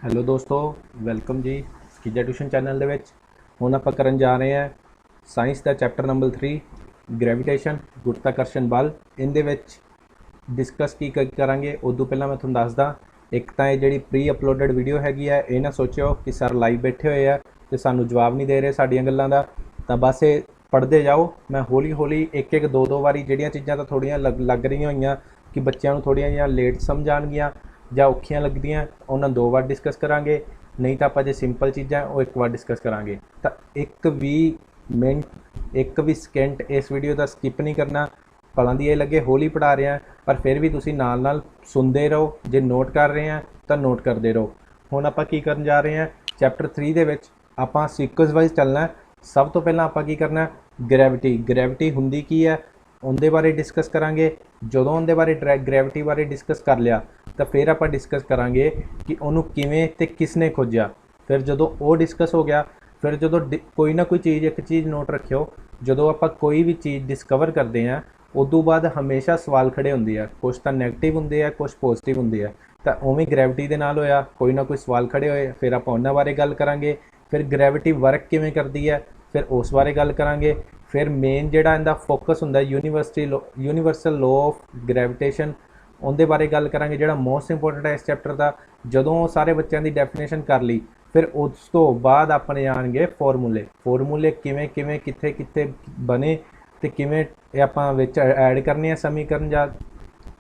Hello ਦੋਸਤੋ, welcome ਜੀ ਸਕੀਜਾ tuition channel ਦੇ ਵਿੱਚ। ਹੁਣ ਆਪਾਂ ਕਰਨ ਜਾ ਰਹੇ ਹਾਂ ਸਾਇੰਸ ਦਾ ਚੈਪਟਰ ਨੰਬਰ 3 ਗ੍ਰੈਵੀਟੇਸ਼ਨ, ਗੁਰਤਾਕਰਸ਼ਣ ਬਲ। ਇਹਦੇ ਵਿੱਚ ਡਿਸਕਸ ਕੀ ਕਰਾਂਗੇ ਉਦੋਂ ਪਹਿਲਾਂ ਮੈਂ ਤੁਹਾਨੂੰ ਦੱਸਦਾ, ਇੱਕ ਤਾਂ ਇਹ ਜਿਹੜੀ ਪ੍ਰੀ ਅਪਲੋਡਡ ਵੀਡੀਓ ਹੈਗੀ ਹੈ, ਇਹ ਨਾ ਸੋਚਿਓ ਕਿ ਸਰ ਲਾਈਵ ਬੈਠੇ ਹੋਏ ਆ ਅਤੇ ਸਾਨੂੰ ਜਵਾਬ ਨਹੀਂ ਦੇ ਰਹੇ ਸਾਡੀਆਂ ਗੱਲਾਂ ਦਾ। ਤਾਂ ਬਸ ਇਹ ਪੜ੍ਹਦੇ ਜਾਓ। ਮੈਂ ਹੌਲੀ ਹੌਲੀ ਇੱਕ ਇੱਕ ਦੋ ਵਾਰੀ ਜਿਹੜੀਆਂ ਚੀਜ਼ਾਂ ਤਾਂ ਥੋੜ੍ਹੀਆਂ ਲੱਗ ਰਹੀਆਂ ਹੋਈਆਂ ਕਿ ਬੱਚਿਆਂ ਨੂੰ ਥੋੜ੍ਹੀਆਂ ਜਿਹੀਆਂ ਲੇਟ ਸਮਝ ਆਉਣਗੀਆਂ ਜਾਂ ਔਖੀਆਂ ਲੱਗਦੀਆਂ, ਉਹਨਾਂ 2 ਵਾਰ ਡਿਸਕਸ ਕਰਾਂਗੇ। ਨਹੀਂ ਤਾਂ ਆਪਾਂ ਜੇ ਸਿੰਪਲ ਚੀਜ਼ਾਂ ਉਹ 1 ਵਾਰ ਡਿਸਕਸ ਕਰਾਂਗੇ। ਤਾਂ 1 ਵੀ ਮਿੰਟ 1 ਵੀ ਸਕਿੰਟ ਇਸ ਵੀਡੀਓ ਦਾ ਸਕਿਪ ਨਹੀਂ ਕਰਨਾ। ਭਲਾਂ ਦੀ ਇਹ ਲੱਗੇ ਹੌਲੀ ਪੜ੍ਹਾ ਰਿਹਾ, ਪਰ ਫਿਰ ਵੀ ਤੁਸੀਂ ਨਾਲ ਨਾਲ ਸੁਣਦੇ ਰਹੋ। ਜੇ ਨੋਟ ਕਰ ਰਹੇ ਆ ਤਾਂ ਨੋਟ ਕਰਦੇ ਰਹੋ। ਹੁਣ ਆਪਾਂ ਕੀ ਕਰਨ ਜਾ ਰਹੇ ਹਾਂ, ਚੈਪਟਰ 3 ਦੇ ਵਿੱਚ ਆਪਾਂ ਸੀਕੁਐਂਸ ਵਾਈਜ਼ ਚੱਲਣਾ। ਸਭ ਤੋਂ ਪਹਿਲਾਂ ਆਪਾਂ ਕੀ ਕਰਨਾ, ਗ੍ਰੈਵਿਟੀ ਹੁੰਦੀ ਕੀ ਹੈ ਉਹਦੇ ਬਾਰੇ ਡਿਸਕਸ ਕਰਾਂਗੇ। ਜਦੋਂ ਉਹਦੇ ਬਾਰੇ ਗ੍ਰੈਵਿਟੀ ਬਾਰੇ ਡਿਸਕਸ ਕਰ ਲਿਆ ਤਾਂ ਫਿਰ ਆਪਾਂ ਡਿਸਕਸ ਕਰਾਂਗੇ ਕਿ ਉਹਨੂੰ ਕਿਵੇਂ ਅਤੇ ਕਿਸ ਨੇ ਖੋਜਿਆ। ਫਿਰ ਜਦੋਂ ਉਹ ਡਿਸਕਸ ਹੋ ਗਿਆ, ਫਿਰ ਜਦੋਂ ਕੋਈ ਨਾ ਕੋਈ ਚੀਜ਼, ਇੱਕ ਚੀਜ਼ ਨੋਟ ਰੱਖਿਓ, ਜਦੋਂ ਆਪਾਂ ਕੋਈ ਵੀ ਚੀਜ਼ ਡਿਸਕਵਰ ਕਰਦੇ ਹਾਂ ਉਦੋਂ ਬਾਅਦ ਹਮੇਸ਼ਾ ਸਵਾਲ ਖੜੇ ਹੁੰਦੇ ਆ। ਕੁਛ ਤਾਂ ਨੈਗੇਟਿਵ ਹੁੰਦੇ ਆ, ਕੁਛ ਪੋਜ਼ੀਟਿਵ ਹੁੰਦੇ ਆ। ਤਾਂ ਉਵੇਂ ਗ੍ਰੈਵਿਟੀ ਦੇ ਨਾਲ ਹੋਇਆ, ਕੋਈ ਨਾ ਕੋਈ ਸਵਾਲ ਖੜੇ ਹੋਏ, ਫਿਰ ਆਪਾਂ ਉਹਨਾਂ ਬਾਰੇ ਗੱਲ ਕਰਾਂਗੇ। ਫਿਰ ਗ੍ਰੈਵਿਟੀ ਵਰਕ ਕਿਵੇਂ ਕਰਦੀ ਹੈ, ਫਿਰ ਉਸ ਬਾਰੇ ਗੱਲ ਕਰਾਂਗੇ। ਫਿਰ ਮੇਨ ਜਿਹੜਾ ਇਹਦਾ ਫੋਕਸ ਹੁੰਦਾ ਯੂਨੀਵਰਸਲ ਲਾਅ ਆਫ ਗ੍ਰੈਵਿਟੇਸ਼ਨ, ਉਹਦੇ ਬਾਰੇ ਗੱਲ ਕਰਾਂਗੇ, ਜਿਹੜਾ ਮੋਸਟ ਇੰਪੋਰਟੈਂਟ ਹੈ ਇਸ ਚੈਪਟਰ ਦਾ। ਜਦੋਂ ਸਾਰੇ ਬੱਚਿਆਂ ਦੀ ਡੈਫੀਨੇਸ਼ਨ ਕਰ ਲਈ, ਫਿਰ ਉਸ ਤੋਂ ਬਾਅਦ ਆਪਣੇ ਆਉਣਗੇ ਫਾਰਮੂਲੇ ਕਿਵੇਂ ਕਿਵੇਂ ਕਿੱਥੇ ਕਿੱਥੇ ਬਣੇ ਅਤੇ ਕਿਵੇਂ ਇਹ ਆਪਾਂ ਵਿੱਚ ਐਡ ਕਰਨੇ ਆ ਸਮੀਕਰਨ ਜਾਂ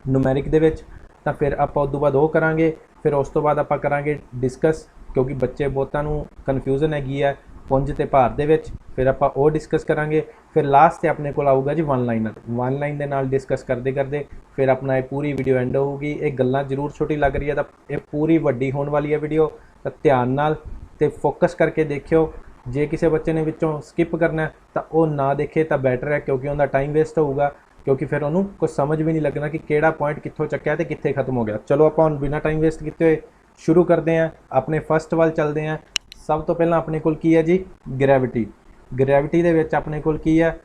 ਨੂਮੈਰਿਕ ਦੇ ਵਿੱਚ। ਤਾਂ ਫਿਰ ਆਪਾਂ ਉਦੋਂ ਬਾਅਦ ਉਹ ਕਰਾਂਗੇ। ਫਿਰ ਉਸ ਤੋਂ ਬਾਅਦ ਆਪਾਂ ਕਰਾਂਗੇ ਡਿਸਕਸ, ਕਿਉਂਕਿ ਬੱਚੇ ਬਹੁਤਾਂ ਨੂੰ ਕਨਫਿਊਜ਼ਨ ਹੈਗੀ ਹੈ ਪੁੰਜ ਅਤੇ ਭਾਰ ਦੇ ਵਿੱਚ। ਫਿਰ ਆਪਾਂ ਉਹ ਡਿਸਕਸ ਕਰਾਂਗੇ। ਫਿਰ ਲਾਸਟ 'ਤੇ ਆਪਣੇ ਕੋਲ ਆਊਗਾ ਜੀ ਵਨ ਲਾਈਨ ਦੇ ਨਾਲ ਡਿਸਕਸ ਕਰਦੇ ਕਰਦੇ ਫਿਰ ਆਪਣਾ ਇਹ ਪੂਰੀ ਵੀਡੀਓ ਐਂਡ ਹੋਊਗੀ। ਇਹ ਗੱਲਾਂ ਜ਼ਰੂਰ ਛੋਟੀ ਲੱਗ ਰਹੀ ਹੈ ਤਾਂ ਇਹ ਪੂਰੀ ਵੱਡੀ ਹੋਣ ਵਾਲੀ ਹੈ ਵੀਡੀਓ। ਤਾਂ ਧਿਆਨ ਨਾਲ ਅਤੇ ਫੋਕਸ ਕਰਕੇ ਦੇਖਿਓ। ਜੇ ਕਿਸੇ ਬੱਚੇ ਨੇ ਵਿੱਚੋਂ ਸਕਿਪ ਕਰਨਾ ਤਾਂ ਉਹ ਨਾ ਦੇਖੇ ਤਾਂ ਬੈਟਰ ਹੈ, ਕਿਉਂਕਿ ਉਹਦਾ ਟਾਈਮ ਵੇਸਟ ਹੋਊਗਾ। ਕਿਉਂਕਿ ਫਿਰ ਉਹਨੂੰ ਕੁਝ ਸਮਝ ਵੀ ਨਹੀਂ ਲੱਗਣਾ ਕਿ ਕਿਹੜਾ ਪੁਆਇੰਟ ਕਿੱਥੋਂ ਚੱਕਿਆ ਅਤੇ ਕਿੱਥੇ ਖਤਮ ਹੋ ਗਿਆ। ਚਲੋ ਆਪਾਂ ਹੁਣ ਬਿਨਾਂ ਟਾਈਮ ਵੇਸਟ ਕੀਤੇ ਹੋਏ ਸ਼ੁਰੂ ਕਰਦੇ ਹਾਂ। ਆਪਣੇ ਫਸਟ ਵੱਲ ਚੱਲਦੇ ਹਾਂ। ਸਭ ਤੋਂ ਪਹਿਲਾਂ ਆਪਣੇ ਕੋਲ ਕੀ ਹੈ ਜੀ, ਗ੍ਰੈਵਿਟੀ ਦੇ ਵਿੱਚ ਆਪਣੇ ਕੋਲ ਕੀ ਹੈ,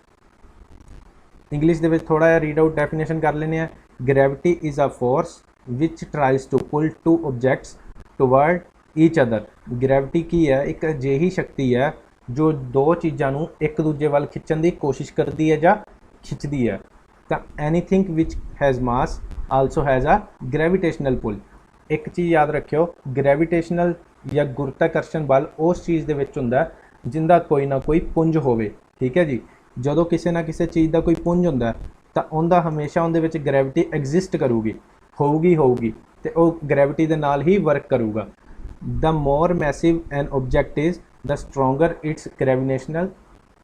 ਇੰਗਲਿਸ਼ ਦੇ ਵਿੱਚ ਥੋੜ੍ਹਾ ਜਿਹਾ ਰੀਡ ਆਊਟ ਡੈਫੀਨੇਸ਼ਨ ਕਰ ਲੈਂਦੇ ਹਾਂ। Gravity is a force which tries to pull 2 objects toward each other. Gravity ਕੀ ਹੈ, ਇੱਕ ਅਜਿਹੀ ਸ਼ਕਤੀ ਹੈ ਜੋ 2 ਚੀਜ਼ਾਂ ਨੂੰ ਇੱਕ ਦੂਜੇ ਵੱਲ ਖਿੱਚਣ ਦੀ ਕੋਸ਼ਿਸ਼ ਕਰਦੀ ਹੈ ਜਾਂ ਖਿੱਚਦੀ ਹੈ। ਤਾਂ anything which has mass also has a gravitational pull. ਇੱਕ ਚੀਜ਼ ਯਾਦ ਰੱਖਿਓ, ਗ੍ਰੈਵੀਟੇਸ਼ਨਲ ਜਾਂ ਗੁਰਤਾਕਰਸ਼ਣ ਬਲ ਉਸ ਚੀਜ਼ ਦੇ ਵਿੱਚ ਹੁੰਦਾ ਜਿੰਦਾ ਕੋਈ ਨਾ ਕੋਈ ਪੁੰਜ ਹੋਵੇ। ਠੀਕ ਹੈ ਜੀ। ਜਦੋਂ ਕਿਸੇ ਨਾ ਕਿਸੇ ਚੀਜ਼ ਦਾ ਕੋਈ ਪੁੰਜ ਹੁੰਦਾ ਤਾਂ ਉਹਦਾ ਹਮੇਸ਼ਾ ਉਹਦੇ ਵਿੱਚ ਗ੍ਰੈਵਿਟੀ ਐਗਜ਼ਿਸਟ ਕਰੂਗੀ, ਹੋਊਗੀ ਅਤੇ ਉਹ ਗ੍ਰੈਵਿਟੀ ਦੇ ਨਾਲ ਹੀ ਵਰਕ ਕਰੂਗਾ। The more massive an object is the stronger its gravitational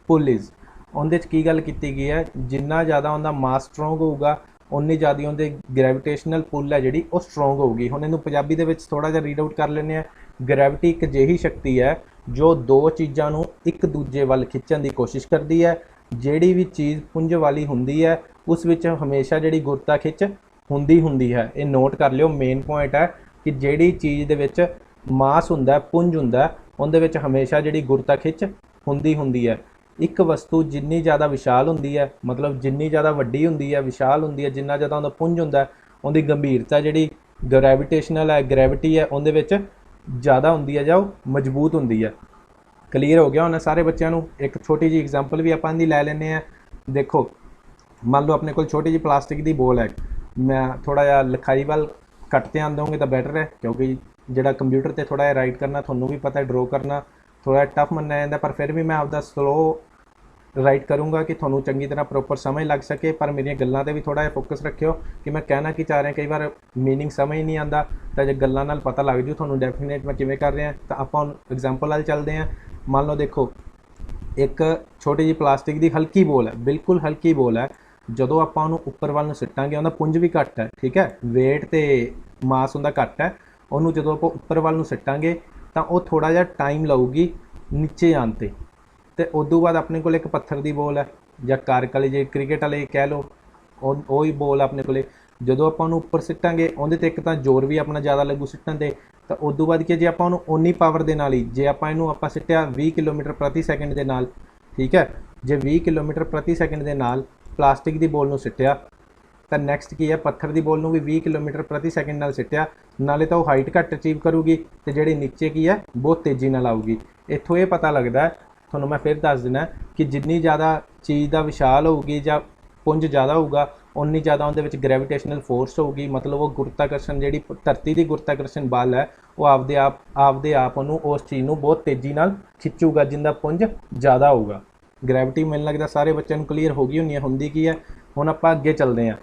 pull is. ਉਹਦੇ 'ਚ ਕੀ ਗੱਲ ਕੀਤੀ ਗਈ ਹੈ, ਜਿੰਨਾ ਜ਼ਿਆਦਾ ਉਹਦਾ ਮਾਸ ਸਟਰੋਂਗ ਹੋਊਗਾ ਉਨੀ ਜ਼ਿਆਦਾ ਉਹਦੇ ਗ੍ਰੈਵੀਟੇਸ਼ਨਲ ਪੁੱਲ ਹੈ ਜਿਹੜੀ ਉਹ ਸਟਰੋਂਗ ਹੋਊਗੀ। ਹੁਣ ਇਹਨੂੰ ਪੰਜਾਬੀ ਦੇ ਵਿੱਚ ਥੋੜ੍ਹਾ ਜਿਹਾ ਰੀਡ ਆਊਟ ਕਰ ਲੈਂਦੇ ਹਾਂ। ਗ੍ਰੈਵਿਟੀ ਇੱਕ ਅਜਿਹੀ ਸ਼ਕਤੀ ਹੈ ਜੋ 2 ਚੀਜ਼ਾਂ ਨੂੰ ਇੱਕ ਦੂਜੇ ਵੱਲ ਖਿੱਚਣ ਦੀ ਕੋਸ਼ਿਸ਼ ਕਰਦੀ ਹੈ। ਜਿਹੜੀ ਵੀ ਚੀਜ਼ ਪੁੰਜ ਵਾਲੀ ਹੁੰਦੀ ਹੈ ਉਸ ਵਿੱਚ ਹਮੇਸ਼ਾ ਜਿਹੜੀ ਗੁਰਤਾ ਖਿੱਚ ਹੁੰਦੀ ਹੈ। ਇਹ ਨੋਟ ਕਰ ਲਿਓ, ਮੇਨ ਪੁਆਇੰਟ ਹੈ ਕਿ ਜਿਹੜੀ ਚੀਜ਼ ਦੇ ਵਿੱਚ ਮਾਸ ਹੁੰਦਾ, ਪੁੰਜ ਹੁੰਦਾ, ਉਹਦੇ ਵਿੱਚ ਹਮੇਸ਼ਾ ਜਿਹੜੀ ਗੁਰਤਾ ਖਿੱਚ ਹੁੰਦੀ ਹੈ। ਇੱਕ ਵਸਤੂ ਜਿੰਨੀ ਜ਼ਿਆਦਾ ਵਿਸ਼ਾਲ ਹੁੰਦੀ ਹੈ, ਮਤਲਬ ਜਿੰਨੀ ਜ਼ਿਆਦਾ ਵੱਡੀ ਹੁੰਦੀ ਹੈ, ਵਿਸ਼ਾਲ ਹੁੰਦੀ ਹੈ, ਜਿੰਨਾ ਜ਼ਿਆਦਾ ਉਹਦਾ ਪੁੰਜ ਹੁੰਦਾ, ਉਹਦੀ ਗੰਭੀਰਤਾ ਜਿਹੜੀ ਗ੍ਰੈਵੀਟੇਸ਼ਨਲ ਹੈ, ਗ੍ਰੈਵਿਟੀ ਹੈ, ਉਹਦੇ ਵਿੱਚ ਜ਼ਿਆਦਾ ਹੁੰਦੀ ਹੈ ਜਾਂ ਉਹ ਮਜ਼ਬੂਤ ਹੁੰਦੀ ਹੈ। ਕਲੀਅਰ ਹੋ ਗਿਆ ਹੁਣ ਸਾਰੇ ਬੱਚਿਆਂ ਨੂੰ। ਇੱਕ ਛੋਟੀ ਜਿਹੀ ਐਗਜ਼ਾਮਪਲ ਵੀ ਆਪਾਂ ਇਹਦੀ ਲੈ ਲੈਂਦੇ ਹਾਂ। ਦੇਖੋ, ਮੰਨ ਲਓ ਆਪਣੇ ਕੋਲ ਛੋਟੀ ਜਿਹੀ ਪਲਾਸਟਿਕ ਦੀ ਬੋਲ ਹੈ। ਮੈਂ ਥੋੜ੍ਹਾ ਜਿਹਾ ਲਿਖਾਈ ਵੱਲ ਘੱਟ ਧਿਆਨ ਦਊਂਗੇ ਤਾਂ ਬੈਟਰ ਹੈ, ਕਿਉਂਕਿ ਜਿਹੜਾ ਕੰਪਿਊਟਰ 'ਤੇ ਥੋੜ੍ਹਾ ਜਿਹਾ ਰਾਈਟ ਕਰਨਾ ਤੁਹਾਨੂੰ ਵੀ ਪਤਾ, ਡਰੋ ਕਰਨਾ ਥੋੜ੍ਹਾ ਜਿਹਾ ਟਫ ਮੰਨਿਆ ਜਾਂਦਾ, ਪਰ ਫਿਰ ਵੀ ਮੈਂ ਆਪਦਾ ਸਲੋ ਰਾਈਟ ਕਰੂੰਗਾ ਕਿ ਤੁਹਾਨੂੰ ਚੰਗੀ ਤਰ੍ਹਾਂ ਪ੍ਰੋਪਰ ਸਮਝ ਲੱਗ ਸਕੇ। ਪਰ ਮੇਰੀਆਂ ਗੱਲਾਂ 'ਤੇ ਵੀ ਥੋੜ੍ਹਾ ਜਿਹਾ ਫੋਕਸ ਰੱਖਿਓ ਕਿ ਮੈਂ ਕਹਿਣਾ ਕੀ ਚਾਹ ਰਿਹਾ। ਕਈ ਵਾਰ ਮੀਨਿੰਗ ਸਮਝ ਨਹੀਂ ਆਉਂਦਾ, ਤਾਂ ਜੇ ਗੱਲਾਂ ਨਾਲ ਪਤਾ ਲੱਗ ਜੂ ਤੁਹਾਨੂੰ ਡੈਫੀਨੇਟ ਮੈਂ ਕਿਵੇਂ ਕਰ ਰਿਹਾ। ਤਾਂ ਆਪਾਂ ਐਗਜ਼ਾਮਪਲ ਵੱਲ ਚੱਲਦੇ ਹਾਂ। ਮੰਨ ਲਓ ਦੇਖੋ, ਇੱਕ ਛੋਟੀ ਜਿਹੀ ਪਲਾਸਟਿਕ ਦੀ ਹਲਕੀ ਬੋਲ ਹੈ, ਬਿਲਕੁਲ ਹਲਕੀ ਬੋਲ ਹੈ। ਜਦੋਂ ਆਪਾਂ ਉਹਨੂੰ ਉੱਪਰ ਵੱਲ ਨੂੰ ਸਿੱਟਾਂਗੇ, ਉਹਦਾ ਪੁੰਜ ਵੀ ਘੱਟ ਹੈ, ਠੀਕ ਹੈ, ਵੇਟ ਅਤੇ ਮਾਸ ਉਹਦਾ ਘੱਟ ਹੈ। ਉਹਨੂੰ ਜਦੋਂ ਆਪਾਂ ਉੱਪਰ ਵੱਲ ਨੂੰ ਸਿੱਟਾਂਗੇ ਤਾਂ ਉਹ ਥੋੜ੍ਹਾ ਜਿਹਾ ਟਾਈਮ ਲਊਗੀ ਨੀਚੇ ਆਉਣ 'ਤੇ। ਅਤੇ ਉਦੋਂ ਬਾਅਦ ਆਪਣੇ ਕੋਲ ਇੱਕ ਪੱਥਰ ਦੀ ਬੋਲ ਹੈ ਜਾਂ ਕਾਰਕ ਵਾਲੀ, ਜੇ ਕ੍ਰਿਕਟ ਵਾਲੇ ਕਹਿ ਲਓ, ਉਹੀ ਬੋਲ ਆਪਣੇ ਕੋਲ। ਜਦੋਂ ਆਪਾਂ ਉਹਨੂੰ ਉੱਪਰ ਸਿੱਟਾਂਗੇ ਉਹਦੇ 'ਤੇ ਇੱਕ ਤਾਂ ਜ਼ੋਰ ਵੀ ਆਪਣਾ ਜ਼ਿਆਦਾ ਲੱਗੂ ਸਿੱਟਣ 'ਤੇ। ਤਾਂ ਉਦੋਂ ਬਾਅਦ ਕਿ ਜੇ ਆਪਾਂ ਉਹਨੂੰ ਓਨੀ ਪਾਵਰ ਦੇ ਨਾਲ ਹੀ, ਜੇ ਆਪਾਂ ਸਿੱਟਿਆ 20 ਕਿਲੋਮੀਟਰ ਪ੍ਰਤੀ ਸੈਕਿੰਡ ਦੇ ਨਾਲ, ਠੀਕ ਹੈ, ਜੇ 20 ਕਿਲੋਮੀਟਰ ਪ੍ਰਤੀ ਸੈਕਿੰਡ ਦੇ ਨਾਲ ਪਲਾਸਟਿਕ ਦੀ ਬੋਲ ਨੂੰ ਸਿੱਟਿਆ ਤਾਂ ਨੈਕਸਟ ਕੀ ਹੈ, ਪੱਥਰ ਦੀ ਬੋਲ ਨੂੰ ਵੀ 20 ਕਿਲੋਮੀਟਰ ਪ੍ਰਤੀ ਸੈਕਿੰਡ ਨਾਲ ਸਿੱਟਿਆ, ਨਾਲੇ ਤਾਂ ਉਹ ਹਾਈਟ ਘੱਟ ਅਚੀਵ ਕਰੂਗੀ ਤੇ ਜਿਹੜੀ ਨੀਚੇ ਕੀ ਹੈ ਬਹੁਤ ਤੇਜ਼ੀ ਨਾਲ ਆਊਗੀ। ਇੱਥੋਂ ਇਹ ਪਤਾ ਲੱਗਦਾ, ਤੁਹਾਨੂੰ ਮੈਂ ਫਿਰ ਦੱਸ ਦਿੰਦਾ ਕਿ ਜਿੰਨੀ ਜ਼ਿਆਦਾ ਚੀਜ਼ ਦਾ ਵਿਸ਼ਾਲ ਹੋਊਗੀ ਜਾਂ ਪੁੰਜ ਜ਼ਿਆਦਾ ਹੋਊਗਾ, ਉਨੀ ਜ਼ਿਆਦਾ ਉਹਦੇ ਵਿੱਚ ਗ੍ਰੈਵੀਟੇਸ਼ਨਲ ਫੋਰਸ ਹੋਊਗੀ, ਮਤਲਬ ਉਹ ਗੁਰਤਾਕਰਸ਼ਣ ਜਿਹੜੀ ਧਰਤੀ ਦੀ ਗੁਰਤਾਕਰਸ਼ਣ ਬਲ ਹੈ ਉਹ ਆਪਦੇ ਆਪ ਉਹਨੂੰ ਉਸ ਚੀਜ਼ ਨੂੰ ਬਹੁਤ ਤੇਜ਼ੀ ਨਾਲ ਖਿੱਚੂਗਾ ਜਿੰਦਾ ਪੁੰਜ ਜ਼ਿਆਦਾ ਹੋਊਗਾ। ਗ੍ਰੈਵਿਟੀ ਮੈਨੂੰ ਲੱਗਦਾ ਸਾਰੇ ਬੱਚਿਆਂ ਨੂੰ ਕਲੀਅਰ ਹੋ ਗਈ ਹੋਣੀ ਹੈ, ਹੁੰਦੀ ਕੀ ਹੈ। ਹੁਣ ਆਪਾਂ ਅੱਗੇ ਚੱਲਦੇ ਹਾਂ।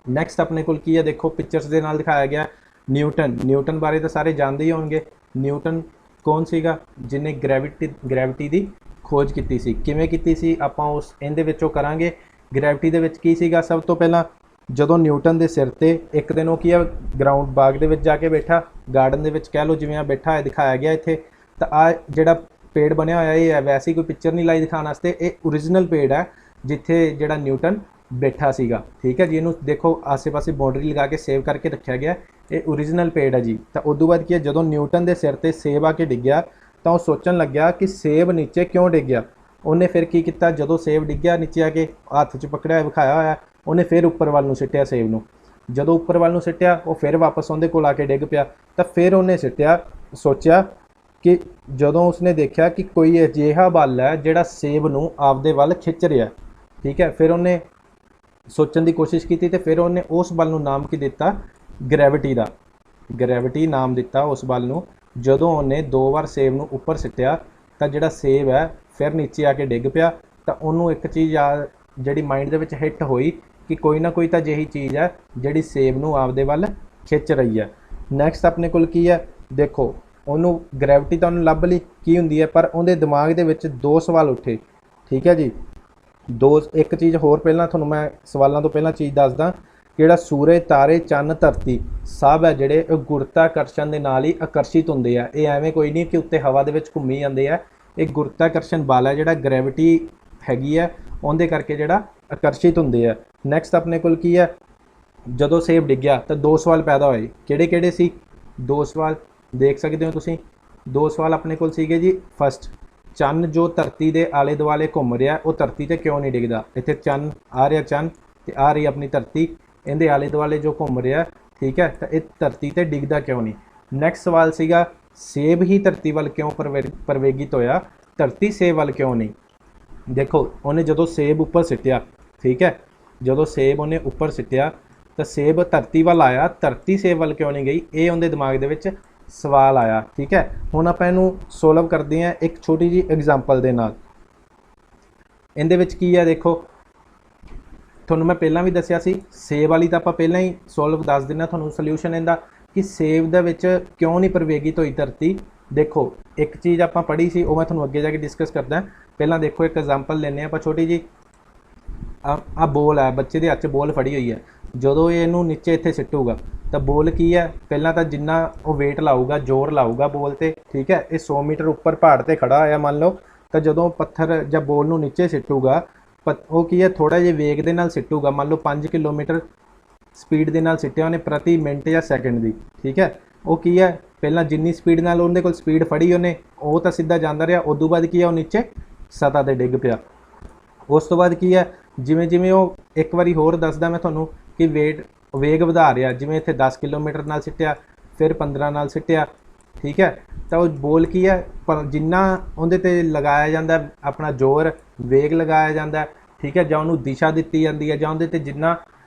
ਨੈਕਸਟ ਆਪਣੇ ਕੋਲ ਕੀ ਹੈ, ਦੇਖੋ ਪਿਕਚਰਸ ਦੇ ਨਾਲ ਦਿਖਾਇਆ ਗਿਆ ਨਿਊਟਨ ਬਾਰੇ ਤਾਂ ਸਾਰੇ ਜਾਣਦੇ ਹੀ ਹੋਣਗੇ। ਨਿਊਟਨ ਕੌਣ ਸੀਗਾ, ਜਿਹਨੇ ਗ੍ਰੈਵਿਟੀ ਦੀ ਖੋਜ ਕੀਤੀ ਸੀ। ਕਿਵੇਂ ਕੀਤੀ ਸੀ ਆਪਾਂ ਉਸ ਇਹਦੇ ਵਿੱਚੋਂ ਕਰਾਂਗੇ। ਗ੍ਰੈਵਿਟੀ ਦੇ ਵਿੱਚ ਕੀ ਸੀਗਾ, ਸਭ ਤੋਂ ਪਹਿਲਾਂ ਜਦੋਂ ਨਿਊਟਨ ਦੇ ਸਿਰ ਤੇ ਇੱਕ ਦਿਨ ਉਹ ਕੀ ਆ ਗਰਾਊਂਡ ਬਾਗ ਦੇ ਵਿੱਚ ਜਾ ਕੇ ਬੈਠਾ, ਗਾਰਡਨ ਦੇ ਵਿੱਚ ਕਹਿ ਲਓ, ਜਿਵੇਂ ਆ ਬੈਠਾ ਹੈ ਦਿਖਾਇਆ ਗਿਆ ਇੱਥੇ। ਤਾਂ ਆ ਜਿਹੜਾ ਪੇੜ ਬਣਿਆ ਹੋਇਆ ਇਹ ਹੈ, ਵੈਸੇ ਕੋਈ ਪਿਕਚਰ ਨਹੀਂ ਲਾਈ ਦਿਖਾਉਣ ਵਾਸਤੇ, ਇਹ ਓਰੀਜਨਲ ਪੇੜ ਹੈ ਜਿੱਥੇ ਜਿਹੜਾ ਨਿਊਟਨ ਬੈਠਾ ਸੀਗਾ। ਠੀਕ ਹੈ ਜੀ, ਇਹਨੂੰ ਦੇਖੋ ਆਸੇ-ਪਾਸੇ ਬਾਉਂਡਰੀ ਲਗਾ ਕੇ ਸੇਵ ਕਰਕੇ ਰੱਖਿਆ ਗਿਆ, ਇਹ ਓਰੀਜਨਲ ਪੇੜ ਹੈ ਜੀ। ਤਾਂ ਉਦੋਂ ਬਾਅਦ ਕੀ ਹੈ, ਜਦੋਂ ਨਿਊਟਨ ਦੇ ਸਿਰ ਤੇ ਸੇਬ ਆ ਕੇ ਡਿੱਗਿਆ ਤਾਂ ਉਹ ਸੋਚਣ ਲੱਗਿਆ ਕਿ ਸੇਬ ਨੀਚੇ ਕਿਉਂ ਡਿੱਗਿਆ। ਉਹਨੇ ਫਿਰ ਕੀ ਕੀਤਾ, ਜਦੋਂ ਸੇਬ ਡਿੱਗਿਆ ਨੀਚੇ ਆ ਕੇ ਹੱਥ 'ਚ ਪਕੜਿਆ ਵਿਖਾਇਆ ਹੋਇਆ, ਉਹਨੇ ਫਿਰ ਉੱਪਰ ਵੱਲ ਨੂੰ ਸਿੱਟਿਆ ਸੇਬ ਨੂੰ। ਜਦੋਂ ਉੱਪਰ ਵੱਲ ਨੂੰ ਸਿੱਟਿਆ ਉਹ ਫਿਰ ਵਾਪਸ ਉਹਦੇ ਕੋਲ ਆ ਕੇ ਡਿੱਗ ਪਿਆ। ਤਾਂ ਫਿਰ ਉਹਨੇ ਸੋਚਿਆ ਕਿ ਜਦੋਂ ਉਸਨੇ ਦੇਖਿਆ ਕਿ ਕੋਈ ਅਜਿਹਾ ਬਲ ਹੈ ਜਿਹੜਾ ਸੇਬ ਨੂੰ ਆਪਦੇ ਵੱਲ ਖਿੱਚ ਰਿਹਾ। ਠੀਕ ਹੈ, ਫਿਰ ਉਹਨੇ ਸੋਚਣ ਦੀ ਕੋਸ਼ਿਸ਼ ਕੀਤੀ ਤੇ ਫਿਰ ਉਹਨੇ ਉਸ ਬਲ ਨੂੰ ਨਾਮ ਕੀ ਦਿੱਤਾ, ਗ੍ਰੈਵਿਟੀ ਦਾ। ਗ੍ਰੈਵਿਟੀ ਨਾਮ ਦਿੱਤਾ ਉਸ ਬਲ ਨੂੰ। ਜਦੋਂ ਉਹਨੇ 2 ਵਾਰ ਸੇਬ ਨੂੰ ਉੱਪਰ ਸਿੱਟਿਆ ਤਾਂ ਜਿਹੜਾ ਸੇਬ ਹੈ ਫਿਰ ਨੀਚੇ ਆ ਕੇ ਡਿੱਗ ਪਿਆ। ਤਾਂ ਉਹਨੂੰ ਇੱਕ ਚੀਜ਼ ਜਿਹੜੀ ਮਾਈਂਡ ਦੇ ਵਿੱਚ ਹਿੱਟ ਹੋਈ ਕਿ ਕੋਈ ਨਾ ਕੋਈ ਤਾਂ ਅਜਿਹੀ ਚੀਜ਼ ਹੈ ਜਿਹੜੀ ਸੇਬ ਨੂੰ ਆਪਦੇ ਵੱਲ ਖਿੱਚ ਰਹੀ ਹੈ। ਨੈਕਸਟ ਆਪਣੇ ਕੋਲ ਕੀ ਹੈ, ਦੇਖੋ ਉਹਨੂੰ ਗ੍ਰੈਵਿਟੀ ਤਾਂ ਉਹਨੂੰ ਲੱਭ ਲਈ ਕੀ ਹੁੰਦੀ ਹੈ, ਪਰ ਉਹਦੇ ਦਿਮਾਗ ਦੇ ਵਿੱਚ 2 ਸਵਾਲ ਉੱਠੇ। ਠੀਕ ਹੈ ਜੀ, ਇੱਕ ਚੀਜ਼ ਹੋਰ ਪਹਿਲਾਂ ਤੁਹਾਨੂੰ ਮੈਂ ਸਵਾਲਾਂ ਤੋਂ ਪਹਿਲਾਂ ਚੀਜ਼ ਦੱਸਦਾ, ਜਿਹੜਾ ਸੂਰਜ, ਤਾਰੇ, ਚੰਨ, ਧਰਤੀ ਸਭ ਹੈ ਜਿਹੜੇ ਉਹ ਗੁਰਤਾਕਰਸ਼ਣ ਦੇ ਨਾਲ ਹੀ ਆਕਰਸ਼ਿਤ ਹੁੰਦੇ ਆ। ਇਹ ਐਵੇਂ ਕੋਈ ਨਹੀਂ ਕਿ ਉੱਤੇ ਹਵਾ ਦੇ ਵਿੱਚ ਘੁੰਮੀ ਜਾਂਦੇ ਆ, ਇਹ ਗੁਰਤਾਕਰਸ਼ਣ ਬਲ ਹੈ ਜਿਹੜਾ ਗ੍ਰੈਵਿਟੀ ਹੈਗੀ ਹੈ ਉਹਦੇ ਕਰਕੇ ਜਿਹੜਾ ਆਕਰਸ਼ਿਤ ਹੁੰਦੇ ਆ। ਨੈਕਸਟ ਆਪਣੇ ਕੋਲ ਕੀ ਹੈ, ਜਦੋਂ ਸੇਬ ਡਿੱਗਿਆ ਤਾਂ 2 ਸਵਾਲ ਪੈਦਾ ਹੋਏ। ਕਿਹੜੇ ਸੀ 2 ਸਵਾਲ, ਦੇਖ ਸਕਦੇ ਹੋ ਤੁਸੀਂ। 2 ਸਵਾਲ ਆਪਣੇ ਕੋਲ ਸੀਗੇ ਜੀ। ਫਸਟ, ਚੰਨ ਜੋ ਧਰਤੀ ਦੇ ਆਲੇ ਦੁਆਲੇ ਘੁੰਮ ਰਿਹਾ ਉਹ ਧਰਤੀ ਤੇ ਕਿਉਂ ਨਹੀਂ ਡਿੱਗਦਾ। ਇੱਥੇ ਚੰਨ ਆ ਰਿਹਾ, ਚੰਨ ਤੇ ਆ ਰਹੀ ਆਪਣੀ ਧਰਤੀ, ਇਹਦੇ ਆਲੇ ਦੁਆਲੇ ਜੋ ਘੁੰਮ ਰਿਹਾ, ਠੀਕ ਹੈ, ਤਾਂ ਇਹ ਧਰਤੀ ਤੇ ਡਿੱਗਦਾ ਕਿਉਂ ਨਹੀਂ। ਨੈਕਸਟ ਸਵਾਲ ਸੀਗਾ, ਸੇਬ ਹੀ ਧਰਤੀ ਵੱਲ ਕਿਉਂ ਪ੍ਰਵੇਗਿਤ ਹੋਇਆ, ਧਰਤੀ ਸੇਬ ਵੱਲ ਕਿਉਂ ਨਹੀਂ। ਦੇਖੋ ਉਹਨੇ ਜਦੋਂ ਸੇਬ ਉੱਪਰ ਸਿੱਟਿਆ, ਠੀਕ ਹੈ, ਜਦੋਂ ਸੇਬ ਉਹਨੇ ਉੱਪਰ ਸਿੱਟਿਆ ਤਾਂ ਸੇਬ ਧਰਤੀ ਵੱਲ ਆਇਆ, ਧਰਤੀ ਸੇਬ ਵੱਲ ਕਿਉਂ ਨਹੀਂ ਗਈ, ਇਹ ਉਹਦੇ ਦਿਮਾਗ ਦੇ ਵਿੱਚ ਸਵਾਲ ਆਇਆ। ਠੀਕ ਹੈ, ਹੁਣ ਆਪਾਂ ਇਹਨੂੰ ਸੋਲਵ ਕਰਦੇ ਹਾਂ ਇੱਕ ਛੋਟੀ ਜਿਹੀ ਐਗਜ਼ਾਮਪਲ ਦੇ ਨਾਲ। ਇਹਦੇ ਵਿੱਚ ਕੀ ਹੈ, ਦੇਖੋ ਤੁਹਾਨੂੰ ਮੈਂ ਪਹਿਲਾਂ ਵੀ ਦੱਸਿਆ ਸੀ, ਸੇਬ ਵਾਲੀ ਤਾਂ ਆਪਾਂ ਪਹਿਲਾਂ ਹੀ ਸੋਲਵ ਦੱਸ ਦਿੰਦਾ ਤੁਹਾਨੂੰ ਸੋਲਿਊਸ਼ਨ ਇਹਦਾ ਕਿ ਸੇਬ ਦੇ ਵਿੱਚ ਕਿਉਂ ਨਹੀਂ ਪ੍ਰਵੇਗਿਤ ਹੋਈ ਧਰਤੀ। ਦੇਖੋ ਇੱਕ ਚੀਜ਼ ਆਪਾਂ ਪੜ੍ਹੀ ਸੀ, ਉਹ ਮੈਂ ਤੁਹਾਨੂੰ ਅੱਗੇ ਜਾ ਕੇ ਡਿਸਕਸ ਕਰਦਾ। ਪਹਿਲਾਂ ਦੇਖੋ ਇੱਕ ਐਗਜ਼ਾਮਪਲ ਲੈਂਦੇ ਆਪਾਂ ਛੋਟੀ ਜੀ। ਆ ਬੋਲ ਹੈ, ਬੱਚੇ ਦੇ ਹੱਥ 'ਚ ਬੋਲ ਫੜੀ ਹੋਈ ਹੈ। ਜਦੋਂ ਇਹਨੂੰ ਨੀਚੇ ਇੱਥੇ ਸਿੱਟੂਗਾ ਤਾਂ ਬੋਲ ਕੀ ਹੈ, ਪਹਿਲਾਂ ਤਾਂ ਜਿੰਨਾ ਉਹ ਵੇਟ ਲਾਊਗਾ, ਜ਼ੋਰ ਲਾਊਗਾ ਬੋਲ ਤੇ, ਠੀਕ ਹੈ, ਇਹ 100 ਮੀਟਰ ਉੱਪਰ ਪਹਾੜ ਤੇ ਖੜਾ ਹੋਇਆ ਮੰਨ ਲਓ, ਤਾਂ ਜਦੋਂ ਪੱਥਰ ਜਾਂ ਬੋਲ ਨੂੰ ਨੀਚੇ ਸਿੱਟੂਗਾ ਉਹ ਕੀ ਹੈ, ਥੋੜਾ ਜਿਹਾ ਵੇਗ ਦੇ ਨਾਲ ਸਿੱਟੂਗਾ। ਮੰਨ ਲਓ 5 ਕਿਲੋਮੀਟਰ ਸਪੀਡ ਦੇ ਨਾਲ ਸਿੱਟਿਆ ਉਹਨੇ ਪ੍ਰਤੀ ਮਿੰਟ ਜਾਂ ਸੈਕਿੰਡ ਦੀ। ਠੀਕ ਹੈ, ਉਹ ਕੀ ਹੈ, ਪਹਿਲਾਂ ਜਿੰਨੀ ਸਪੀਡ ਨਾਲ ਉਹਦੇ ਕੋਲ ਸਪੀਡ ਫੜੀ ਉਹਨੇ, ਉਹ ਤਾਂ ਸਿੱਧਾ ਜਾਂਦਾ ਰਿਹਾ। ਉਦੋਂ ਬਾਅਦ ਕੀ ਹੈ, ਉਹ ਨੀਚੇ ਸਤ੍ਹਾ ਤੇ ਡਿੱਗ ਪਿਆ। ਉਸ ਤੋਂ ਬਾਅਦ ਕੀ ਹੈ, ਜਿਵੇਂ ਜਿਵੇਂ ਉਹ ਇੱਕ ਵਾਰੀ ਹੋਰ ਦੱਸਦਾ ਮੈਂ ਤੁਹਾਨੂੰ ਕਿ ਵੇਗ ਵਧਾ ਰਿਹਾ, ਜਿਵੇਂ ਇੱਥੇ 10 ਕਿਲੋਮੀਟਰ ਨਾਲ ਸਿੱਟਿਆ, ਫਿਰ 15 ਨਾਲ ਸਿੱਟਿਆ। ਠੀਕ ਹੈ, ਤਾਂ ਉਹ ਬੋਲ ਕੀ ਹੈ, ਪਰ ਜਿੰਨਾ ਉਹਦੇ ਤੇ ਲਗਾਇਆ ਜਾਂਦਾ ਆਪਣਾ ਜ਼ੋਰ, ਵੇਗ ਲਗਾਇਆ ਜਾਂਦਾ, ਠੀਕ ਹੈ, ਜਾਂ ਉਹਨੂੰ ਦਿਸ਼ਾ ਦਿੱਤੀ ਜਾਂਦੀ ਹੈ, ਜਾਂ ਉਹਦੇ ਤੇ ਜਿੰਨਾ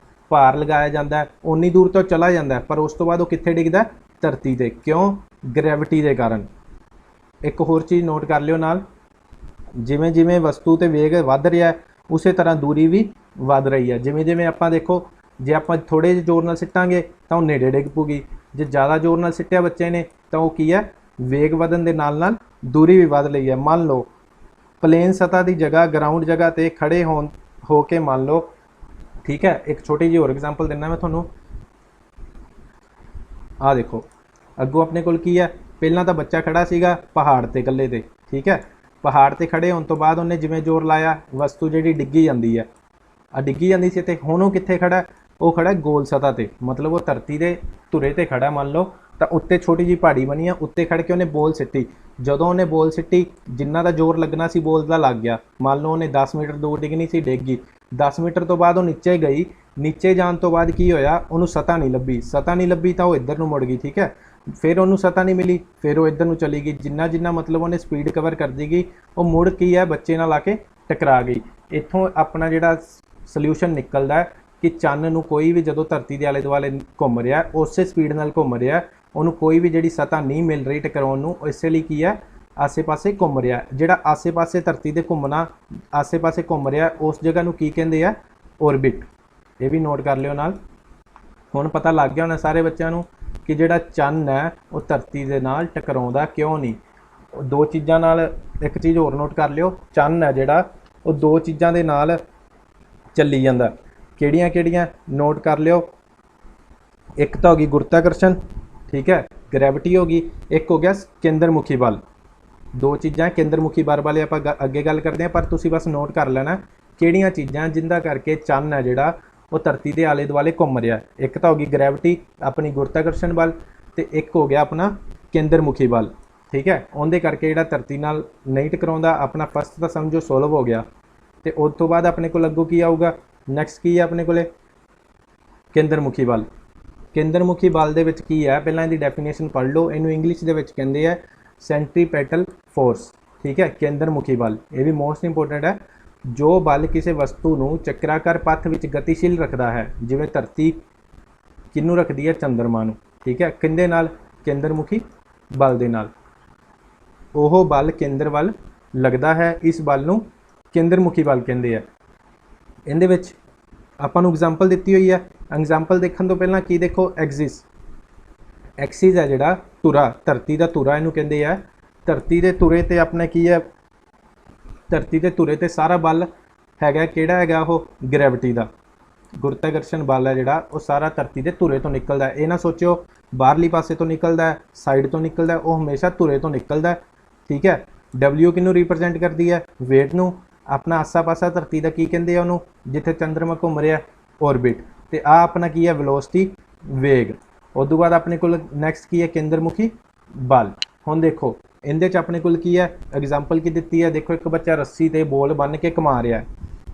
ਭਾਰ ਲਗਾਇਆ ਜਾਂਦਾ ਉਨੀ ਦੂਰ ਤੋਂ ਚਲਾ ਜਾਂਦਾ, ਪਰ ਉਸ ਤੋਂ ਬਾਅਦ ਉਹ ਕਿੱਥੇ ਡਿੱਗਦਾ, ਧਰਤੀ ਤੇ। ਕਿਉਂ, ਗ੍ਰੈਵਿਟੀ ਦੇ ਕਾਰਨ। ਇੱਕ ਹੋਰ ਚੀਜ਼ ਨੋਟ ਕਰ ਲਿਓ ਨਾਲ, ਜਿਵੇਂ ਜਿਵੇਂ ਵਸਤੂ ਤੇ ਵੇਗ ਵੱਧ ਰਿਹਾ ਉਸੇ ਤਰ੍ਹਾਂ ਦੂਰੀ ਵੀ ਵੱਧ ਰਹੀ ਹੈ। ਜਿਵੇਂ ਜਿਵੇਂ ਆਪਾਂ ਦੇਖੋ, ਜੇ ਆਪਾਂ ਥੋੜ੍ਹੇ ਜਿਹੇ ਜ਼ੋਰ ਨਾਲ ਸਿੱਟਾਂਗੇ ਤਾਂ ਉਹ ਨੇੜੇ ਡਿੱਗ ਪੂਗੀ, ਜੇ ਜ਼ਿਆਦਾ ਜ਼ੋਰ ਨਾਲ ਸਿੱਟਿਆ ਬੱਚੇ ਨੇ ਤਾਂ ਉਹ ਕੀ ਹੈ, ਵੇਗ ਵਧਣ ਦੇ ਨਾਲ ਨਾਲ ਦੂਰੀ ਵੀ ਵੱਧ ਲਈ ਹੈ। ਮੰਨ ਲਓ ਪਲੇਨ ਸਤ੍ਹਾ ਦੀ ਜਗ੍ਹਾ ਗਰਾਊਂਡ ਜਗ੍ਹਾ ਤੇ ਖੜੇ ਹੋ ਕੇ ਮੰਨ ਲਓ, ਠੀਕ ਹੈ, ਇੱਕ ਛੋਟੀ ਜਿਹੀ ਹੋਰ ਐਗਜ਼ਾਮਪਲ ਦਿੰਦਾ ਮੈਂ ਤੁਹਾਨੂੰ। ਆਹ ਦੇਖੋ ਅੱਗੋਂ ਆਪਣੇ ਕੋਲ ਕੀ ਹੈ, ਪਹਿਲਾਂ ਤਾਂ ਬੱਚਾ ਖੜਾ ਸੀਗਾ ਪਹਾੜ ਤੇ ਇਕੱਲੇ ਤੇ, ਠੀਕ ਹੈ, ਪਹਾੜ ਤੇ ਖੜੇ ਹੋਣ ਤੋਂ ਬਾਅਦ ਉਹਨੇ ਜਿਵੇਂ ਜ਼ੋਰ ਲਾਇਆ, ਵਸਤੂ ਜਿਹੜੀ ਡਿੱਗੀ ਜਾਂਦੀ ਹੈ, ਡਿੱਗੀ ਜਾਂਦੀ ਸੀ, ਤੇ ਹੁਣ ਉਹ ਕਿੱਥੇ ਖੜਾ, ਉਹ ਖੜਾ ਗੋਲ ਸਤ੍ਹਾ ਤੇ, ਮਤਲਬ ਉਹ ਧਰਤੀ ਦੇ ਧੁਰੇ ਤੇ ਖੜਾ ਮੰਨ ਲਓ। ਤਾਂ ਉੱਤੇ ਛੋਟੀ ਜਿਹੀ ਪਹਾੜੀ ਬਣੀ ਆ, ਉੱਤੇ ਖੜ ਕੇ ਉਹਨੇ ਬੋਲ ਸਿੱਟੀ। ਜਦੋਂ ਉਹਨੇ ਬੋਲ ਸਿੱਟੀ, ਜਿੰਨਾ ਦਾ ਜ਼ੋਰ ਲੱਗਣਾ ਸੀ ਬੋਲ ਦਾ ਲੱਗ ਗਿਆ। ਮੰਨ ਲਓ ਉਹਨੇ 10 ਮੀਟਰ ਦੂਰ ਡਿੱਗਣੀ ਸੀ, ਡਿੱਗ ਗਈ। 10 मीटर तो बाद वो नीचे गई, नीचे जान तो बाद की होया, ਉਹਨੂੰ सतह नहीं लभी, सतह नहीं लभी तो वो इधर ਨੂੰ ਮੁੜ ਗਈ। ठीक है, फिर ਉਹਨੂੰ सतह नहीं मिली, फिर वो इधर ਨੂੰ चली गई। जिन्ना जिन्ना मतलब ਉਹਨੇ स्पीड कवर करती गई, वो मुड़ की है बच्चे ਨਾਲ आ के टकरा गई। इत्थों अपना ਜਿਹੜਾ ਸੋਲਿਊਸ਼ਨ ਨਿਕਲਦਾ ਹੈ कि ਚੰਨ ਨੂੰ ਕੋਈ ਵੀ ਜਦੋਂ ਧਰਤੀ ਦੇ ਆਲੇ ਦੁਆਲੇ ਘੁੰਮ ਰਿਹਾ, ਉਸੇ ਸਪੀਡ ਨਾਲ ਘੁੰਮ ਰਿਹਾ, ਉਹਨੂੰ ਕੋਈ ਵੀ ਜਿਹੜੀ ਸਤਹ ਨਹੀਂ ਮਿਲ ਰਹੀ ਟਕਰਾਉਣ ਨੂੰ, ਇਸੇ ਲਈ ਕੀ ਹੈ ਆਸੇ ਪਾਸੇ ਘੁੰਮ ਰਿਹਾ। ਜਿਹੜਾ ਆਸੇ ਪਾਸੇ ਧਰਤੀ ਦੇ ਘੁੰਮਣਾ, ਆਸੇ ਪਾਸੇ ਘੁੰਮ ਰਿਹਾ, ਉਸ ਜਗ੍ਹਾ ਨੂੰ ਕੀ ਕਹਿੰਦੇ ਆ? ਔਰਬਿਟ। ਇਹ ਵੀ ਨੋਟ ਕਰ ਲਿਓ ਨਾਲ। ਹੁਣ ਪਤਾ ਲੱਗ ਗਿਆ ਹੋਣਾ ਸਾਰੇ ਬੱਚਿਆਂ ਨੂੰ ਕਿ ਜਿਹੜਾ ਚੰਨ ਹੈ ਉਹ ਧਰਤੀ ਦੇ ਨਾਲ ਟਕਰਾਉਂਦਾ ਕਿਉਂ ਨਹੀਂ। ਦੋ ਚੀਜ਼ਾਂ ਨਾਲ, ਇੱਕ ਚੀਜ਼ ਹੋਰ ਨੋਟ ਕਰ ਲਿਓ, ਚੰਨ ਹੈ ਜਿਹੜਾ ਉਹ ਦੋ ਚੀਜ਼ਾਂ ਦੇ ਨਾਲ ਚੱਲੀ ਜਾਂਦਾ। ਕਿਹੜੀਆਂ ਕਿਹੜੀਆਂ ਨੋਟ ਕਰ ਲਿਓ। ਇੱਕ ਤਾਂ ਹੋ ਗਈ ਗੁਰਤਾਕਰਸ਼ਣ, ਠੀਕ ਹੈ, ਗ੍ਰੈਵਿਟੀ ਹੋ ਗਈ, ਇੱਕ ਹੋ ਗਿਆ ਕੇਂਦਰਮੁਖੀ ਬਲ। ਦੋ ਚੀਜ਼ਾਂ ਕੇਂਦਰਮੁਖੀ ਬਲ ਵਾਲੇ ਆਪਾਂ ਅੱਗੇ ਗੱਲ ਕਰਦੇ ਹਾਂ, ਪਰ ਤੁਸੀਂ ਬਸ ਨੋਟ ਕਰ ਲੈਣਾ ਕਿਹੜੀਆਂ ਚੀਜ਼ਾਂ ਜਿੰਦਾ ਕਰਕੇ ਚੰਨ ਹੈ ਜਿਹੜਾ ਉਹ ਧਰਤੀ ਦੇ ਆਲੇ ਦੁਆਲੇ ਘੁੰਮ ਰਿਹਾ। ਇੱਕ ਤਾਂ ਹੋ ਗਈ ਗ੍ਰੈਵਿਟੀ, ਆਪਣੀ ਗੁਰਤਾਕਰਸ਼ਣ ਬਲ, ਤੇ ਇੱਕ ਹੋ ਗਿਆ ਆਪਣਾ ਕੇਂਦਰਮੁਖੀ ਬਲ। ਠੀਕ ਹੈ, ਉਹਦੇ ਕਰਕੇ ਜਿਹੜਾ ਧਰਤੀ ਨਾਲ ਨਹੀਂ ਟਕਰਾਉਂਦਾ। ਆਪਣਾ ਫਸਟ ਤਾਂ ਸਮਝੋ ਸੋਲਵ ਹੋ ਗਿਆ। ਤੇ ਉਸ ਤੋਂ ਬਾਅਦ ਆਪਣੇ ਕੋਲ ਅੱਗੋਂ ਕੀ ਆਊਗਾ? ਨੈਕਸਟ ਕੀ ਹੈ ਆਪਣੇ ਕੋਲੇ? ਕੇਂਦਰਮੁਖੀ ਬਲ। ਕੇਂਦਰਮੁਖੀ ਬਲ ਦੇ ਵਿੱਚ ਕੀ ਹੈ, ਪਹਿਲਾਂ ਇਹਦੀ ਡੈਫੀਨੇਸ਼ਨ ਪੜ੍ਹ ਲਓ। ਇਹਨੂੰ ਇੰਗਲਿਸ਼ ਦੇ ਵਿੱਚ ਕਹਿੰਦੇ ਆ ਸੈਂਟਰੀਪੈਟਲ ਫੋਰਸ। ਠੀਕ ਹੈ, ਕੇਂਦਰਮੁਖੀ ਬਲ ਇਹ ਵੀ ਮੋਸਟ ਇੰਪੋਰਟੈਂਟ ਹੈ। ਜੋ ਬਲ ਕਿਸੇ ਵਸਤੂ ਨੂੰ ਚੱਕਰਾਕਾਰ ਪਥ ਵਿੱਚ ਗਤੀਸ਼ੀਲ ਰੱਖਦਾ ਹੈ, ਜਿਵੇਂ ਧਰਤੀ ਕਿਹਨੂੰ ਰੱਖਦੀ ਹੈ? ਚੰਦਰਮਾ ਨੂੰ। ਠੀਕ ਹੈ, ਕਿਹਦੇ ਨਾਲ? ਕੇਂਦਰਮੁਖੀ ਬਲ ਦੇ ਨਾਲ। ਉਹ ਬਲ ਕੇਂਦਰ ਵੱਲ ਲੱਗਦਾ ਹੈ, ਇਸ ਬਲ ਨੂੰ ਕੇਂਦਰਮੁਖੀ ਬਲ ਕਹਿੰਦੇ ਆ। ਇਹਦੇ ਵਿੱਚ ਆਪਾਂ ਨੂੰ ਐਗਜ਼ਾਮਪਲ ਦਿੱਤੀ ਹੋਈ ਹੈ। ਐਗਜ਼ਾਮਪਲ ਦੇਖਣ ਤੋਂ ਪਹਿਲਾਂ ਕੀ ਦੇਖੋ? ਐਕਸਿਸ। ਐਕਸਿਸ ਹੈ ਜਿਹੜਾ ਧੁਰਾ, ਧਰਤੀ ਦਾ ਧੁਰਾ ਇਹਨੂੰ ਕਹਿੰਦੇ ਆ। ਧਰਤੀ ਦੇ ਧੁਰੇ ਤੇ ਆਪਣੇ ਕੀ ਹੈ? ਧਰਤੀ ਦੇ ਧੁਰੇ ਤੇ ਸਾਰਾ ਬਲ ਹੈਗਾ ਕਿਹੜਾ ਹੈਗਾ? ਉਹ ਗ੍ਰੈਵਿਟੀ ਦਾ। ਗੁਰਤਾਕਰਸ਼ਣ ਬਲ ਹੈ ਜਿਹੜਾ ਉਹ ਸਾਰਾ ਧਰਤੀ ਦੇ ਧੁਰੇ ਤੋਂ ਨਿਕਲਦਾ। ਇਹ ਨਾ ਸੋਚਿਓ ਬਾਹਰਲੀ ਪਾਸੇ ਤੋਂ ਨਿਕਲਦਾ, ਸਾਈਡ ਤੋਂ ਨਿਕਲਦਾ, ਉਹ ਹਮੇਸ਼ਾ ਧੁਰੇ ਤੋਂ ਨਿਕਲਦਾ। ਠੀਕ ਹੈ, ਡਬਲਿਊ ਕਿਹਨੂੰ ਰਿਪਰੈਜ਼ੈਂਟ ਕਰਦੀ ਹੈ? ਵੇਟ ਨੂੰ। ਆਪਣਾ ਆਸਾ ਪਾਸਾ ਧਰਤੀ ਦਾ ਕੀ ਕਹਿੰਦੇ ਆ ਉਹਨੂੰ, ਜਿੱਥੇ ਚੰਦਰਮਾ ਘੁੰਮ ਰਿਹਾ? ਔਰਬਿਟ। ਤੇ ਆ ਆਪਣਾ ਕੀ ਹੈ? ਵੈਲੋਸਿਟੀ, ਵੇਗ। ਉਸ ਤੋਂ ਬਾਅਦ ਆਪਣੇ ਕੋਲ ਨੈਕਸਟ ਕੀ ਹੈ? ਕੇਂਦਰਮੁਖੀ ਬਲ। ਹੁਣ ਦੇਖੋ ਇਹਦੇ 'ਚ ਆਪਣੇ ਕੋਲ ਕੀ ਹੈ? ਐਗਜ਼ਾਮਪਲ ਕੀ ਦਿੱਤੀ ਹੈ? ਦੇਖੋ ਇੱਕ ਬੱਚਾ ਰੱਸੀ ਤੇ ਬੋਲ ਬੰਨ੍ਹ ਕੇ ਘੁਮਾ ਰਿਹਾ,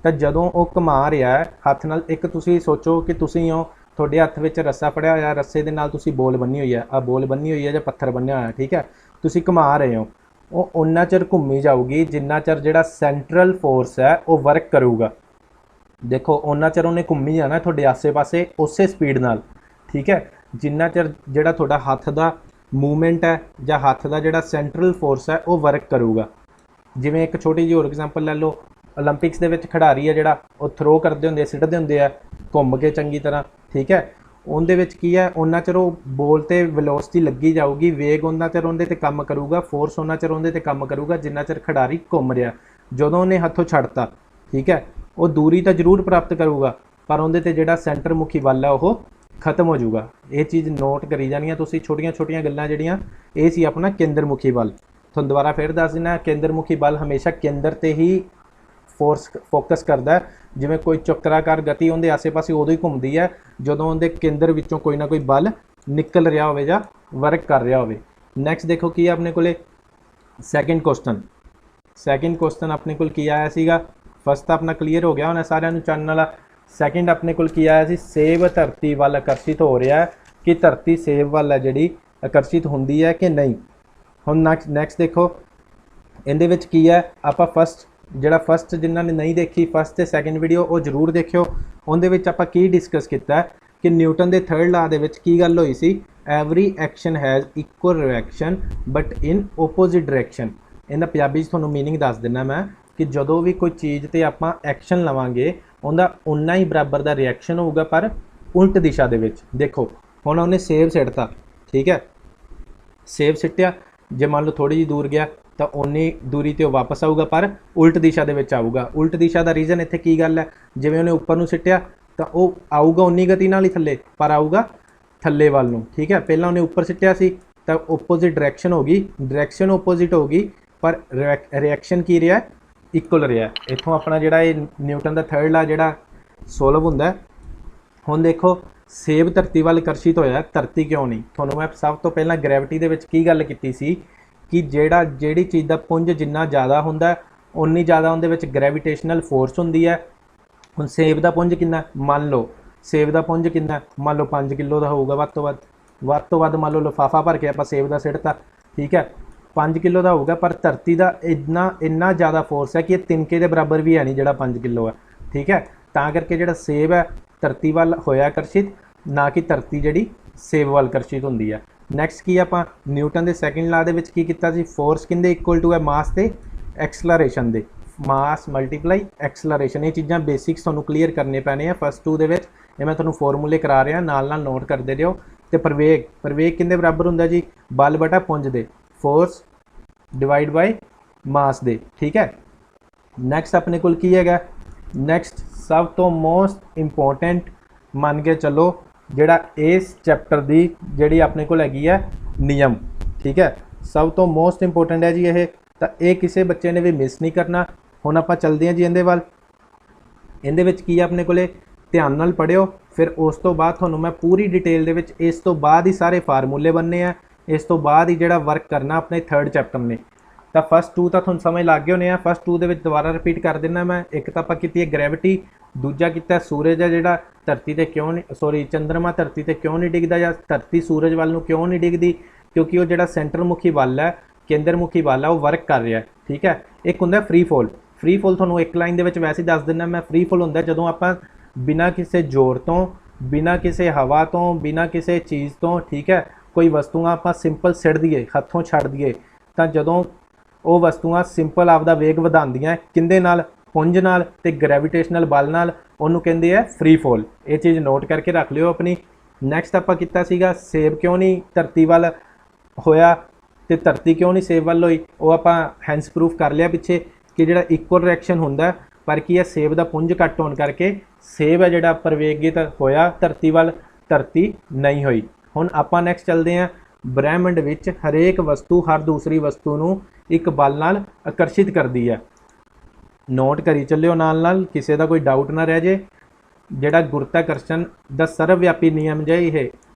ਤਾਂ ਜਦੋਂ ਉਹ ਘੁਮਾ ਰਿਹਾ ਹੱਥ ਨਾਲ, ਇੱਕ ਤੁਸੀਂ ਸੋਚੋ ਕਿ ਤੁਸੀਂ ਹੋ, ਤੁਹਾਡੇ ਹੱਥ ਵਿੱਚ ਰੱਸਾ ਫੜਿਆ ਹੋਇਆ, ਰੱਸੇ ਦੇ ਨਾਲ ਤੁਸੀਂ ਬੋਲ ਬੰਨੀ ਹੋਈ ਹੈ, ਆ ਬੋਲ ਬੰਨੀ ਹੋਈ ਹੈ ਜਾਂ ਪੱਥਰ ਬੰਨਿਆ ਹੋਇਆ। ਠੀਕ ਹੈ, ਤੁਸੀਂ ਘੁਮਾ ਰਹੇ ਹੋ, ਉਹ ਓਨਾ ਚਿਰ ਘੁੰਮੀ ਜਾਊਗੀ ਜਿੰਨਾ ਚਿਰ ਜਿਹੜਾ ਸੈਂਟਰਲ ਫੋਰਸ ਹੈ ਉਹ ਵਰਕ ਕਰੂਗਾ। ਦੇਖੋ ਓਨਾ ਚਿਰ ਉਹਨੇ ਘੁੰਮੀ ਜਾਣਾ ਤੁਹਾਡੇ ਆਸੇ ਪਾਸੇ ਉਸੇ ਸਪੀਡ ਨਾਲ। ਠੀਕ ਹੈ, ਜਿੰਨਾ ਚਿਰ ਜਿਹੜਾ ਤੁਹਾਡਾ ਹੱਥ ਦਾ ਮੂਵਮੈਂਟ ਹੈ ਜਾਂ ਹੱਥ ਦਾ ਜਿਹੜਾ ਸੈਂਟਰਲ ਫੋਰਸ ਹੈ ਉਹ ਵਰਕ ਕਰੂਗਾ। ਜਿਵੇਂ ਇੱਕ ਛੋਟੀ ਜਿਹੀ ਹੋਰ ਐਗਜ਼ਾਮਪਲ ਲੈ ਲਓ, ਓਲੰਪਿਕਸ ਦੇ ਵਿੱਚ ਖਿਡਾਰੀ ਹੈ ਜਿਹੜਾ ਉਹ ਥਰੋ ਕਰਦੇ ਹੁੰਦੇ, ਸਿੱਟਦੇ ਹੁੰਦੇ ਆ ਘੁੰਮ ਕੇ ਚੰਗੀ ਤਰ੍ਹਾਂ। ਠੀਕ ਹੈ, ਉਹਦੇ ਵਿੱਚ ਕੀ ਹੈ? ਉਹਨਾਂ ਚਿਰ ਉਹ ਬੋਲ 'ਤੇ ਵੈਲੋਸਿਟੀ ਲੱਗੀ ਜਾਊਗੀ, ਵੇਗ ਉਹਨਾਂ ਚਿਰ ਉਹਦੇ 'ਤੇ ਕੰਮ ਕਰੂਗਾ, ਫੋਰਸ ਉਹਨਾਂ ਚਿਰ ਉਹਦੇ 'ਤੇ ਕੰਮ ਕਰੂਗਾ ਜਿੰਨਾ ਚਿਰ ਖਿਡਾਰੀ ਘੁੰਮ ਰਿਹਾ। ਜਦੋਂ ਉਹਨੇ ਹੱਥੋਂ ਛੱਡਤਾ, ਠੀਕ ਹੈ, ਉਹ ਦੂਰੀ ਤਾਂ ਜ਼ਰੂਰ ਪ੍ਰਾਪਤ ਕਰੂਗਾ, ਪਰ ਉਹਦੇ 'ਤੇ ਜਿਹੜਾ ਸੈਂਟਰ ਮੁਖੀ ਬਲ ਹੈ ਉਹ ਖਤਮ ਹੋ ਜਾਊਗਾ। ਇਹ ਚੀਜ਼ ਨੋਟ ਕਰੀ ਜਾਣੀਆਂ ਤੁਸੀਂ, ਛੋਟੀਆਂ ਛੋਟੀਆਂ ਗੱਲਾਂ ਜਿਹੜੀਆਂ। ਇਹ ਸੀ ਆਪਣਾ ਕੇਂਦਰਮੁਖੀ ਬਲ। ਤੁਹਾਨੂੰ ਦੁਬਾਰਾ ਫਿਰ ਦੱਸ ਦਿੰਦਾ, ਕੇਂਦਰਮੁਖੀ ਬਲ ਹਮੇਸ਼ਾ ਕੇਂਦਰ 'ਤੇ ਹੀ ਫੋਰਸ ਫੋਕਸ ਕਰਦਾ। ਜਿਵੇਂ ਕੋਈ ਚੱਕਰਾਕਾਰ ਗਤੀ ਉਹਦੇ ਆਸੇ ਪਾਸੇ ਉਦੋਂ ਹੀ ਘੁੰਮਦੀ ਹੈ ਜਦੋਂ ਉਹਦੇ ਕੇਂਦਰ ਵਿੱਚੋਂ ਕੋਈ ਨਾ ਕੋਈ ਬਲ ਨਿਕਲ ਰਿਹਾ ਹੋਵੇ ਜਾਂ ਵਰਕ ਕਰ ਰਿਹਾ ਹੋਵੇ। ਨੈਕਸਟ ਦੇਖੋ ਕੀ ਹੈ ਆਪਣੇ ਕੋਲੇ? Second question. ਸੈਕਿੰਡ ਕੁਐਸਚਨ ਆਪਣੇ ਕੋਲ ਕੀ ਆਇਆ ਸੀਗਾ? ਫਸਟ ਤਾਂ ਆਪਣਾ ਕਲੀਅਰ ਹੋ ਗਿਆ ਹੋਣਾ ਸਾਰਿਆਂ ਨੂੰ ਚੰਨ ਵਾਲਾ। ਸੈਕਿੰਡ ਆਪਣੇ ਕੋਲ ਕੀ ਆਇਆ ਸੀ? ਸੇਬ ਧਰਤੀ ਵੱਲ ਆਕਰਸ਼ਿਤ ਹੋ ਰਿਹਾ ਕਿ ਧਰਤੀ ਸੇਬ ਵੱਲ ਹੈ ਜਿਹੜੀ ਆਕਰਸ਼ਿਤ ਹੁੰਦੀ ਹੈ ਕਿ ਨਹੀਂ। ਹੁਣ ਨੈਕਸਟ ਦੇਖੋ ਇਹਦੇ ਵਿੱਚ ਕੀ ਹੈ? ਆਪਾਂ ਫਸਟ ਜਿਨ੍ਹਾਂ ਨੇ ਨਹੀਂ ਦੇਖੀ ਫਸਟ ਤੇ ਸੈਕਿੰਡ ਵੀਡੀਓ, ਉਹ ਜ਼ਰੂਰ ਦੇਖਿਓ। ਉਹਦੇ ਵਿੱਚ ਆਪਾਂ ਕੀ ਡਿਸਕਸ ਕੀਤਾ ਕਿ ਨਿਊਟਨ ਦੇ ਥਰਡ ਲਾਅ ਦੇ ਵਿੱਚ ਕੀ ਗੱਲ ਹੋਈ ਸੀ? Every action has equal reaction but in opposite direction. ਇਹਦਾ ਪੰਜਾਬੀ 'ਚ ਤੁਹਾਨੂੰ ਮੀਨਿੰਗ ਦੱਸ ਦਿੰਦਾ ਮੈਂ ਕਿ ਜਦੋਂ ਵੀ ਕੋਈ ਚੀਜ਼ 'ਤੇ ਆਪਾਂ ਐਕਸ਼ਨ ਲਵਾਂਗੇ ਉਹਦਾ ਉਨਾ ਹੀ ਬਰਾਬਰ ਦਾ ਰਿਐਕਸ਼ਨ ਹੋਊਗਾ, ਪਰ ਉਲਟ ਦਿਸ਼ਾ ਦੇ ਵਿੱਚ। ਦੇਖੋ ਹੁਣ ਉਹਨੇ ਸੇਬ ਸਿੱਟਤਾ, ਠੀਕ ਹੈ, ਸੇਬ ਸਿੱਟਿਆ, ਜੇ ਮੰਨ ਲਓ ਥੋੜੀ ਜਿਹੀ ਦੂਰ ਗਿਆ ਤਾਂ ਉਨੀ ਦੂਰੀ ਤੇ ਉਹ ਵਾਪਸ ਆਊਗਾ, ਪਰ ਉਲਟ ਦਿਸ਼ਾ ਦੇ ਵਿੱਚ ਆਊਗਾ। ਉਲਟ ਦਿਸ਼ਾ ਦਾ ਰੀਜ਼ਨ ਇੱਥੇ ਕੀ ਗੱਲ ਹੈ? ਜਿਵੇਂ ਉਹਨੇ ਉੱਪਰ ਨੂੰ ਸਿੱਟਿਆ ਤਾਂ ਉਹ ਆਊਗਾ ਉਨੀ ਗਤੀ ਨਾਲ ਹੀ ਥੱਲੇ, ਪਰ ਆਊਗਾ ਥੱਲੇ ਵੱਲ ਨੂੰ। ਠੀਕ ਹੈ, ਪਹਿਲਾਂ ਉਹਨੇ ਉੱਪਰ ਸਿੱਟਿਆ ਸੀ ਤਾਂ ਓਪੋਜ਼ਿਟ ਡਾਇਰੈਕਸ਼ਨ ਹੋ ਗਈ, ਡਾਇਰੈਕਸ਼ਨ ਓਪੋਜ਼ਿਟ ਹੋ ਗਈ, ਪਰ ਰਿਐਕਸ਼ਨ ਕੀ ਰਿਹਾ? ਇਕੁਅਲ ਰਿਹਾ। ਇੱਥੋਂ ਆਪਣਾ ਜਿਹੜਾ ਇਹ ਨਿਊਟਨ ਦਾ ਥਰਡ ਲਾ ਜਿਹੜਾ ਸੋਲਵ ਹੁੰਦਾ। ਹੁਣ ਦੇਖੋ ਸੇਬ ਧਰਤੀ ਵੱਲ ਆਕਰਸ਼ਿਤ ਹੋਇਆ, ਧਰਤੀ ਕਿਉਂ ਨਹੀਂ? ਤੁਹਾਨੂੰ ਮੈਂ ਸਭ ਤੋਂ ਪਹਿਲਾਂ ਗ੍ਰੈਵਿਟੀ ਦੇ ਵਿੱਚ ਕੀ ਗੱਲ ਕੀਤੀ ਸੀ ਕਿ ਜਿਹੜੀ ਚੀਜ਼ ਦਾ ਪੁੰਜ ਜਿੰਨਾ ਜ਼ਿਆਦਾ ਹੁੰਦਾ ਉਨੀ ਜ਼ਿਆਦਾ ਉਹਦੇ ਵਿੱਚ ਗ੍ਰੈਵਿਟੇਸ਼ਨਲ ਫੋਰਸ ਹੁੰਦੀ ਹੈ। ਹੁਣ ਸੇਬ ਦਾ ਪੁੰਜ ਕਿੰਨਾ, ਮੰਨ ਲਓ ਸੇਬ ਦਾ ਪੁੰਜ ਕਿੰਨਾ, ਮੰਨ ਲਓ 5 ਕਿਲੋ ਦਾ ਹੋਊਗਾ ਵੱਧ ਤੋਂ ਵੱਧ ਮੰਨ ਲਓ ਲਿਫਾਫਾ ਭਰ ਕੇ ਆਪਾਂ ਸੇਬ ਦਾ ਸਿੱਟਤਾ, ਠੀਕ ਹੈ 5 ਕਿਲੋ ਦਾ ਹੋਊਗਾ, ਪਰ ਧਰਤੀ ਦਾ ਇੰਨਾ ਜ਼ਿਆਦਾ ਫੋਰਸ ਹੈ ਕਿ ਇਹ ਤਿਨਕੇ ਦੇ ਬਰਾਬਰ ਵੀ ਹੈ ਨਹੀਂ ਜਿਹੜਾ 5 ਕਿਲੋ ਹੈ, ਠੀਕ ਹੈ। ਤਾਂ ਕਰਕੇ ਜਿਹੜਾ ਸੇਬ ਹੈ ਧਰਤੀ ਵੱਲ ਹੋਇਆ ਆਕਰਸ਼ਿਤ, ਨਾ ਕਿ ਧਰਤੀ ਜਿਹੜੀ ਸੇਬ ਵੱਲ ਆਕਰਸ਼ਿਤ ਹੁੰਦੀ ਹੈ। ਨੈਕਸਟ ਕੀ ਆਪਾਂ ਨਿਊਟਨ ਦੇ ਸੈਕਿੰਡ ਲਾ ਦੇ ਵਿੱਚ ਕੀ ਕੀਤਾ ਸੀ, ਫੋਰਸ ਕਿੰਦੇ ਇਕੁਅਲ ਟੂ ਹੈ ਮਾਸ ਤੇ ਐਕਸਲਰੇਸ਼ਨ ਦੇ, ਮਾਸ ਮਲਟੀਪਲਾਈ ਐਕਸਲਰੇਸ਼ਨ। ਇਹ ਚੀਜ਼ਾਂ ਬੇਸਿਕਸ ਤੁਹਾਨੂੰ ਕਲੀਅਰ ਕਰਨੇ ਪੈਣੇ ਆ ਫਸਟ 2 ਦੇ ਵਿੱਚ, ਇਹ ਮੈਂ ਤੁਹਾਨੂੰ ਫਾਰਮੂਲੇ ਕਰਾ ਰਿਹਾ, ਨਾਲ ਨਾਲ ਨੋਟ ਕਰਦੇ ਰਹੋ। ਤੇ ਪ੍ਰਵੇਗ ਕਿੰਦੇ ਬਰਾਬਰ ਹੁੰਦਾ ਜੀ, ਬਲ ਬਟਾ ਪੁੰਜ ਦੇ, ਫੋਰਸ ਡਿਵਾਈਡ ਬਾਈ ਮਾਸ ਦੇ, ਠੀਕ ਹੈ। ਨੈਕਸਟ ਆਪਣੇ ਕੋਲ ਕੀ ਹੈਗਾ, ਨੈਕਸਟ ਸਭ ਤੋਂ ਮੋਸਟ ਇੰਪੋਰਟੈਂਟ ਮੰਨ ਕੇ ਚੱਲੋ ਜਿਹੜਾ ਇਸ ਚੈਪਟਰ ਦੀ ਜਿਹੜੀ ਆਪਣੇ ਕੋਲ ਹੈਗੀ ਹੈ ਨਿਯਮ, ਠੀਕ ਹੈ, ਸਭ ਤੋਂ ਮੋਸਟ ਇੰਪੋਰਟੈਂਟ ਹੈ ਜੀ ਇਹ, ਤਾਂ ਇਹ ਕਿਸੇ ਬੱਚੇ ਨੇ ਵੀ ਮਿਸ ਨਹੀਂ ਕਰਨਾ। ਹੁਣ ਆਪਾਂ ਚੱਲਦੇ ਹਾਂ ਜੀ ਇਹਦੇ ਵੱਲ। ਇਹਦੇ ਵਿੱਚ ਕੀ ਹੈ ਆਪਣੇ ਕੋਲੇ, ਧਿਆਨ ਨਾਲ ਪੜ੍ਹਿਓ, ਫਿਰ ਉਸ ਤੋਂ ਬਾਅਦ ਤੁਹਾਨੂੰ ਮੈਂ ਪੂਰੀ ਡਿਟੇਲ ਦੇ ਵਿੱਚ ਇਸ ਤੋਂ ਬਾਅਦ ਹੀ ਸਾਰੇ ਫਾਰਮੂਲੇ ਬਣਨੇ ਆ, ਇਸ ਤੋਂ ਬਾਅਦ ਹੀ ਜਿਹੜਾ ਵਰਕ ਕਰਨਾ ਆਪਣੇ 3rd ਚੈਪਟਰ ਨੇ। ਤਾਂ ਫਸਟ 2 ਤਾਂ ਤੁਹਾਨੂੰ ਸਮਝ ਲੱਗ ਗਏ ਹੋਣੇ ਆ, ਫਸਟ 2 ਦੇ ਵਿੱਚ ਦੁਬਾਰਾ ਰਿਪੀਟ ਕਰ ਦਿੰਦਾ ਮੈਂ। ਇੱਕ ਤਾਂ ਆਪਾਂ ਕੀਤੀ ਹੈ ਗ੍ਰੈਵਿਟੀ, ਦੂਜਾ ਕੀਤਾ ਸੂਰਜ ਹੈ ਜਿਹੜਾ ਧਰਤੀ ਤੇ ਕਿਉਂ ਨਹੀਂ ਚੰਦਰਮਾ ਧਰਤੀ ਤੇ ਕਿਉਂ ਨਹੀਂ ਡਿੱਗਦਾ, ਜਾਂ ਧਰਤੀ ਸੂਰਜ ਵੱਲ ਨੂੰ ਕਿਉਂ ਨਹੀਂ ਡਿੱਗਦੀ, ਕਿਉਂਕਿ ਉਹ ਜਿਹੜਾ ਸੈਂਟਰ ਮੁਖੀ ਵੱਲ ਹੈ, ਕੇਂਦਰ ਮੁਖੀ ਵੱਲ ਹੈ, ਉਹ ਵਰਕ ਕਰ ਰਿਹਾ, ਠੀਕ ਹੈ। ਇੱਕ ਹੁੰਦਾ ਫ੍ਰੀ ਫੋਲ ਤੁਹਾਨੂੰ ਇੱਕ ਲਾਈਨ ਦੇ ਵਿੱਚ ਵੈਸੇ ਦੱਸ ਦਿੰਦਾ ਮੈਂ। ਫ੍ਰੀ ਫੋਲ ਹੁੰਦਾ ਜਦੋਂ ਆਪਾਂ ਬਿਨਾਂ ਕਿਸੇ ਜ਼ੋਰ ਤੋਂ, ਬਿਨਾਂ ਕਿਸੇ ਹਵਾ ਤੋਂ, ਬਿਨਾਂ ਕਿਸੇ ਚੀਜ਼ ਤੋਂ, ਠੀਕ ਹੈ, ਕੋਈ ਵਸਤੂਆਂ ਆਪਾਂ ਸਿੰਪਲ ਸਿੱਟ ਦਈਏ, ਹੱਥੋਂ ਛੱਡ ਦਈਏ, ਤਾਂ ਜਦੋਂ ਉਹ ਵਸਤੂਆਂ ਸਿੰਪਲ ਆਪਦਾ ਵੇਗ ਵਧਾਉਂਦੀਆਂ ਕਿੰਦੇ ਨਾਲ, ਪੁੰਜ ਨਾਲ ਤੇ ਗ੍ਰੈਵਿਟੇਸ਼ਨਲ ਬਲ ਨਾਲ, ਉਹਨੂੰ ਕਹਿੰਦੇ ਆ ਫ੍ਰੀ ਫੋਲ। ਇਹ ਚੀਜ਼ ਨੋਟ ਕਰਕੇ ਰੱਖ ਲਿਓ ਆਪਣੀ। ਨੈਕਸਟ ਆਪਾਂ ਕੀਤਾ ਸੀਗਾ ਸੇਬ ਕਿਉਂ ਨਹੀਂ ਧਰਤੀ ਵੱਲ ਹੋਇਆ ਤੇ ਧਰਤੀ ਕਿਉਂ ਨਹੀਂ ਸੇਬ ਵੱਲ ਹੋਈ, ਉਹ ਆਪਾਂ ਹੈਂਸ ਪ੍ਰੂਫ ਕਰ ਲਿਆ ਪਿੱਛੇ ਕਿ ਜਿਹੜਾ ਇਕੁਅਲ ਰਿਐਕਸ਼ਨ ਹੁੰਦਾ, ਪਰ ਕੀ ਹੈ ਸੇਬ ਦਾ ਪੁੰਜ ਘੱਟ ਹੋਣ ਕਰਕੇ ਸੇਬ ਹੈ ਜਿਹੜਾ ਪ੍ਰਵੇਗਿਤ ਹੋਇਆ ਧਰਤੀ ਵੱਲ, ਧਰਤੀ ਨਹੀਂ ਹੋਈ। ਹੁਣ ਆਪਾਂ ਨੈਕਸਟ ਚੱਲਦੇ ਹਾਂ, ਬ੍ਰਹਿਮੰਡ ਵਿੱਚ ਹਰੇਕ ਵਸਤੂ ਹਰ ਦੂਸਰੀ ਵਸਤੂ ਨੂੰ ਇੱਕ ਬਲ ਨਾਲ ਆਕਰਸ਼ਿਤ ਕਰਦੀ ਹੈ। ਨੋਟ ਕਰੀ ਚੱਲਿਓ ਨਾਲ ਨਾਲ, ਕਿਸੇ ਦਾ ਕੋਈ ਡਾਊਟ ਨਾ ਰਹਿ ਜੇ। ਜਿਹੜਾ ਗੁਰਤਾਕਰਸ਼ਣ ਦਾ ਸਰਵਵਿਆਪੀ ਨਿਯਮ ਜੇ ਇਹ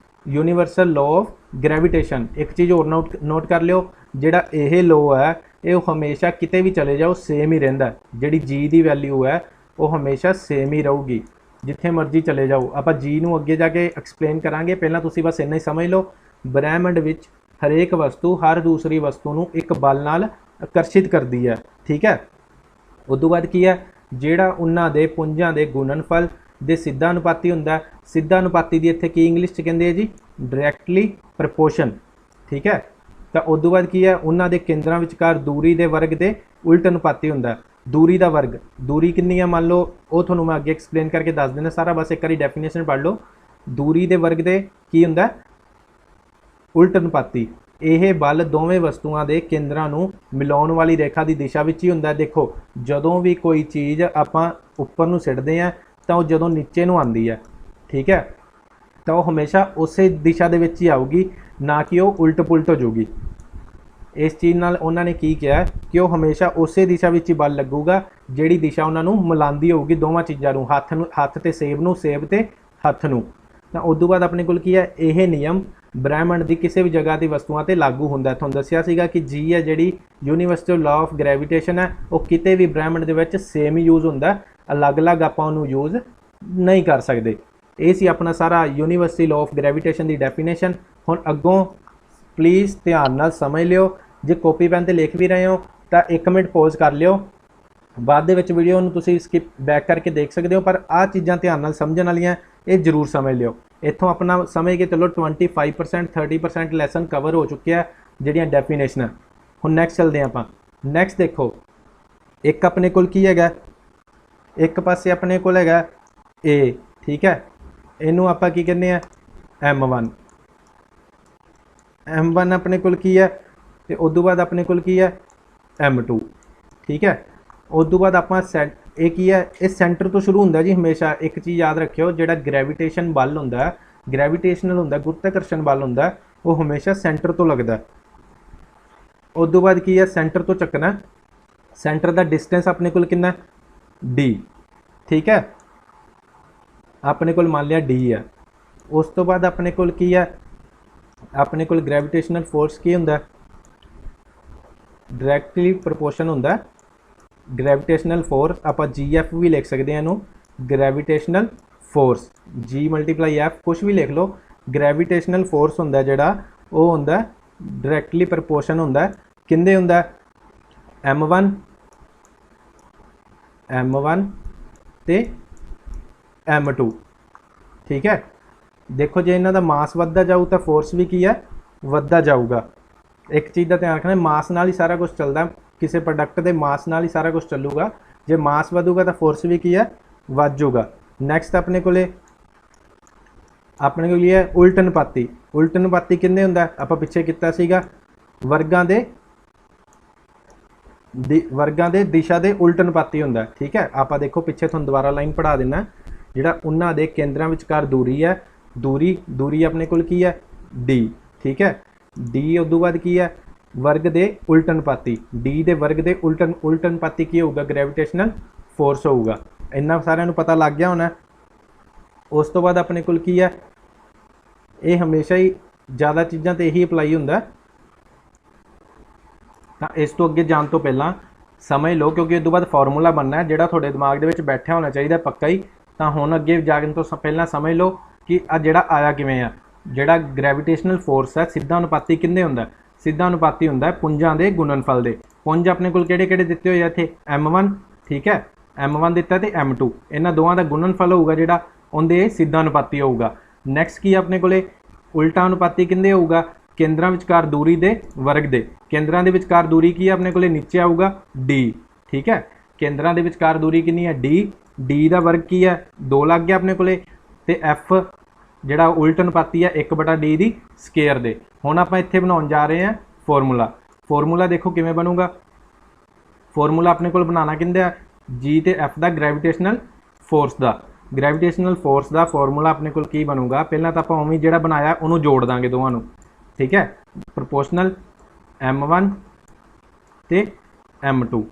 ਯੂਨੀਵਰਸਲ ਲਾਅ ਆਫ ਗ੍ਰੈਵਿਟੇਸ਼ਨ। ਇੱਕ ਚੀਜ਼ ਹੋਰ ਨੋਟ ਕਰ ਲਿਓ, ਜਿਹੜਾ ਇਹ ਲਾਅ ਹੈ ਇਹ ਹਮੇਸ਼ਾ ਕਿਤੇ ਵੀ ਚਲੇ ਜਾਓ ਸੇਮ ਹੀ ਰਹਿੰਦਾ। ਜਿਹੜੀ ਜੀ ਦੀ ਵੈਲਿਊ ਹੈ ਉਹ ਹਮੇਸ਼ਾ ਸੇਮ ਹੀ ਰਹੂਗੀ ਜਿੱਥੇ ਮਰਜ਼ੀ ਚਲੇ ਜਾਓ। ਆਪਾਂ ਜੀ ਨੂੰ ਅੱਗੇ ਜਾ ਕੇ ਐਕਸਪਲੇਨ ਕਰਾਂਗੇ, ਪਹਿਲਾਂ ਤੁਸੀਂ ਬਸ ਇੰਨਾ ਹੀ ਸਮਝ ਲਓ। ਬ੍ਰਹਿਮੰਡ ਵਿੱਚ ਹਰੇਕ ਵਸਤੂ ਹਰ ਦੂਸਰੀ ਵਸਤੂ ਨੂੰ ਇੱਕ ਬਲ ਨਾਲ ਆਕਰਸ਼ਿਤ ਕਰਦੀ ਹੈ, ਠੀਕ ਹੈ। ਉਦੋਂ ਬਾਅਦ ਕੀ ਹੈ, ਜਿਹੜਾ ਉਹਨਾਂ ਦੇ ਪੁੰਜਾਂ ਦੇ ਗੁਣਨਫਲ ਦੇ ਸਿੱਧਾ ਅਨੁਪਾਤੀ ਹੁੰਦਾ। ਸਿੱਧਾ ਅਨੁਪਾਤੀ ਦੀ ਇੱਥੇ ਕੀ ਇੰਗਲਿਸ਼ 'ਚ ਕਹਿੰਦੇ ਆ ਜੀ, ਡਾਇਰੈਕਟਲੀ ਪ੍ਰਪੋਰਸ਼ਨ, ਠੀਕ ਹੈ। ਤਾਂ ਉਦੋਂ ਬਾਅਦ ਕੀ ਹੈ, ਉਹਨਾਂ ਦੇ ਕੇਂਦਰਾਂ ਵਿਚਕਾਰ ਦੂਰੀ ਦੇ ਵਰਗ ਦੇ ਉਲਟ ਅਨੁਪਾਤੀ ਹੁੰਦਾ। ਦੂਰੀ ਦਾ ਵਰਗ, ਦੂਰੀ ਕਿੰਨੀ ਆ ਮੰਨ ਲਓ, ਉਹ ਤੁਹਾਨੂੰ ਮੈਂ ਅੱਗੇ ਐਕਸਪਲੇਨ ਕਰਕੇ ਦੱਸ ਦਿੰਦਾ ਸਾਰਾ, ਬਸ ਇੱਕ ਵਾਰੀ ਡੈਫੀਨੇਸ਼ਨ ਪੜ੍ਹ ਲਓ। ਦੂਰੀ ਦੇ ਵਰਗ ਦੇ ਕੀ ਹੁੰਦਾ, ਉਲਟ ਅਨੁਪਾਤੀ। ਇਹ ਬਲ ਦੋਵੇਂ ਵਸਤੂਆਂ ਦੇ ਕੇਂਦਰਾਂ ਨੂੰ ਮਿਲਾਉਣ ਵਾਲੀ ਰੇਖਾ ਦੀ ਦਿਸ਼ਾ ਵਿੱਚ ਹੀ ਹੁੰਦਾ। ਦੇਖੋ ਜਦੋਂ ਵੀ ਕੋਈ ਚੀਜ਼ ਆਪਾਂ ਉੱਪਰ ਨੂੰ ਸਿੱਟਦੇ ਹਾਂ ਤਾਂ ਉਹ ਜਦੋਂ ਨੀਚੇ ਨੂੰ ਆਉਂਦੀ ਹੈ, ਠੀਕ ਹੈ, ਤਾਂ ਉਹ ਹਮੇਸ਼ਾ ਉਸੇ ਦਿਸ਼ਾ ਦੇ ਵਿੱਚ ਹੀ ਆਊਗੀ, ਨਾ ਕਿ ਉਹ ਉਲਟ ਪੁਲਟ ਹੋ ਜਾਊਗੀ। ਇਸ ਚੀਜ਼ ਨਾਲ ਉਹਨਾਂ ਨੇ ਕੀ ਕਿਹਾ ਕਿ ਉਹ ਹਮੇਸ਼ਾ ਉਸੇ ਦਿਸ਼ਾ ਵਿੱਚ ਹੀ ਬਲ ਲੱਗੂਗਾ ਜਿਹੜੀ ਦਿਸ਼ਾ ਉਹਨਾਂ ਨੂੰ ਮਿਲਾਉਂਦੀ ਹੋਊਗੀ ਦੋਵਾਂ ਚੀਜ਼ਾਂ ਨੂੰ, ਹੱਥ ਤੇ ਸੇਬ ਨੂੰ, ਸੇਬ ਤੇ ਹੱਥ ਨੂੰ। ਤਾਂ ਉਦੋਂ ਬਾਅਦ ਆਪਣੇ ਕੋਲ ਕੀ ਹੈ, ਇਹ ਨਿਯਮ ਬ੍ਰਹਿਮੰਡ ਦੀ ਕਿਸੇ ਵੀ ਜਗ੍ਹਾ ਦੀ ਵਸਤੂਆਂ ਤੇ ਲਾਗੂ ਹੁੰਦਾ। ਤੁਹਾਨੂੰ ਦੱਸਿਆ ਸੀਗਾ ਕਿ ਜੀ ਹੈ ਜਿਹੜੀ ਯੂਨੀਵਰਸਲ ਲਾਅ ਆਫ ਗ੍ਰੈਵਿਟੇਸ਼ਨ ਹੈ, ਉਹ ਕਿਤੇ ਵੀ ਬ੍ਰਹਿਮੰਡ ਦੇ ਵਿੱਚ ਸੇਮ ਹੀ ਯੂਜ਼ ਹੁੰਦਾ, ਅਲੱਗ-ਅਲੱਗ ਆਪਾਂ ਉਹਨੂੰ ਯੂਜ਼ ਨਹੀਂ ਕਰ ਸਕਦੇ। ਇਹ ਸੀ ਆਪਣਾ ਸਾਰਾ universal law of gravitation the definition. ਹੁਣ ਅੱਗੋਂ ਪਲੀਜ਼ ਧਿਆਨ ਨਾਲ ਸਮਝ ਲਿਓ, ਜੇ ਕਾਪੀ ਪੈਨ ਤੇ ਲਿਖ ਵੀ ਰਹੇ ਹੋ ਤਾਂ 1 ਮਿੰਟ ਪੌਜ਼ ਕਰ ਲਿਓ, ਬਾਅਦ ਦੇ ਵਿੱਚ ਵੀਡੀਓ ਨੂੰ ਤੁਸੀਂ ਸਕਿਪ ਬੈਕ ਕਰਕੇ ਦੇਖ ਸਕਦੇ ਹੋ, ਪਰ ਆਹ ਚੀਜ਼ਾਂ ਧਿਆਨ ਨਾਲ ਸਮਝਣ ਵਾਲੀਆਂ, ਇਹ ਜ਼ਰੂਰ ਸਮਝ ਲਿਓ। ਇੱਥੋਂ ਆਪਣਾ ਸਮਝ ਕੇ ਚਲੋ 25% 30% ਲੈਸਨ ਕਵਰ ਹੋ ਚੁੱਕਿਆ ਜਿਹੜੀਆਂ ਡੈਫੀਨੇਸ਼ਨਾਂ। ਹੁਣ ਨੈਕਸਟ ਚੱਲਦੇ ਹਾਂ ਆਪਾਂ। ਨੈਕਸਟ ਦੇਖੋ, ਇੱਕ ਆਪਣੇ ਕੋਲ ਕੀ ਹੈਗਾ, ਇੱਕ ਪਾਸੇ ਆਪਣੇ ਕੋਲ ਹੈਗਾ A, ਠੀਕ ਹੈ, ਇਹਨੂੰ ਆਪਾਂ ਕੀ ਕਹਿੰਦੇ ਆ M1 ਆਪਣੇ ਕੋਲ ਕੀ ਹੈ, ਤੇ ਉਦੋਂ ਬਾਅਦ ਆਪਣੇ ਕੋਲ ਕੀ ਹੈ M2, ਠੀਕ ਹੈ। ਉਦੋਂ ਬਾਅਦ ਆਪਾਂ ਇਹ ਕੀ ਹੈ, ਇਹ ਸੈਂਟਰ ਤੋਂ ਸ਼ੁਰੂ ਹੁੰਦਾ ਜੀ ਹਮੇਸ਼ਾ। ਇੱਕ ਚੀਜ਼ ਯਾਦ ਰੱਖਿਓ, ਜਿਹੜਾ ਗ੍ਰੈਵਿਟੇਸ਼ਨ ਬਲ ਹੁੰਦਾ, ਗ੍ਰੈਵਿਟੇਸ਼ਨਲ ਹੁੰਦਾ, ਗੁਰਤਾਕਰਸ਼ਣ ਬਲ ਹੁੰਦਾ, ਉਹ ਹਮੇਸ਼ਾ ਸੈਂਟਰ ਤੋਂ ਲੱਗਦਾ। ਉਦੋਂ ਬਾਅਦ ਕੀ ਹੈ, ਸੈਂਟਰ ਤੋਂ ਚੱਕਣਾ, ਸੈਂਟਰ ਦਾ ਡਿਸਟੈਂਸ ਆਪਣੇ ਕੋਲ ਕਿੰਨਾ D, ਠੀਕ ਹੈ, ਆਪਣੇ ਕੋਲ ਮੰਨ ਲਿਆ D ਹੈ। ਉਸ ਤੋਂ ਬਾਅਦ ਆਪਣੇ ਕੋਲ ਕੀ ਹੈ, ਆਪਣੇ ਕੋਲ ਗ੍ਰੈਵਿਟੇਸ਼ਨਲ ਫੋਰਸ ਕੀ ਹੁੰਦਾ, ਡਾਇਰੈਕਟਲੀ ਪ੍ਰਪੋਰਸ਼ਨ ਹੁੰਦਾ। ਗ੍ਰੈਵਿਟੇਸ਼ਨਲ ਫੋਰਸ ਆਪਾਂ GF ਵੀ ਲਿਖ ਸਕਦੇ ਹਾਂ ਇਹਨੂੰ, ग्रैविटेशनल फोर्स, जी मल्टीप्लाई एफ कुछ भी लिख लो, ग्रैविटेशनल फोर्स होंदा जिहड़ा वो होंदा डायरैक्टली प्रपोर्शन होंदा किंदे होंदा M1 ते M2, ठीक है। देखो जे इन्हां दा मास वधदा जाऊ तो फोर्स भी की है वधदा जाऊगा। एक चीज़ का ध्यान रखना, मास नाल ही सारा कुछ चलता, किसी प्रोडक्ट के मास नाल ही सारा कुछ चलूगा। जे मास वधूगा तो फोर्स भी की है वध जाऊगा। नैक्सट अपने को है उल्ट अनुपाती। उल्ट अनुपाती किंदे हुंदा आपां पिछे कीता सीगा, वर्गां दे दिशा दे उल्ट अनुपाती हुंदा, ठीक है। आपां देखो पिछे तुहानूं दोबारा लाइन पढ़ा देना, जिहड़ा उन्हां दे केंद्रां विचकार दूरी है, दूरी अपने कोल की है डी, ठीक है। डी उदों बाद की है वर्ग दे उल्ट अनुपाती, डी दे वर्ग दे उल्ट अनुपाती की होगा ग्रैविटेशनल फोर्स होगा। इन्ना सारिਆਂ ਨੂੰ पता लग गया होना। उस तो बाद अपने कोल की है, ये हमेशा ही ज़्यादा चीज़ों तो यही अप्लाई होंदा। तो इस तो अगे जाने तो पहला समझ लो, क्योंकि इस तो बाद फॉर्मूला बनना है जिहड़ा तुहाडे दिमाग दे विच बैठा होना चाहिए पक्का ही। तो हुण अगे जाने तो पहला समझ लो कि आ जिहड़ा आया किवें आ। जिहड़ा ग्रैविटेशनल फोर्स है सिद्धा अनुपाती किंदे हुंदा, सिद्धा अनुपाती हुंदा पुंजां दे गुणनफल दे। पुंज अपने कोल किहड़े-किहड़े दित्ते होए इत्थे M1, ठीक है, M1 दिता ते M2, इन्हां दोवां दा गुणनफल होऊगा जिहड़ा उहदे सिद्धा अनुपाती होऊगा। नैक्सट की अपने कोले उल्टा अनुपाती किंदे होऊगा, केंद्रां विचकार दूरी दे वर्ग दे। केंद्रां दे विचकार दूरी की है अपने कोले नीचे आऊगा D, ठीक है। केंद्रां दे विचकार दूरी कितनी है D दा वर्ग की है 2 लग गया अपने कोले, ते F जिहड़ा उल्ट अनुपाती है 1/D दी स्केयर दे। हुण आपां इत्थे बनाउण जा रहे हैं फॉर्मूला देखो किवें बनूगा। फॉर्मूला अपने कोल बनाना किंदा G ते F दा ग्रैविटेशनल फोर्स दा। ग्रैविटेशनल फोर्स दा फॉर्मूला अपने कोल की बनूगा, पहला तो आपां उवें जिहड़ा बनाया उहनूं जोड़ दांगे दोवां नूं, ठीक है। प्रोपोर्शनल M1 ते M2,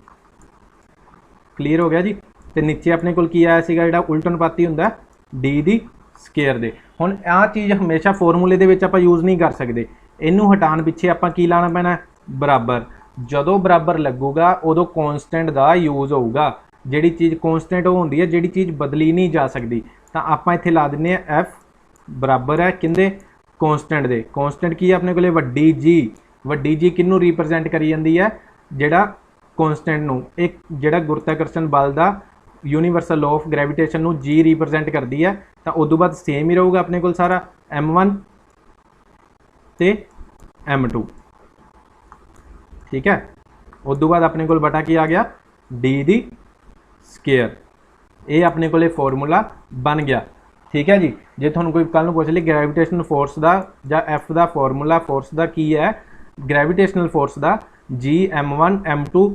क्लीयर हो गया जी। तो नीचे अपने कोल की आया सीगा जिहड़ा उल्ट अनुपाती हुंदा D दी स्केयर दे। हुण आ चीज़ हमेशा फॉर्मूले दे विच आपां यूज़ नहीं कर सकते, इनू हटाण पिछे आपां की लाना पैना बराबर। जदों बराबर लगूगा उदों कॉन्सटेंट का यूज़ होऊगा। जिहड़ी चीज़ कॉन्सटेंट वो हुंदी है जिहड़ी चीज़ बदली नहीं जा सकती। तो आपां इत्थे ला दिंदे आ F बराबर है किंदे कॉन्सटेंट दे। कॉन्सटेंट की है अपने कोले वड्डी जी किनू रिप्रजेंट करी जांदी है, जिहड़ा कॉन्सटेंट नूं, एक जिहड़ा गुरुत्वाकर्षण बल दा यूनीवर्सल लॉ ऑफ ग्रैविटेशन नूं G रिप्रजेंट करती है। तो उदों बाद सेम ही रहूगा अपने कोल सारा M1 ते M2, ठीक है। उदों बाद अपने कोल बटा की आ गया D दी स्केयर। ये अपने कोले फॉर्मूला बन गया, ठीक है जी। जे तुहानूं कोई कल नूं पुछ ले ग्रैविटेशनल फोर्स दा जां F दा फॉर्मूला फोर्स दा की है, ग्रैविटेशनल फोर्स दा G M1 M2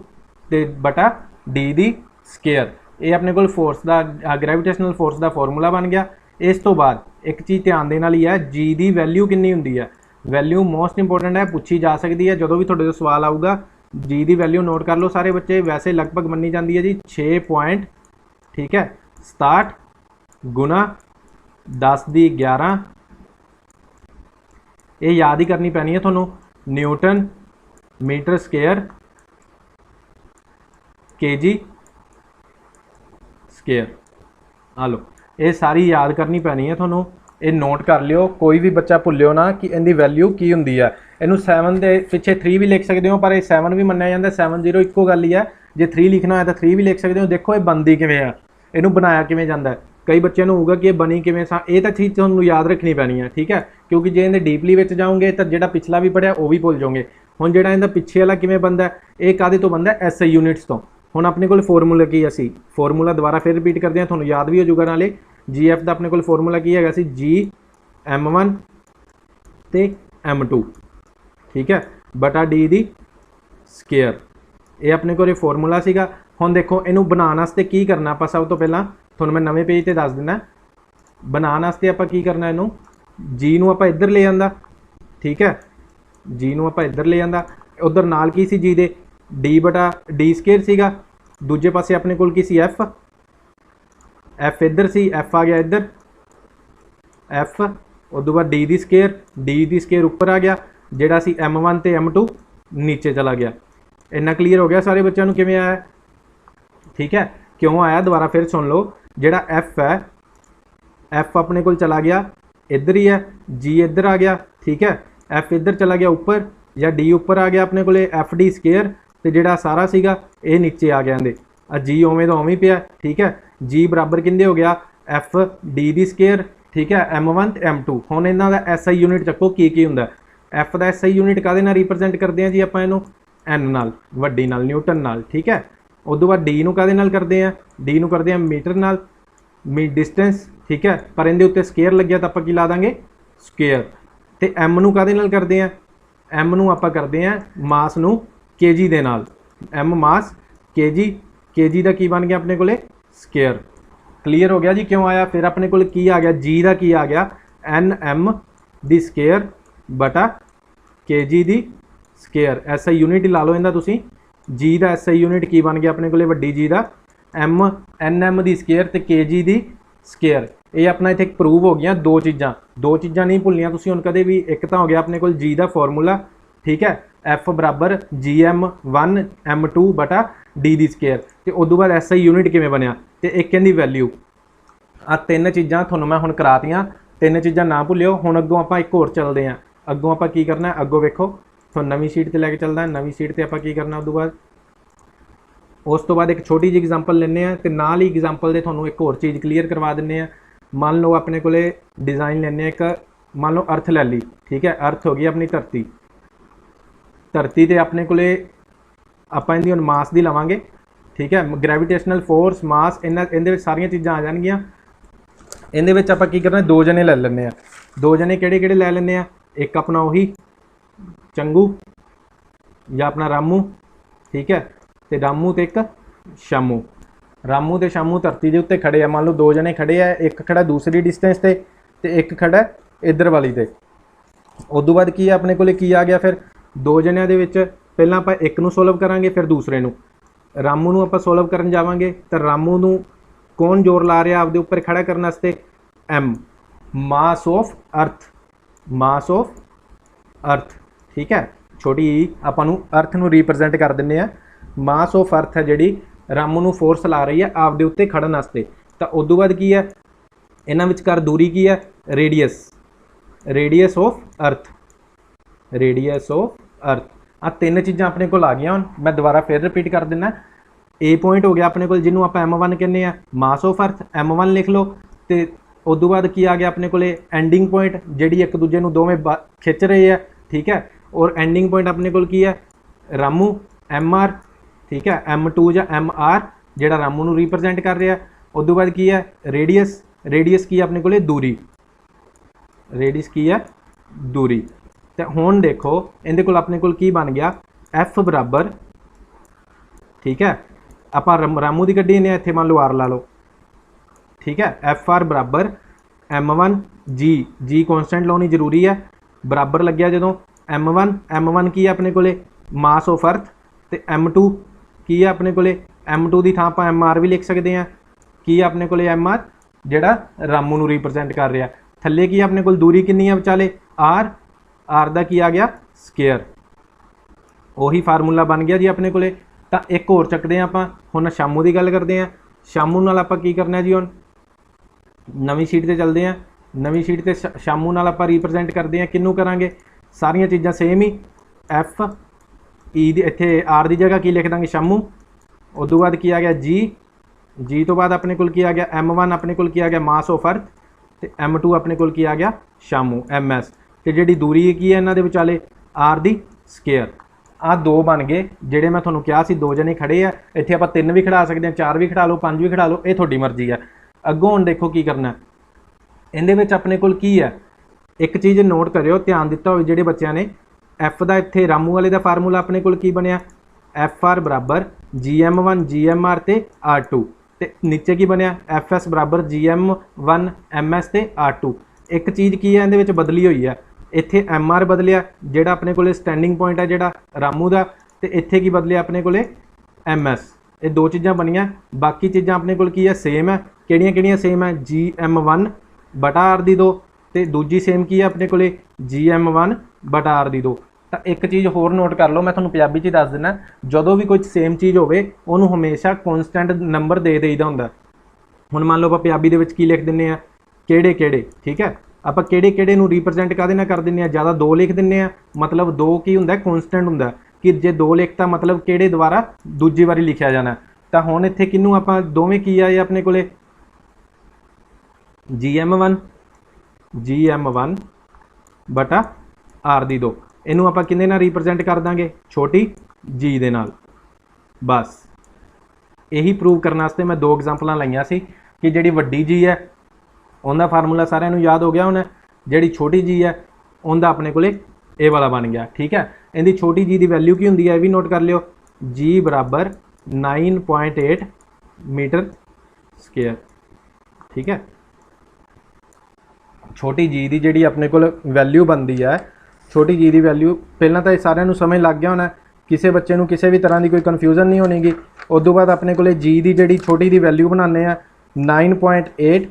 ते बटा D दी स्केयर। ये अपने कोल फोर्स दा ग्रैविटेशनल फोर्स दा फॉर्मूला बन गया। इस तो बाद एक चीज़ ध्यान देने वाली है, G दी वैल्यू कितनी हुंदी है। वैल्यू मोस्ट इंपोर्टेंट है, पूछी जा सकती है जो भी तुहाडे तो सवाल आऊगा। G दी वैल्यू नोट कर लो सारे बच्चे, वैसे लगभग मन्नी जाती है जी 6 पॉइंट, ठीक है, 67 गुना 10⁻11। ये याद ही करनी पैनी है थोनों, newton meter square kg square. आ लो, ये सारी याद करनी पैनी है थोनों, ये नोट कर लियो, कोई भी बच्चा भुल्लियो ना कि इनकी वैल्यू की हुंदी है। इनू 7 के पिछे 3 भी लिख सकते हो, पर 7 भी मन्निया जाता, 7 0 इक्को गल ही है। जे 3 लिखना है तो 3 भी लिख सकते हो। देखो ये बनती किवें है, इनू बनाया किवें जाता है। कई बच्चों को होगा कि ये बनी किवें सा, ये तो चीज़ तुहानूं याद रखनी पैनी है, ठीक है। क्योंकि जे इन्हें डीपली विच जाओगे तो जिहड़ा पिछला भी पढ़िया वो भी भुल जाओगे। हुण जिहड़ा इहदा पिछे वाला किवें बनदा है, ये काहदे तो बनदा है, SI यूनिट्स तो। हुण अपने कोल फॉर्मूला की असी फॉर्मूला दोबारा फिर रिपीट करते हैं, तुहानूं याद भी हो जाऊगा। नाले GF का अपने कोल फॉर्मूला की है G M1 ते M2, ठीक है, बटा D दी स्केयर। ये अपने को फॉर्मूला सीगा। हुण देखो इनू बनाने वास्ते की करना, आपां सब तो पहला तुहानूं मैं नवें पेज ते दस दिना। बनाने वास्ते आपां की करना, इनू G नूं आपां इधर ले आंदा, ठीक है, G नूं आपां इधर ले आंदा। उधर नाल की सी G दे D बटा D स्केयर सीगा, दूजे पासे अपने कोल की सी F इधर सी, F आ गया इधर F, उस बाद D दी स्केयर उपर आ गया, जिहड़ा सी M1 ते M2 नीचे चला गया। इन्ना क्लीयर हो गया सारे बच्चों को किवें आया, ठीक है। क्यों आया दोबारा फिर सुन लो, ਜਿਹੜਾ एफ है एफ अपने को चला गया इधर ही है, जी इधर आ गया, ठीक है, एफ इधर चला गया ऊपर, या डी ऊपर आ गया अपने को एफ डी स्केयर, तो जोड़ा सारा सीगा ये नीचे आ गया दे जी उवें तो उवें ही पिया, ठीक है। जी बराबर किंदे हो गया एफ डी दी स्केयर, ठीक है, M1 ते M2। हुण इन्हां दा SI यूनिट चक्को की हुंदा। एफ दा SI यूनिट काहदे नाल रिप्रजेंट करते हैं जी आपां इहनूं एन नाल, वड्डी नाल, न्यूटन नाल, ठीक है। उदों बाद डी नूं काहदे नाल करदे हैं, डी नूं करदे हैं मीटर नाल, डिस्टेंस, ठीक है, पर इहदे उत्ते स्केयर लग्गिया तां आपां की ला दांगे स्केयर। ते M नूं काहदे नाल करदे हैं, M नूं आपां करदे हैं मास नूं kg दे नाल, M मास kg, kg दा की बन गया अपने कोले स्केयर। क्लीयर हो गया जी क्यों आया। फिर अपने को की आ गया जी का की आ गया NM दी स्केयर बटा kg दी स्केयर। SI यूनिट ला लो इनका तुसी, जी का SI यूनिट की बन गया अपने को वड्डी जी का NM दी स्केयर ते kg दी स्केयर। ये अपना इत्थे प्रूव हो गया दो चीज़ां नहीं भुलनियां तुसी हुण कदे भी। एक तो हो गया अपने को जी का फॉर्मूला, ठीक है, F बराबर GM1 M2 बटा डी दी स्केयर, तो उदों बाद SI यूनिट किवें बनिया, तो एक इहदी वैल्यू। आ तीन चीज़ां तुहानूं मैं हुण करातियां, तीन चीज़ां ना भुल्लिओ। हुण अग्गों आपां एक होर चलदे हां, अग्गों आपां की करना है, अग्गों वेखो तुहानूं नवीं शीट ते लैके चलदा, नवीं शीट ते आपां की करना उदों बाद। उस तो बाद एक छोटी जी एग्जाम्पल लैंदे हां ते नाल ही एग्जाम्पल दे तुहानूं एक होर चीज़ क्लीयर करवा दिंदे हां। मान लो अपने कोले डिज़ाइन लैंदे एक, मान लो अर्थ लै ली, ठीक है, अर्थ हो गई अपनी धरती, धरती ते अपने कोले आपां इहदी हुण मास दी लवांगे, ठीक है, ग्रैविटेशनल फोर्स मास इहदे सारियां चीज़ां आ जाणगियां। इहदे विच आपां की करना, दो जने लै लैंदे आ। दो जने किहड़े लै लैंदे आ, एक अपना उही चंगू या अपना रामू, ठीक है, ते रामू ते एक शामू। रामू ते शामू धरती के उत्ते खड़े आ, मान लो दो जने खड़े आ, एक खड़ा दूसरी डिस्टेंस ते एक खड़ा इधर वाली ते। उदों बाद की अपने कोले की आ गया, फिर दो जनिਆਂ ਦੇ ਵਿੱਚ ਪਹਿਲਾਂ ਆਪਾਂ ਇੱਕ ਨੂੰ ਸੋਲਵ ਕਰਾਂਗੇ, ਫਿਰ ਦੂਸਰੇ ਨੂੰ। ਰਾਮੂ ਨੂੰ ਆਪਾਂ ਸੋਲਵ ਕਰਨ ਜਾਵਾਂਗੇ ਤਾਂ ਰਾਮੂ ਨੂੰ ਕੌਣ ਜ਼ੋਰ ਲਾ ਰਿਹਾ ਆਪਦੇ ਉੱਪਰ ਖੜਾ ਕਰਨ ਵਾਸਤੇ, M ਮਾਸ ਆਫ ਅਰਥ, ਮਾਸ ਆਫ ਅਰਥ, ਠੀਕ ਹੈ। ਛੋਟੀ ਆਪਾਂ ਨੂੰ ਅਰਥ ਨੂੰ ਰਿਪਰੈਜ਼ੈਂਟ ਕਰ ਦਿੰਦੇ ਆ, ਮਾਸ ਆਫ ਅਰਥ ਹੈ ਜਿਹੜੀ ਰਾਮੂ ਨੂੰ ਫੋਰਸ ਲਾ ਰਹੀ ਹੈ ਆਪਦੇ ਉੱਤੇ ਖੜਨ ਵਾਸਤੇ। ਤਾਂ ਉਦੋਂ ਬਾਅਦ ਕੀ ਹੈ, ਇਹਨਾਂ ਵਿਚਕਾਰ ਦੂਰੀ ਕੀ ਹੈ, ਰੇਡੀਅਸ, ਰੇਡੀਅਸ ਆਫ ਅਰਥ, ਰੇਡੀਅਸ ਆਫ अर्थ। आ तीन चीज़ां अपने को आ गई। हुण मैं दोबारा फिर रिपीट कर दिना। ए पॉइंट हो गया अपने को जिन्हों आप M1 कहने हैं, मास ऑफ अर्थ M1 लिख लो। तो उदों बाद की आ गया अपने को एंडिंग पॉइंट जिहड़ी एक दूजे नूं दोवें खिंच रहे हैं, ठीक है। और एंडिंग पॉइंट अपने को की है रामू MR, ठीक है, M2 या MR जिहड़ा रामू नूं रिप्रजेंट कर रहा है। उदों बाद की है रेडियस, रेडियस की अपने को दूरी, रेडियस की है दूरी। तो हुण देखो इहदे कोल अपने कोल की बन गया F बराबर, ठीक है, आपां रामू की कड्ढी ने इत्थे मान लो R ला लो, ठीक है। FR बराबर M1 G, G कॉन्स्टेंट लाउणी जरूरी है, बराबर लग्या जदों M1 की है अपने कोले मास ऑफ अर्थ, तो M2 की है अपने कोले, M2 की थां आपां MR भी लिख सकते हैं, की है अपने कोले MR जिहड़ा रामू नूं रिप्रजेंट कर रहा। थल्ले की अपने कोल दूरी कितनी है विचाले R, आर का की आ गया स्केयर। ਉਹੀ फार्मूला बन गया जी अपने कोले। तो एक होर चकते हैं आपां, हुण शामू की गल करते हैं। शामू नाल आपां की करना जी, हुण नवीं शीट ते चलते हैं। नवीं शीट ते शामू नाल आपां रिप्रजेंट करते हैं, किनू करांगे, सारियां चीज़ां सेम ही। एफ ई दी इत्थे आर की जगह की लिख देंगे शामू। उदों बाद की आ गया जी, जी तो बाद अपने कोल की आ गया M1 अपने कोल की आ गया मास ऑफ अर्थ, तो M2 अपने कोल की आ गया शामू MS। तो जी दूरी की है इन्हों के विचाले R दी स्केयर। आ दो बन गए जिहड़े मैं तुहानूं कहा सी, दो जने खड़े आ, इत्थे आपां 3 भी खड़ा सकते हैं, 4 भी खड़ा लो, 5 भी खड़ा लो, ये तुहाडी मर्जी है। अगों हुण देखो की करना, इहदे विच अपने कोल की है, एक चीज़ नोट करियो, ध्यान दिता होवे जिहड़े बच्चों ने। F का इत्थे रामू वाले का फार्मूला अपने कोल की बनिया, FR बराबर GM1 GMR ते R2, ते नीचे की बनिया FS बराबर GM1 MS ते R2। एक चीज़ की है इहदे विच बदली हुई है, इत्थे MR बदलिया जिहड़ा अपने कोले स्टैंडिंग पॉइंट है जिहड़ा रामू का, तो इत्थे की बदलिया अपने कोले MS। ये दो चीज़ां बनिया, बाकी चीज़ां अपने कोल की है सेम है। किहड़ियां सेम है, GM1 बटा R दी 2, तो दूजी सेम की है अपने कोले GM1 बटा R दी 2। तो एक चीज़ होर नोट कर लो, मैं तुहानूं पंजाबी च दस दिना, जदों भी कोई सेम चीज़ होवे उहनूं हमेशा कॉन्सटेंट नंबर दे देईदा हुंदा। ਹੁਣ ਮੰਨ ਲਓ ਆਪਾਂ ਪੰਜਾਬੀ ਦੇ ਵਿੱਚ ਕੀ ਲਿਖ ਦਿੰਨੇ ਆ, ਕਿਹੜੇ ਕਿਹੜੇ, ਠੀਕ ਹੈ। ਆਪਾਂ ਕਿਹੜੇ ਕਿਹੜੇ ਨੂੰ ਰਿਪਰੈਜ਼ੈਂਟ ਕਾਹਦੇ ਨਾਲ ਕਰ ਦਿੰਨੇ ਆ, ਜ਼ਿਆਦਾ 2 ਲਿਖ ਦਿੰਨੇ ਆ, ਮਤਲਬ 2 ਕੀ ਹੁੰਦਾ, ਕਨਸਟੈਂਟ ਹੁੰਦਾ ਕਿ ਜੇ 2 ਲਿਖਤਾ ਮਤਲਬ ਕਿਹੜੇ ਦੁਬਾਰਾ ਦੂਜੀ ਵਾਰੀ ਲਿਖਿਆ ਜਾਣਾ। ਤਾਂ ਹੁਣ ਇੱਥੇ ਕਿਹਨੂੰ ਆਪਾਂ ਦੋਵੇਂ ਕੀ ਆਏ ਆਪਣੇ ਕੋਲੇ, GM1 ਬਟਾ R ਦੀ 2, ਇਹਨੂੰ ਆਪਾਂ ਕਿੰਨੇ ਨਾਲ ਰਿਪਰੈਜ਼ੈਂਟ ਕਰ ਦਾਂਗੇ, ਛੋਟੀ g ਦੇ ਨਾਲ। ਬਸ ਇਹੀ ਪ੍ਰੂਵ ਕਰਨ ਵਾਸਤੇ ਮੈਂ 2 ਐਗਜ਼ਾਮਪਲਾਂ ਲਈਆਂ ਸੀ ਕਿ ਜਿਹੜੀ ਵੱਡੀ g ਹੈ ਉਹਦਾ ਫਾਰਮੂਲਾ ਸਾਰਿਆਂ ਨੂੰ ਯਾਦ ਹੋ ਗਿਆ ਹੁਣ, ਜਿਹੜੀ ਛੋਟੀ g ਹੈ ਉਹਦਾ ਆਪਣੇ ਕੋਲੇ ਇਹ ਵਾਲਾ ਬਣ ਗਿਆ, ਠੀਕ ਹੈ। ਇਹਦੀ ਛੋਟੀ g ਦੀ ਵੈਲਿਊ ਕੀ ਹੁੰਦੀ ਹੈ, ਇਹ ਵੀ ਨੋਟ ਕਰ ਲਿਓ, g ਬਰਾਬਰ 9.8 ਮੀਟਰ ਸਕੁਅਰ, ਠੀਕ ਹੈ। ਛੋਟੀ g ਦੀ ਜਿਹੜੀ ਆਪਣੇ ਕੋਲ ਵੈਲਿਊ ਬਣਦੀ ਹੈ, ਛੋਟੀ g ਦੀ ਵੈਲਿਊ, ਪਹਿਲਾਂ ਤਾਂ ਇਹ ਸਾਰਿਆਂ ਨੂੰ ਸਮਝ ਲੱਗ ਗਿਆ ਹੋਣਾ, ਕਿਸੇ ਬੱਚੇ ਨੂੰ ਕਿਸੇ ਵੀ ਤਰ੍ਹਾਂ ਦੀ ਕੋਈ ਕਨਫਿਊਜ਼ਨ ਨਹੀਂ ਹੋਣੀਗੀ। ਉਸ ਤੋਂ ਬਾਅਦ ਆਪਣੇ ਕੋਲੇ g ਦੀ ਜਿਹੜੀ ਛੋਟੀ ਦੀ ਵੈਲਿਊ ਬਣਾਉਂਦੇ ਆ 9.8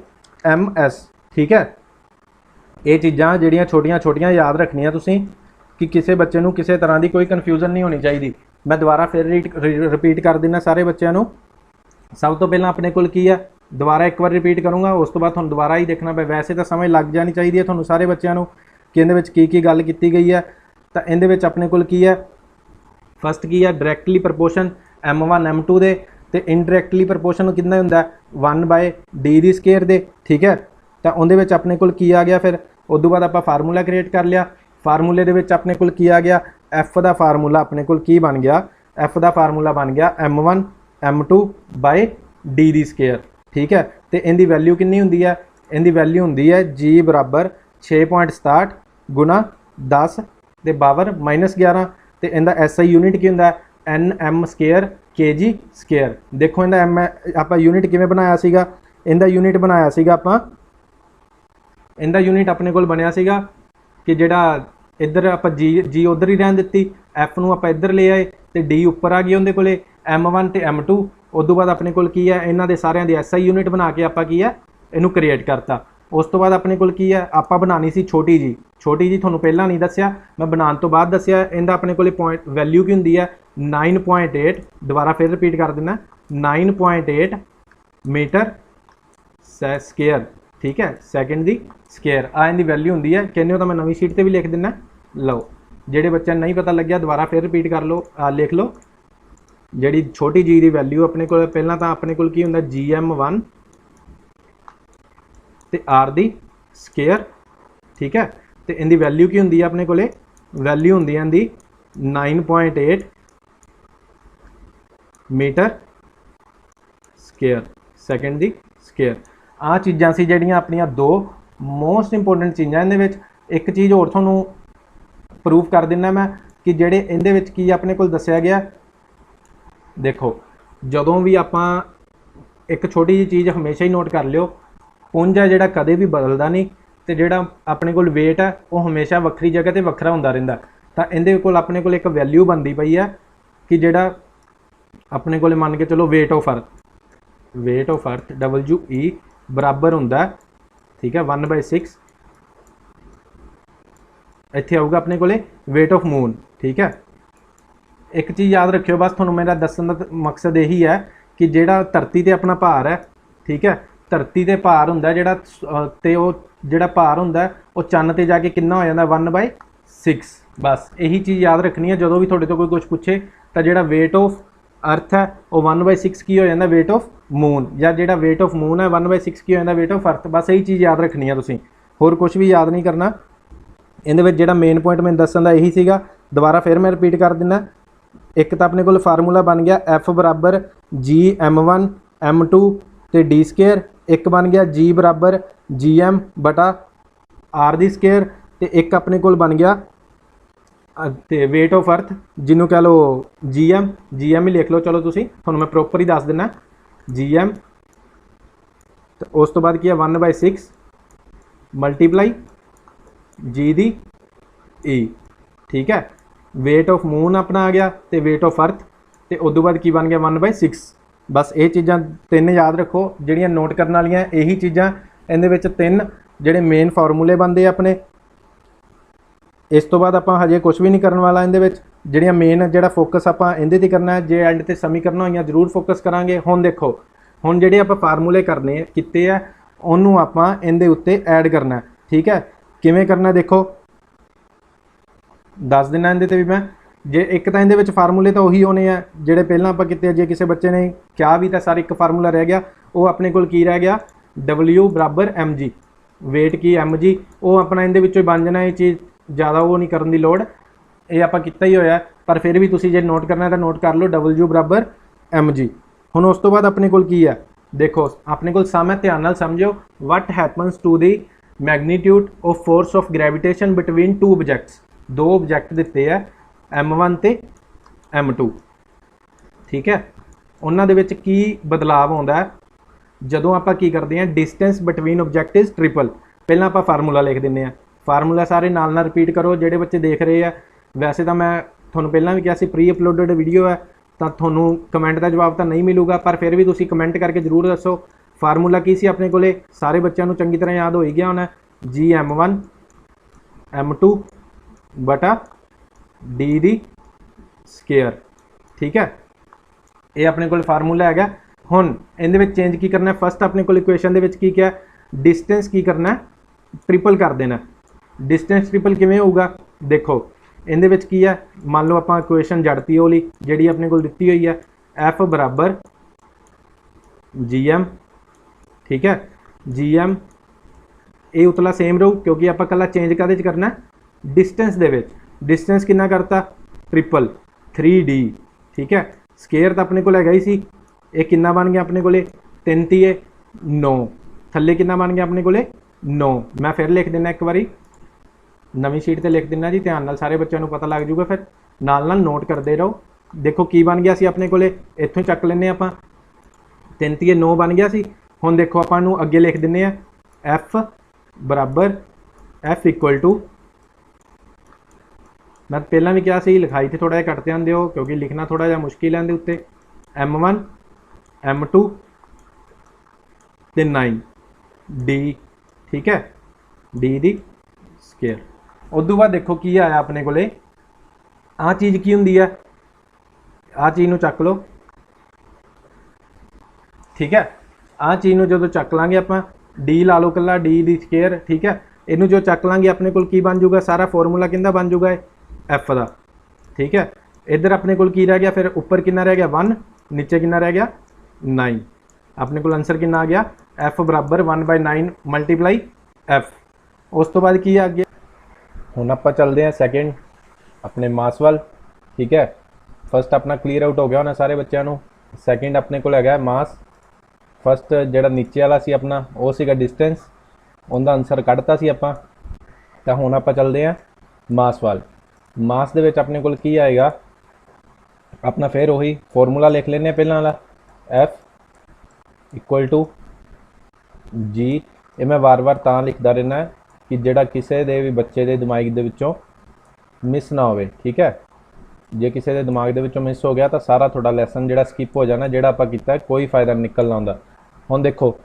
ms, ਠੀਕ ਹੈ। ਇਹ ਚੀਜ਼ਾਂ ਜਿਹੜੀਆਂ ਛੋਟੀਆਂ ਛੋਟੀਆਂ ਯਾਦ ਰੱਖਣੀਆਂ ਤੁਸੀਂ ਕਿ ਕਿਸੇ ਬੱਚੇ ਨੂੰ ਕਿਸੇ ਤਰ੍ਹਾਂ ਦੀ ਕੋਈ ਕਨਫਿਊਜ਼ਨ ਨਹੀਂ ਹੋਣੀ ਚਾਹੀਦੀ। ਮੈਂ ਦੁਬਾਰਾ ਫਿਰ ਰਿਪੀਟ ਕਰ ਦਿੰਦਾ ਸਾਰੇ ਬੱਚਿਆਂ ਨੂੰ। ਸਭ ਤੋਂ ਪਹਿਲਾਂ ਆਪਣੇ ਕੋਲ ਕੀ ਹੈ, ਦੁਬਾਰਾ ਇੱਕ ਵਾਰ ਰਿਪੀਟ ਕਰੂੰਗਾ, ਉਸ ਤੋਂ ਬਾਅਦ ਤੁਹਾਨੂੰ ਦੁਬਾਰਾ ਹੀ ਦੇਖਣਾ ਪਿਆ। ਵੈਸੇ ਤਾਂ ਸਮਝ ਲੱਗ ਜਾਣੀ ਚਾਹੀਦੀ ਹੈ ਤੁਹਾਨੂੰ ਸਾਰੇ ਬੱਚਿਆਂ ਨੂੰ ਕਿ ਇਹਦੇ ਵਿੱਚ ਕੀ ਕੀ ਗੱਲ ਕੀਤੀ ਗਈ ਹੈ। ਤਾਂ ਇਹਦੇ ਵਿੱਚ ਆਪਣੇ ਕੋਲ ਕੀ ਹੈ, ਫਸਟ ਕੀ ਹੈ, ਡਾਇਰੈਕਟਲੀ ਪ੍ਰਪੋਰਸ਼ਨ m1 m2 ਦੇ, ਤੇ ਇਨਡਾਇਰੈਕਟਲੀ ਪ੍ਰਪੋਰਸ਼ਨ ਕਿੰਨਾ ਹੁੰਦਾ 1/d ਦੀ ਸਕੁਅਰ ਦੇ, ਠੀਕ ਹੈ। ਤਾਂ ਉਹਦੇ ਵਿੱਚ ਆਪਣੇ ਕੋਲ ਕੀ ਆ ਗਿਆ, ਫਿਰ ਉਸ ਤੋਂ ਬਾਅਦ ਆਪਾਂ ਫਾਰਮੂਲਾ ਕ੍ਰੀਏਟ ਕਰ ਲਿਆ। ਫਾਰਮੂਲੇ ਦੇ ਵਿੱਚ ਆਪਣੇ ਕੋਲ ਕੀ ਆ ਗਿਆ, f ਦਾ ਫਾਰਮੂਲਾ ਆਪਣੇ ਕੋਲ ਕੀ ਬਣ ਗਿਆ, f ਦਾ ਫਾਰਮੂਲਾ ਬਣ ਗਿਆ m1 m2/d ਦੀ ਸਕੁਅਰ, ਠੀਕ ਹੈ। ਤੇ ਇਹਦੀ ਵੈਲਿਊ ਕਿੰਨੀ ਹੁੰਦੀ ਹੈ, ਇਹਦੀ ਵੈਲਿਊ ਹੁੰਦੀ ਹੈ g ਬਰਾਬਰ 6.67 ਗੁਣਾ 10 ਦੇ ਪਾਵਰ -11, ਤੇ ਇਹਦਾ SI ਯੂਨਿਟ ਕੀ ਹੁੰਦਾ nm ਸਕੁਅਰ kg ਸਕੁਅਰ। ਦੇਖੋ ਇਹਦਾ m ਆਪਾਂ ਯੂਨਿਟ ਕਿਵੇਂ ਬਣਾਇਆ ਸੀਗਾ, ਇਹਦਾ ਯੂਨਿਟ ਬਣਾਇਆ ਸੀਗਾ ਆਪਾਂ, ਇਹਦਾ ਯੂਨਿਟ ਆਪਣੇ ਕੋਲ ਬਣਿਆ ਸੀਗਾ ਕਿ ਜਿਹੜਾ ਇੱਧਰ ਆਪਾਂ g ਉੱਧਰ ਹੀ ਰਹਿਣ ਦਿੱਤੀ, f ਨੂੰ ਆਪਾਂ ਇੱਧਰ ਲੈ ਆਏ ਤੇ d ਉੱਪਰ ਆ ਗਈ ਉਹਦੇ ਕੋਲੇ m1 ਤੇ m2। ਉਸ ਤੋਂ ਬਾਅਦ ਆਪਣੇ ਕੋਲ ਕੀ ਹੈ, ਇਹਨਾਂ ਦੇ ਸਾਰਿਆਂ ਦੀ SI ਯੂਨਿਟ ਬਣਾ ਕੇ ਆਪਾਂ ਕੀ ਹੈ ਇਹਨੂੰ ਕ੍ਰੀਏਟ ਕਰਤਾ। ਉਸ ਤੋਂ ਬਾਅਦ ਆਪਣੇ ਕੋਲ ਕੀ ਹੈ, ਆਪਾਂ ਬਣਾਉਣੀ ਸੀ ਛੋਟੀ ਜੀ ਤੁਹਾਨੂੰ ਪਹਿਲਾਂ ਨਹੀਂ ਦੱਸਿਆ, ਮੈਂ ਬਣਾਉਣ ਤੋਂ ਬਾਅਦ ਦੱਸਿਆ। ਇਹਦਾ ਆਪਣੇ ਕੋਲੇ ਪੁਆਇੰਟ ਵੈਲਿਊ ਕੀ ਹੁੰਦੀ ਹੈ 9.8, ਦੁਬਾਰਾ ਫਿਰ ਰਿਪੀਟ ਕਰ ਦਿੰਦਾ 9.8 ਮੀਟਰ ਸਕੁਅਰ, ਠੀਕ ਹੈ, ਸੈਕਿੰਡ ਦੀ ਸਕੁਅਰ। ਆ ਇਹਦੀ ਵੈਲਿਊ ਹੁੰਦੀ ਹੈ, ਕਹਿੰਦੇ ਹੋ ਤਾਂ ਮੈਂ ਨਵੀਂ ਸ਼ੀਟ ਤੇ ਵੀ ਲਿਖ ਦਿੰਦਾ। ਲਓ ਜਿਹੜੇ ਬੱਚਿਆਂ ਨੂੰ ਨਹੀਂ ਪਤਾ ਲੱਗਿਆ ਦੁਬਾਰਾ ਫਿਰ ਰਿਪੀਟ ਕਰ ਲਓ, ਲਿਖ ਲਓ। ਜਿਹੜੀ ਛੋਟੀ ਜੀ ਦੀ ਵੈਲਿਊ ਆਪਣੇ ਕੋਲ ਪਹਿਲਾਂ ਤਾਂ ਆਪਣੇ ਕੋਲ ਕੀ ਹੁੰਦਾ GM1 ਤੇ R ਦੀ ਸਕੁਅਰ, ਠੀਕ ਹੈ। ਤੇ ਇਹਦੀ ਵੈਲਿਊ ਕੀ ਹੁੰਦੀ ਹੈ ਆਪਣੇ ਕੋਲੇ, ਵੈਲਿਊ ਹੁੰਦੀ ਹੈ ਇਹਦੀ 9.8 ਮੀਟਰ ਸਕੁਅਰ, ਸੈਕਿੰਡ ਦੀ ਸਕੁਅਰ। ਆਹ ਚੀਜ਼ਾਂ ਸੀ ਜਿਹੜੀਆਂ ਆਪਣੀਆਂ 2 ਮੋਸਟ ਇੰਪੋਰਟੈਂਟ ਚੀਜ਼ਾਂ। ਇਹਦੇ ਵਿੱਚ ਇੱਕ ਚੀਜ਼ ਹੋਰ ਤੁਹਾਨੂੰ ਪ੍ਰੂਫ ਕਰ ਦਿੰਦਾ ਮੈਂ ਕਿ ਜਿਹੜੇ ਇਹਦੇ ਵਿੱਚ ਕੀ ਆਪਣੇ ਕੋਲ ਦੱਸਿਆ ਗਿਆ। ਦੇਖੋ ਜਦੋਂ ਵੀ ਆਪਾਂ ਇੱਕ ਛੋਟੀ ਜਿਹੀ ਚੀਜ਼ ਹਮੇਸ਼ਾ ਹੀ ਨੋਟ ਕਰ ਲਿਓ, ਪੁੰਜ ਹੈ ਜਿਹੜਾ ਕਦੇ ਵੀ ਬਦਲਦਾ ਨਹੀਂ, ਤੇ ਜਿਹੜਾ ਆਪਣੇ ਕੋਲ weight ਹੈ ਉਹ ਹਮੇਸ਼ਾ ਵੱਖਰੀ ਜਗ੍ਹਾ ਤੇ ਵੱਖਰਾ ਹੁੰਦਾ ਰਹਿੰਦਾ। ਤਾਂ ਇਹਦੇ ਕੋਲ ਆਪਣੇ ਕੋਲ ਇੱਕ ਵੈਲਿਊ ਬਣਦੀ ਪਈ ਹੈ ਕਿ ਜਿਹੜਾ ਆਪਣੇ ਕੋਲ ਮੰਨ ਕੇ ਚਲੋ weight of earth WE ਬਰਾਬਰ ਹੁੰਦਾ, ਠੀਕ ਹੈ, 1/6 ਇੱਥੇ ਆਊਗਾ ਆਪਣੇ ਕੋਲੇ weight of moon, ਠੀਕ ਹੈ। ਇੱਕ ਚੀਜ਼ ਯਾਦ ਰੱਖਿਓ, ਬਸ ਤੁਹਾਨੂੰ ਮੇਰਾ ਦੱਸਣ ਦਾ ਮਕਸਦ ਇਹੀ ਹੈ ਕਿ ਜਿਹੜਾ ਧਰਤੀ ਤੇ ਆਪਣਾ ਭਾਰ ਹੈ, ਠੀਕ ਹੈ, ਧਰਤੀ ਤੇ ਭਾਰ ਹੁੰਦਾ ਜਿਹੜਾ, ਤੇ ਉਹ ਜਿਹੜਾ ਭਾਰ ਹੁੰਦਾ ਉਹ ਚੰਨ ਤੇ ਜਾ ਕੇ ਕਿੰਨਾ ਹੋ ਜਾਂਦਾ 1/6। ਬਸ ਇਹੀ ਚੀਜ਼ ਯਾਦ ਰੱਖਣੀ ਹੈ ਜਦੋਂ ਵੀ ਤੁਹਾਡੇ ਤੋਂ ਕੋਈ ਕੁਝ ਪੁੱਛੇ, ਤਾਂ ਜਿਹੜਾ weight of earth ਹੈ ਉਹ 1/6 ਕੀ ਹੋ ਜਾਂਦਾ weight of moon, ਜਾਂ ਜਿਹੜਾ weight of moon ਹੈ 1/6 ਕੀ ਹੋ ਜਾਂਦਾ weight of earth। ਬਸ ਇਹੀ ਚੀਜ਼ ਯਾਦ ਰੱਖਣੀ ਹੈ ਤੁਸੀਂ, ਹੋਰ ਕੁਝ ਵੀ ਯਾਦ ਨਹੀਂ ਕਰਨਾ। ਇਹਦੇ ਵਿੱਚ ਜਿਹੜਾ ਮੇਨ ਪੁਆਇੰਟ ਮੈਨੂੰ ਦੱਸਣ ਦਾ ਇਹੀ ਸੀਗਾ। ਦੁਬਾਰਾ ਫਿਰ ਮੈਂ ਰਿਪੀਟ ਕਰ ਦਿੰਦਾ। ਇੱਕ ਤਾਂ ਆਪਣੇ ਕੋਲ ਫਾਰਮੂਲਾ ਬਣ ਗਿਆ f ਬਰਾਬਰ GM1 m2 ਤੇ d ਸਕੁਅਰ, ਇੱਕ ਬਣ ਗਿਆ g ਬਰਾਬਰ GM ਬਟਾ R ਦੀ ਸਕੁਅਰ, ਤੇ ਇੱਕ ਆਪਣੇ ਕੋਲ ਬਣ ਗਿਆ ਤੇ weight of earth ਜਿਹਨੂੰ ਕਹ ਲਓ GM ਹੀ ਲਿਖ ਲਓ। ਚਲੋ ਤੁਸੀਂ, ਤੁਹਾਨੂੰ ਮੈਂ ਪ੍ਰੋਪਰ ਹੀ ਦੱਸ ਦਿੰਦਾ GM, ਤੇ ਉਸ ਤੋਂ ਬਾਅਦ ਕੀ ਹੈ 1/6 ਮਲਟੀਪਲਾਈ g ਦੀ e, ਠੀਕ ਹੈ। weight of moon ਆਪਣਾ ਆ ਗਿਆ ਤੇ weight of earth, ਤੇ ਉਸ ਤੋਂ ਬਾਅਦ ਕੀ ਬਣ ਗਿਆ 1/6। ਬਸ ਇਹ ਚੀਜ਼ਾਂ 3 ਯਾਦ ਰੱਖੋ ਜਿਹੜੀਆਂ ਨੋਟ ਕਰਨ ਵਾਲੀਆਂ। ਇਹੀ ਚੀਜ਼ਾਂ ਇਹਦੇ ਵਿੱਚ 3 ਜਿਹੜੇ ਮੇਨ ਫਾਰਮੂਲੇ ਬਣਦੇ ਆਪਣੇ। ਇਸ ਤੋਂ ਬਾਅਦ ਆਪਾਂ ਹਜੇ ਕੁਝ ਵੀ ਨਹੀਂ ਕਰਨ ਵਾਲਾ ਇਹਦੇ ਵਿੱਚ। ਜਿਹੜੀਆਂ ਮੇਨ ਜਿਹੜਾ ਫੋਕਸ ਆਪਾਂ ਇਹਦੇ ਤੇ ਕਰਨਾ ਹੈ, ਜੇ ਐਂਡ ਤੇ ਸਮੀਕਰਨ ਹੋਈਆਂ ਜ਼ਰੂਰ ਫੋਕਸ ਕਰਾਂਗੇ। ਹੁਣ ਦੇਖੋ ਹੁਣ ਜਿਹੜੇ ਆਪਾਂ ਫਾਰਮੂਲੇ ਕਰਨੇ ਕੀਤੇ ਆ ਉਹਨੂੰ ਆਪਾਂ ਇਹਦੇ ਉੱਤੇ ਐਡ ਕਰਨਾ, ठीक है। किवें करना देखो दस देना इहदे ते भी मैं, जे एक तो इहदे विच फार्मूले तो उही होने आ जिहड़े पहलां आपां कीते। जे किसी बच्चे ने क्या भी तो सारा एक फार्मूला रह गया, वो अपने कोल की रह गया W बराबर mg, वेट की mg, वो अपना इहदे विचों बन जाना। ये चीज़ ज़्यादा वो नहीं करन दी लोड़, ये आपां कीता ही होया, पर फिर भी तुसीं जे नोट करना तो नोट कर लो W बराबर mg। हुण उस तो बाद अपने कोल की है देखो, अपने कोल सम है, ध्यान नाल समझो। What happens to the magnitude of force of gravitation between two objects, दो ऑब्जेक्ट दिते है M1 ते M2, ठीक है। उन्हां दे विच की बदलाव आउंदा है जदों आपां की करदे हां, distance between object is triple. पहलां आपां फार्मूला लिख दिंदे हां, फार्मूला सारे नाल नाल रिपीट करो जिहड़े बच्चे देख रहे हैं। वैसे तो मैं तुहानूं पहलां भी कहा सी प्री अपलोडेड वीडियो है, तो तुहानूं कमेंट का जवाब तो नहीं मिलूगा, पर फिर भी तुसीं कमेंट करके जरूर दसो फार्मूला की सी अपने कोले। सारे बच्चों को चंगी तरह याद हो ही गया होना, जी M1 M2 बटा डी दी स्केयर, ठीक है। ये अपने को फार्मूला है। हुण इहदे विच चेंज की करना है, फस्ट अपने को इक्वेशन दे विच की क्या, डिस्टेंस की करना है, ट्रिपल कर देना। डिस्टेंस ट्रिपल किवें होगा देखो, इहदे विच की है, मान लो आपां इक्वेशन जड़ती वाली जिहड़ी अपने को दित्ती हुई है, F बराबर GM, ठीक है। GM ये उतला सेम रहू क्योंकि आप कला चेंज कहदे करना डिस्टेंस दे विच। डिस्टेंस कितना करता, ट्रिपल 3D, ठीक है। स्केयर तो अपने को हैगा ही सी, ये कितना बन गया अपने को 3 तीए 9, थले कितना बन गया अपने को 9। मैं फिर लिख देना एक बारी, नवी शीट पर लिख देना जी, ध्यान नाल सारे बच्चों को पता लग जूगा, फिर नाल नाल नोट करते रहो। देखो की बन गया सी अपने को, इत्थों चक लेने आपां, 3 तीए 9 बन गया सी। हुण देखो आपां नूं अगे लिख दिंदे आ, F बराबर F इक्वल टू, मैं पहला भी कहा सी लिखाई थे थोड़ा जिहा घट ध्यान दिओ क्योंकि लिखना थोड़ा जिहा मुश्किल है इहदे उत्ते, M1 M2 ते 9 D, ठीक है, D दी स्केयर। उदों बाद देखो की आया अपने को, आ चीज़ की हुंदी है, आ चीज़ नूं चक लो, ठीक है। आ चीज़ नूं जो चक लांगे आपां, डी ला लो कला, डी दी स्केयर, ठीक है। इनू जो चक लांगे अपने को की बन जूगा, सारा फॉर्मूला किंदा बन जूगा एफ का, ठीक है। इधर अपने को की रह गया, फिर ऊपर कितना रह गया 1, नीचे कितना रह गया 9। अपने को आंसर कितना आ गया, एफ बराबर 1/9 मल्टीप्लाई एफ। उस तो बाद की अगे हुण आपां चलते हैं सैकेंड अपने मास वाल, ठीक है। फस्ट अपना क्लीयर आउट हो गया होना सारे बच्चों को। सैकेंड अपने को हैगा मास, फस्ट जिहड़ा नीचे वाला सी अपना वो सीगा डिस्टेंस, उनका आंसर कढ़ता सी आपां। तो हुण आपां चलते हैं मास वाल। मास दे विच अपने को की आएगा, अपना फिर वही फॉर्मूला लिख लेने पहला वाला, F इक्वल टू G। ये मैं वार वार तां लिखदा रहना है कि जिहड़ा किसी दे भी बच्चे दे दिमाग दे विचों मिस ना होवे, ठीक है। जे किसी के दिमाग दे विचों मिस हो गया तो सारा थोड़ा लैसन जिहड़ा स्किप हो जाना, जिहड़ा आपां कीता कोई फायदा निकलना आउंदा। हुण देखो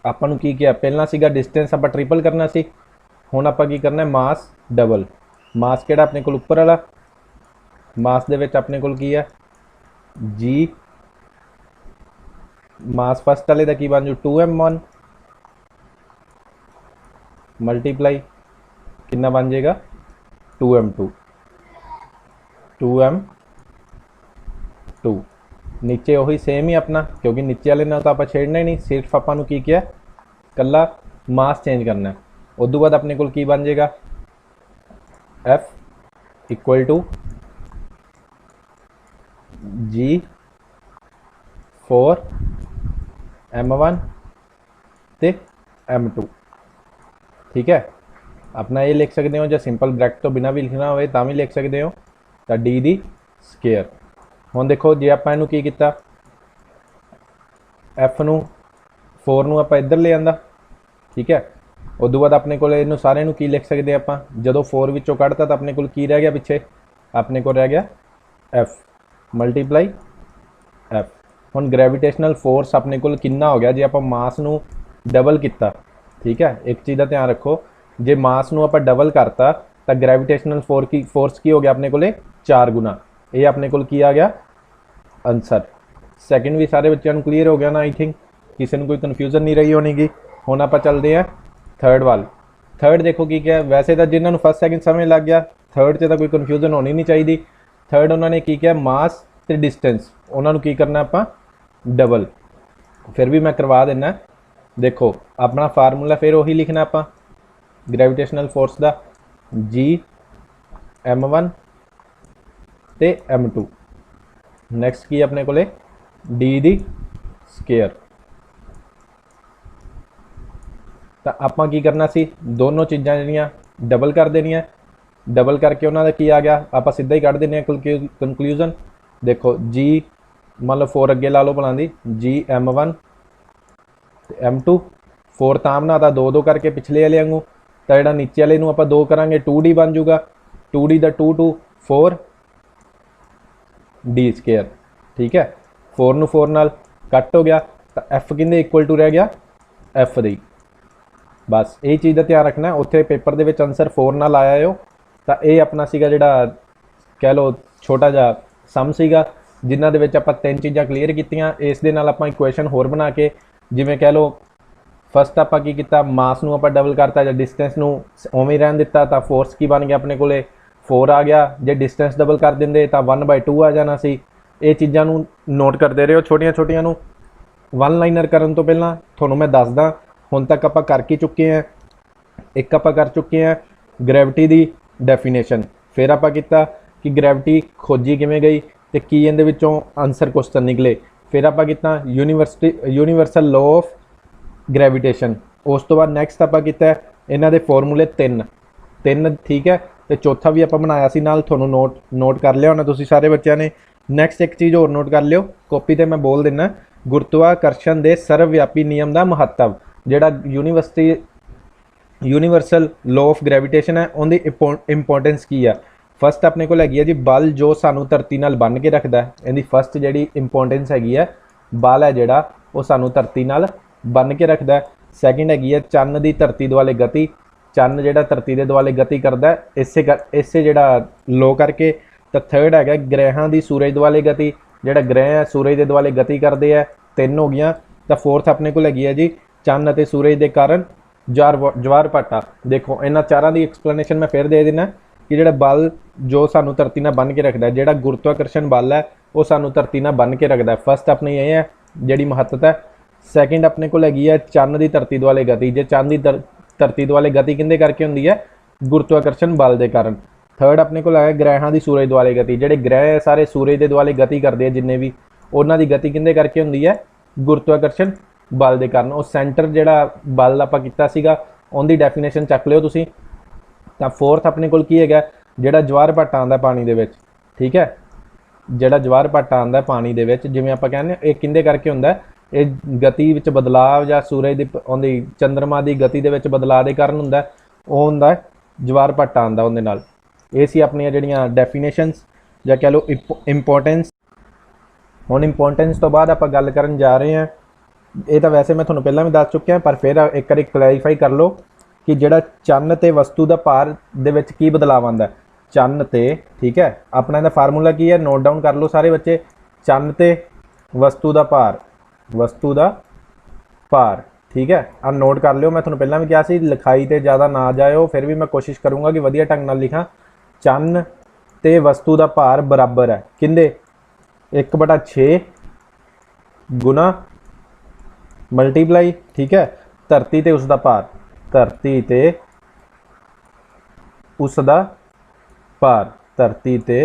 आपां नूं की किया, पहला सीगा डिस्टेंस आपां ट्रिपल करना सी, हुण आपां की करना है मास डबल। मास किहड़ा अपने कोल उपर वाला, मास दे विच अपने कोल की है G, मास फस्ट वाले दा की बन जू 2m1 मल्टीप्लाई कितना बन जाएगा 2m2, 2m2। नीचे वही सेम ही अपना, क्योंकि नीचे वाले ना तो आप छेड़ना ही नहीं, सिर्फ आपां की किया कला मास चेंज करना है। उदों बाद अपने को की बन जाएगा F equal to G 4 M1 ते M2, ठीक है। अपना ये लिख सकते हो, जो सिंपल ब्रैकेट तो बिना भी लिखना हो तो भी लिख सकते हो, तो डी दी स्केयर। हुण देखो जे आपां इहनूं की कीता, F नूं 4 नूं आपां इधर ले आंदा, ठीक है। उदों बाद अपने को इनू सारे नूं की लिख सकते हैं आपां, जदों 4 विचों कढ़ता तो अपने को की रह गया पिछे, अपने को रह गया F मल्टीप्लाई F। हुण ग्रेविटेशनल फोर्स अपने को कितना हो गया जे आपां मास नूं डबल किया, ठीक है। एक चीज़ का ध्यान रखो, जे मास नूं आपां डबल करता तो ग्रेविटेशनल फोर्स की हो गया अपने को 4 गुना। ये अपने को की आ गया आंसर, ਸੈਕਿੰਡ ਵੀ ਸਾਰੇ ਬੱਚਿਆਂ ਨੂੰ ਕਲੀਅਰ ਹੋ ਗਿਆ ਨਾ? ਆਈ ਥਿੰਕ ਕਿਸੇ ਨੂੰ ਕੋਈ ਕਨਫਿਊਜ਼ਨ ਨਹੀਂ ਰਹੀ ਹੋਣੀਗੀ। ਹੁਣ ਆਪਾਂ ਚੱਲਦੇ ਹਾਂ ਥਰਡ ਵੱਲ। ਥਰਡ ਦੇਖੋ ਕੀ ਕਿਹਾ। ਵੈਸੇ ਤਾਂ ਜਿਨ੍ਹਾਂ ਨੂੰ ਫਸਟ ਸੈਕਿੰਡ ਸਮਝ ਲੱਗ ਗਿਆ, ਥਰਡ 'ਚ ਤਾਂ ਕੋਈ ਕਨਫਿਊਜ਼ਨ ਹੋਣੀ ਨਹੀਂ ਚਾਹੀਦੀ। ਥਰਡ ਉਹਨਾਂ ਨੇ ਕੀ ਕਿਹਾ, ਮਾਸ ਤੇ डिस्टेंस, ਉਹਨਾਂ ਨੂੰ ਕੀ ਕਰਨਾ ਆਪਾਂ, ਡਬਲ। ਫਿਰ ਵੀ ਮੈਂ ਕਰਵਾ ਦਿੰਦਾ। देखो अपना फार्मूला फिर वही लिखना आप ग्रेविटेशनल फोर्स का, G m1 ते m2। नैक्सट की अपने को D दी स्केयर। तो आप की करना सी, दोनों चीज़ां जिहड़ियां डबल कर देनियां। डबल करके उन्होंने की आ गया, आप सीधा ही कढ़ देने कंक्लूजन। देखो G मान लो 4 अगे ला लो भला दी, G m1 m2। 4 ताम ना था 2 करके पिछले वाले वांगू, तो जो नीचे वाले आप 2 करांगे 2D बन जूगा। 2D का 2 2 4 D स्केयर। ठीक है, 4 नू 4 नाल कट हो गया, तो F किंदे इक्वल टू रह गया F दी। बस ये चीज़ का ध्यान रखना। उत्थे पेपर दे विच आंसर 4 नाल आया हो, तो ये अपना सीगा जिहड़ा कह लो छोटा जिहा सम सीगा, जिन्हां दे विच आपां 3 चीज़ां क्लीयर कीतियां। इस दे नाल आपां इक्वेशन होर बना के, जिवें कह लो फस्ट आप की किया, मास नूं आपां डबल करता या डिस्टेंस नूं उवें ही रहन दिता, तो फोर्स की बन गया अपने कोले 4 आ गया। जे डिस्टेंस डबल कर देंगे तो 1/2 आ जाना सी। ये चीज़ां नूं नोट करते रहो छोटियां छोटियां नूं। वन लाइनर करन तो पहलां तुहानूं मैं दसदा, हुण तक आपां कर के चुके हैं। एक आपां कर चुके हैं ग्रैविटी दी डेफिनेशन, फिर आपां कीता कि ग्रैविटी खोजी किवें गई ते की इहदे विचों आंसर क्वेश्चन निकले। फिर आपां कीता यूनीवर्सल लॉ ऑफ ग्रैविटेशन। उस तो बाद नैक्सट आपां कीता इन्हां दे फॉर्मूले 3। ठीक है, तो चौथा भी आपां बनाया सी नाल, तुहानूं नोट कर लिया होना तुसीं सारे बच्चों ने। नैक्सट एक चीज़ होर नोट कर लिओ, कॉपी ते मैं बोल दिना, गुरुत्वाकर्षण दे सर्वव्यापी नियम का महत्व, जिहड़ा यूनीवर्सल लॉ ऑफ ग्रैविटेशन है, उनकी इंपोर्टेंस की है। फस्ट अपने को हैगी है जी बल जो सानू धरती नाल बन के रखता है। इहदी फस्ट जिहड़ी इंपोर्टेंस हैगी है, बल है जिहड़ा वो सानू धरती नाल बन के रखता है। सैकेंड हैगी है चंद की धरती दुआले गति, चंद जिहड़ा धरती के दुआले गति करता है इसे जिहड़ा लो करके। तो थर्ड है ग्रहां की सूरज दुआले गति, जिहड़ा ग्रह है सूरज के दुआले गति करते हैं। 3 हो गया। तो फोर्थ अपने को हैगी है जी चंद और सूरज के कारण ज्वार भाटा। देखो इन्हां चारां की एक्सप्लेनेशन मैं फिर दे देना कि जिहड़ा बल जो सानू धरती नाल बन के रखता है, जिहड़ा गुरुत्वाकर्षण बल है वो सानू धरती नाल बन के रखता है। फस्ट अपनी ये है जिहड़ी महत्ता है। सैकेंड अपने को हैगी है चंद की धरती दुआले गति, जे चंद की धरती दुआले गति किंदे करके हुंदी है, गुरुत्वाकर्षण बल के कारण। थर्ड अपने को है ग्रहां की सूरज दुआले गति, जिहड़े ग्रह है सारे सूरज के दुआले गति करते हैं, जिन्ने भी उन्हां दी गति किंदे करके हुंदी है, गुरुत्वाकर्षण बल के कारण। और सेंटर जिहड़ा बल आपां कीता सीगा उहदी डेफिनेशन चक लिओ तुसीं। तो फोर्थ अपने को की है जिहड़ा ज्वार भाटा आंदा पानी दे विच। ठीक है, जिहड़ा ज्वार भाटा आंदा पानी दे विच, जिवें आपां कहने ये किंदे करके हुंदा है, ये गति विच बदलाव या सूरज की उहदी चंद्रमा की गति दे विच बदलाव के कारण हुंदा है, वो हुंदा ज्वार भाटा आंदा उहदे नाल। ये सी अपनियां जिहड़ियां डेफिनेशनस या कह लो इंपोर्टेंस। हुण इंपोर्टेंस तो बाद आपां गल करन जा रहे हैं। ये तो वैसे मैं तुहानूं पहलां भी दस चुकिया, पर फिर एक बार क्लैरीफाई कर लो कि जिहड़ा चंन ते वस्तु का भार दे विच की बदलाव आंदा है। चंन ते, ठीक है, अपना इहदा फार्मूला की है, नोट डाउन कर लो सारे बच्चे। चंन ते वस्तु का भार, वस्तु का भार, ठीक है, अब नोट कर लियो। मैं तुहानूं पहलां भी कहा सी लिखाई ते ज़्यादा ना जाओ, फिर भी मैं कोशिश करूँगा कि वधिया ढंग नाल लिखां। चंन ते वस्तु का भार बराबर है किंदे, 1/6 गुना मल्टीप्लाई, ठीक है, धरती ते उसका भार, धरती ते उसका भार, धरती ते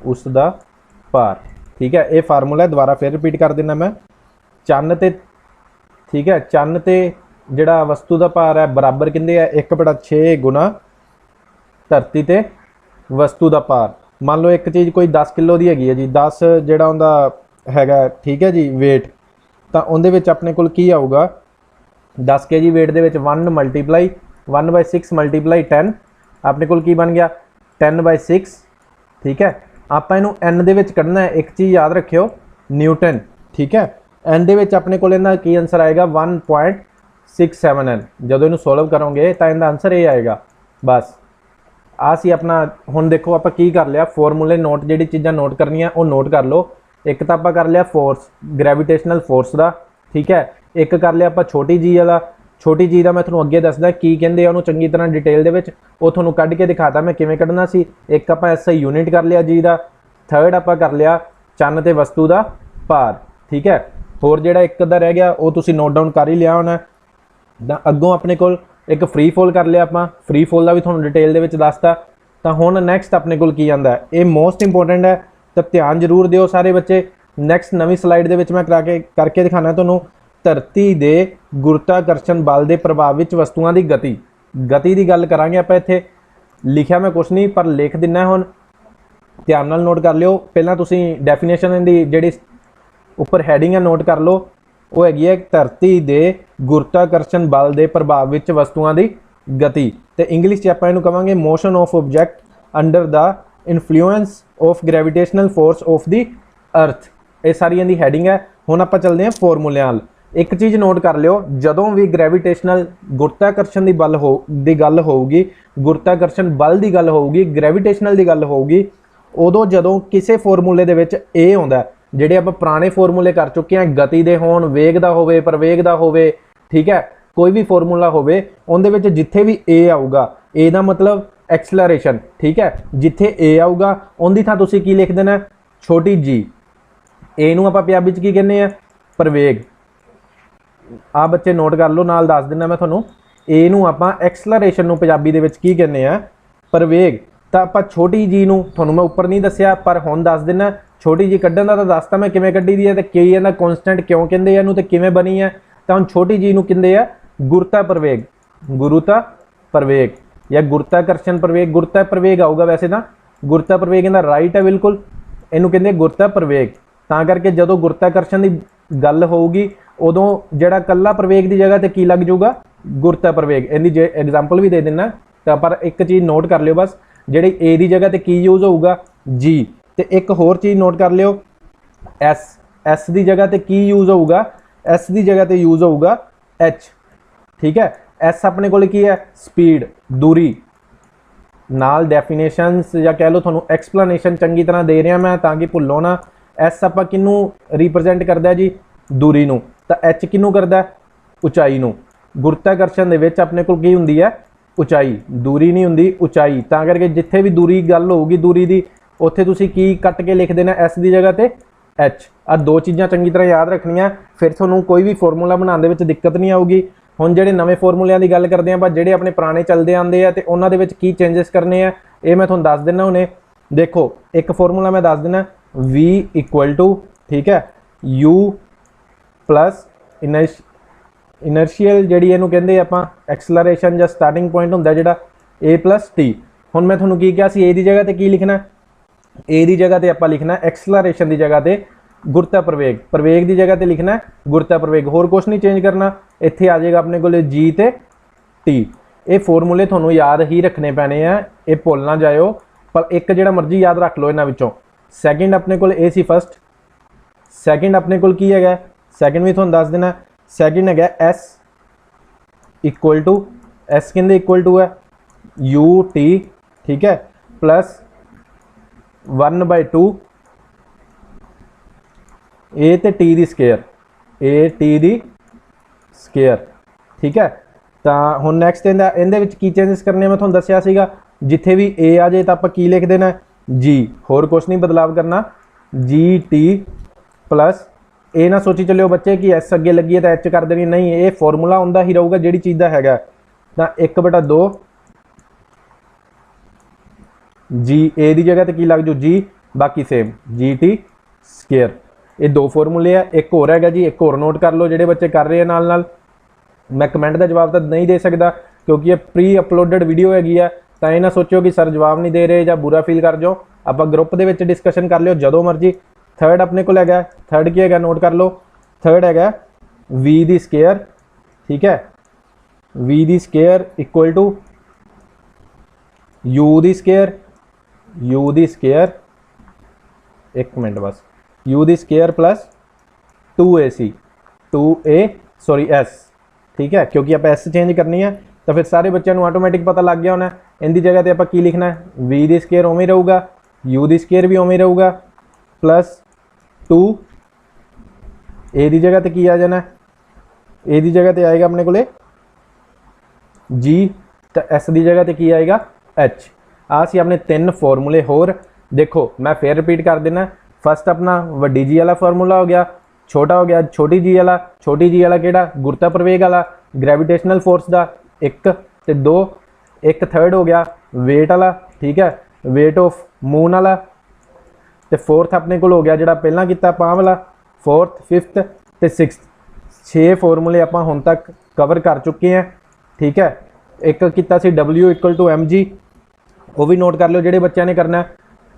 उसका भार। ठीक है, ये फार्मूला दोबारा फिर रिपीट कर देना मैं। चंन ते, ठीक है, चंन ते जिहड़ा वस्तु का भार है बराबर किंदे है, 1/6 गुना धरती ते वस्तु का भार। मान लो एक चीज़ कोई 10 किलो की हैगी है जी, 10 जिहड़ा उहदा हैगा, ठीक है जी, वेट, तो उहदे विच अपने कोल की आऊगा 10 kg वेट दे विच 1 मल्टीप्लाई 1/6 मल्टीप्लाई 10, अपने कोल की बन गया 10/6। ठीक है, आप इनू एन दे विच कढ़ना है। एक चीज़ याद रखियो, न्यूटन, ठीक है, एन दे विच अपने कोल इहदा की आंसर आएगा 1.67 एन। जदों इनू सोल्व करोगे तो इहदा आंसर ये आएगा। बस आ सी अपना। हुण देखो आप की कर लिया, फॉर्मूले नोट, जिहड़ी चीज़ां नोट करनियां वो नोट कर लो। एक तो आप कर लिया फोर्स, ग्रैविटेशनल फोर्स का, ठीक है। एक कर लिया आप छोटी जी वाला, छोटी जी का मैं थोड़ा अगे दसदा की कहते हैं उन्होंने चंगी तरह डिटेल दे विच, वो थोड़ा कढ़ के दिखाता मैं किवें कढ़ना सी। एक आप SI यूनिट कर लिया जी का। थर्ड आप कर लिया चंद ते वस्तु का भार, ठीक है। होर जिहड़ा एक अद्धा रह गया वो तुसीं नोट डाउन कर ही लिया होना। अगों अपने कोल एक फ्री फॉल कर लिया, आप फ्री फॉल का भी थोड़ा डिटेल दे विच दसता। तो हुण नैक्सट अपने कोल की आंदा है, ये मोस्ट इंपोर्टेंट है, तो ध्यान जरूर दिओ सारे बच्चे। नैक्सट नवीं स्लाइड दे विच मैं करके दिखाना तुहानूं धरती दे गुरुत्वाकर्षण बल के प्रभाव विच वस्तुओं की गति की गल करांगे। आप इत्थे लिखिया मैं कुछ नहीं पर लिख दिना हुण, ध्यान नाल नोट कर लिओ। पहलां तुसीं डेफिनेशन दी जिहड़ी उपर हैडिंग है नोट कर लो, वो हैगी है धरती दे गुरुत्वाकर्षण बल के प्रभाव विच वस्तुओं की गति। तो इंग्लिश च आपां इहनूं कहांगे motion of object under the influence of gravitational force of the earth. ये सारी इहदी हैडिंग है। हुण आपां चलदे हां फॉर्मूले नाल। एक चीज़ नोट कर लिओ, जदों भी ग्रैविटेशनल गुरुत्वाकर्षण की गल होगी, गुरुत्वाकर्षण बल की गल होगी, ग्रैविटेशनल की गल होगी, उदों जदों किसी फॉर्मूले दे विच ए आउंदा, जिहड़े आप पुराने फॉर्मूले कर चुके हैं, गति दे होण, वेग दा होवे, प्रवेग दा होवे, ठीक है, कोई भी फॉर्मूला होवे, उहदे विच जिथे भी ए आऊगा, ए दा मतलब एक्सलरेशन, ठीक है। जिथे ए आऊगा उहदी थां तुसीं की लिख देना छोटी जी। ए नूं आपां पंजाबी च की कहने आ प्रवेग। आ बच्चे नोट कर लो, नाल दस देना मैं तुहानूं। ए नूं आपां एक्सलरेशन नूं पंजाबी दे विच की कहने आ प्रवेग। तो आपां छोटी जी नूं तुहानूं मैं उपर नहीं दस्सिया पर हुण दस देना। छोटी जी कड्ढण दा तां दसता मैं किवें कड्ढी दी है, ते की इहदा कॉन्सटेंट क्यों कहंदे आ इहनूं ते किवें बनी है। तो हुण छोटी जी नूं कहंदे आ गुरुता प्रवेग, गुरुता प्रवेग या गुरुत्वाकर्षण प्रवेग। गुरुता प्रवेग आऊगा वैसे ना, गुरुता प्रवेग इहदा राइट है बिल्कुल, इहनूं कहंदे गुरुता प्रवेग। तां करके जदों गुरुत्वाकर्षण की गल होगी उदों जिहड़ा कल्ला प्रवेग की जगह ते की लग जाऊगा गुरुता प्रवेग। इहदी जे एग्जाम्पल भी दे देना। तो पर एक चीज़ नोट कर लिओ बस, जिहड़ी ए की जगह ते की यूज़ होगा जी, तो एक होर चीज़ नोट कर लिओ एस की जगह ते की यूज़ होगा, एस की जगह ते यूज़ होगा एच, ठीक है। एस अपने कोल की है स्पीड, दूरी, नाल डेफिनेशंस या कह लो थोनों एक्सप्लेनेशन चंगी तरह दे रहा मैं ताकि भुल्लो ना। एस आपां किनू रिप्रजेंट करदा जी दूरी नूं, तो एच किनू करदा उचाई नूं। गुरुत्वाकर्षण दे विच अपने कोल की हुंदी है उचाई, दूरी नहीं हुंदी उचाई। तां करके जिथे भी दूरी गल होगी दूरी दी, उत्थे तुसीं की कट के लिख देना एस की जगह ते एच। आ दो चीज़ां चंगी तरह याद रखनियां, फिर तुहानूं कोई भी फॉर्मूला बनाउण दे विच दिक्कत नहीं आऊगी। हुण जिहड़े नवें फॉर्मूलिਆਂ की गल करते हैं पर जिहड़े अपने पुराने चलते आते हैं तो उन्हां दे विच की चेंजिस करने हैं ये मैं तुहानूं दस दिना हुणे। देखो एक फॉर्मूला मैं दस दिना V इक्वल टू, ठीक है, U प्लस इनर्शियल जिहड़ी इहनूं कहंदे आपां एक्सलरेशन या स्टार्टिंग पॉइंट हुंदा जिहड़ा A प्लस T। हुण मैं तुहानूं की कहा सी A की जगह ते की लिखना, A की जगह ते आपां लिखना एक्सलरेशन की जगह ते गुरुता प्रवेग, प्रवेग की जगह ते लिखना गुरुता प्रवेग, होर कुछ नहीं चेंज करना। इत्थे आ जाएगा अपने कोल जी ते टी। ये फॉर्मूले तुहानूं याद ही रखने पैने आ, ये भुल ना जाओ, पर एक जिहड़ा मर्जी याद रख लो इन्हां विचों। सैकेंड अपने कोल ए सी फस्ट, सैकेंड अपने कोल की है, सैकेंड भी तुहानूं दस देना। सैकेंड है एस इक्वल टू, एस कहंदे इक्वल टू है यू टी, ठीक है, प्लस 1/2 ए ते T the square, A T the square, ठीक है। तो हुण नैक्सट इहदे विच की चेंजिस करने मैं तुहानूं दस्सिया सीगा, जिथे भी ए आ जाए तो आपां की लिख देना जी, होर कुछ नहीं बदलाव करना, जी टी प्लस ए ना सोची चलियो बच्चे कि एस अगे लगी है तो एच कर देनी, नहीं, ये फॉर्मूला उंदा ही रहूगा जिहड़ी चीज़ का हैगा। तो 1/2 जी ए की जगह तो की लग जू जी, बाकी सेम जी टी स्केयर। ये दो फॉर्मूले है, एक होर है जी, एक होर नोट कर लो जिहड़े बच्चे कर रहे हैं नाल नाल। मैं कमेंट का जवाब तो नहीं दे सकता क्योंकि ये प्री अपलोडेड वीडियो हैगी है, तो ये ना सोचो कि सर जवाब नहीं दे रहे या बुरा फील कर जाओ। आप ग्रुप के विच डिस्कशन कर लियो जदों मर्जी। थर्ड अपने को है, थर्ड की है नोट कर लो, थर्ड है वी दी स्केयर, ठीक है, v the square equal to u the square, u the square, एक मिनट बस, u the square plus 2AC, 2A sorry S, ठीक है, क्योंकि आप S चेंज करनी है तो फिर सारे बच्चों को ऑटोमैटिक पता लग गया होना। इनकी जगह तो आप की लिखना है V दी स्केयर उवें रहूगा, U दी स्केयर भी उवें रहूगा, प्लस 2 ए की जगह ते की आ जाना, ए की जगह ते आएगा अपने कोले जी, तो एस की जगह ते की आएगा एच। आ सी अपने 3 फॉर्मूले होर। देखो मैं फिर रिपीट कर देना, फस्ट अपना वड्डी जी वाला फॉर्मूला हो गया, छोटा हो गया छोटी जी वाला। छोटी जी वाला किहड़ा, गुरुता प्रवेग वाला, ग्रेविटेशनल फोर्स का 1 ते 2, 1 थर्ड हो गया वेट वाला, ठीक है, वेट ऑफ मून वाला। तो फोर्थ अपने को हो गया जिहड़ा पहला किया पां वाला, फोर्थ, फिफ्थ ते सिक्स्थ। 6 फॉर्मूले आपां हुण तक कवर कर चुके हैं, ठीक है। एक किया सी W = mg, वो भी नोट कर लो जिहड़े बच्चों ने करना।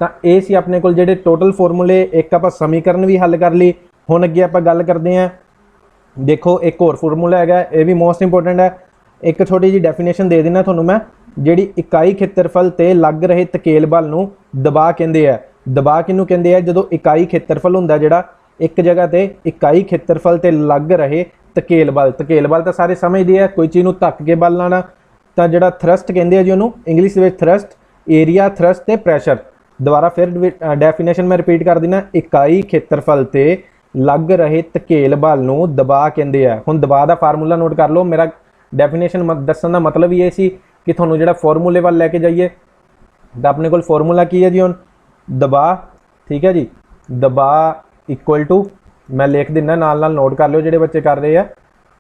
तो ये सी अपने को जिहड़े टोटल फॉर्मूले, एक आप समीकरण भी हल कर ली। हुण अगे आप गल करते हैं, देखो एक होर फॉर्मूला है, ये भी मोस्ट इंपोर्टेंट है। एक छोटी जी डेफिनेशन दे देना तुहानूं मैं, जिहड़ी इकाई खेत्रफल ते लग रहे धकेल बल नूं दबाव कहंदे आ। दबाव किहनूं कहंदे आ, जदों इकाई खेत्रफल हुंदा जिहड़ा एक जगह ते इकाई खेत्रफल ते लग रहे धकेल बल। धकेल बल तो सारे समझदे आ, कोई चीज़ नूं धक के बल लाना। तो जिहड़ा थ्रस्ट कहंदे आ जी उहनूं इंग्लिश दे विच थ्रस्ट, एरिया थ्रस्ट ते प्रैशर। दोबारा फिर डेफिनेशन मैं रिपीट कर देना, इकाई खेत्रफल ते लग रहे धकेल बल नूं दबाव कहंदे आ। हुण दबाव दा फार्मूला नोट कर लो। मेरा डेफिनेशन दस्सण दा मतलब ये सी कि तुहानूं जिहड़ा फॉर्मूले वाल लैके जाइए। तो अपने कोल फॉर्मूला की है जी, हुण दबाव, ठीक है जी, दबाव इक्वल टू, मैं लिख दिना नाल नाल नोट कर लो जिहड़े बच्चे कर रहे हैं।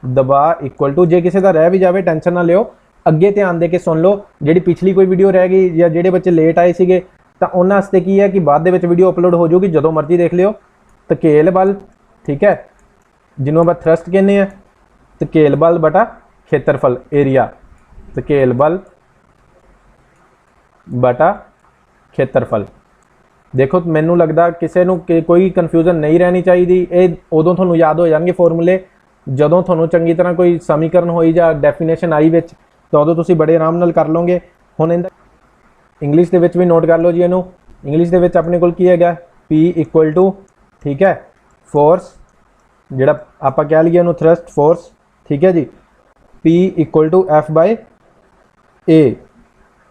दबाव इक्वल टू, जे किसी का रह भी जाए टेंशन ना लियो, अगे ध्यान दे के सुन लो। जिहड़ी पिछली कोई वीडियो रह गई या जिहड़े बच्चे लेट आए सीगे, तो उन्हां वास्ते की है कि बाद दे विच वीडियो अपलोड हो जाऊगी, जदों मर्जी देख लियो। धकेल बल, ठीक है, जिन्हों आप थ्रस्ट कहने हैं, धकेल बल बटा खेत्रफल एरिया, धकेल बल बटा खेत्रफल। देखो मैनू लगता किसी को कोई कन्फ्यूजन नहीं रहनी चाहिए। ये उदों थोनों याद हो जाएंगे फॉर्मूले जदों थोनों चंगी तरह कोई समीकरण होई जा डेफिनेशन आई विच, तो उदों तुसीं बड़े आराम नाल कर लोगे। हुण इहदा इंग्लिश दे विच भी नोट कर लो जी, इहनूं इंग्लिश दे विच अपने कोल की हैगा P = ठीक है फोर्स, जिहड़ा आपां कह लईए उहनूं थ्रस्ट फोर्स, ठीक है जी, P = F/A।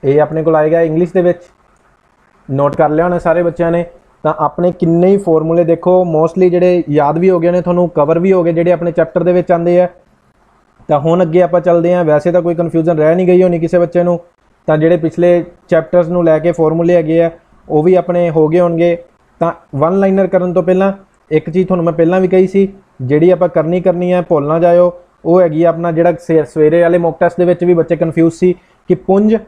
ये अपने को आएगा इंग्लिश दे विच। नोट कर लिया होना सारे बच्चों ने। तो अपने किन्ने ही फॉर्मूले देखो मोस्टली जिहड़े याद भी हो गए ने, तुहानूं कवर भी हो गए जिहड़े अपने चैप्टर दे विच आंदे आ। तो हुण अगे आपां चलदे आ। वैसे तो कोई कन्फ्यूजन रह नहीं गई होनी किसी बच्चे नूं। तो जिहड़े पिछले चैप्टर्स नूं लैके फॉर्मूले हैगे आ वो भी अपने हो गए होणगे। तो वन लाइनर करन तो पहलां एक चीज़ तुहानूं मैं पहलां भी कही सी, जिहड़ी आपां करनी है, भुल ना जाओ। वो हैगी अपना जिहड़ा सवेरे वाले मॉक टेस्ट दे विच भी बच्चे कन्फ्यूज सी कि पुंज,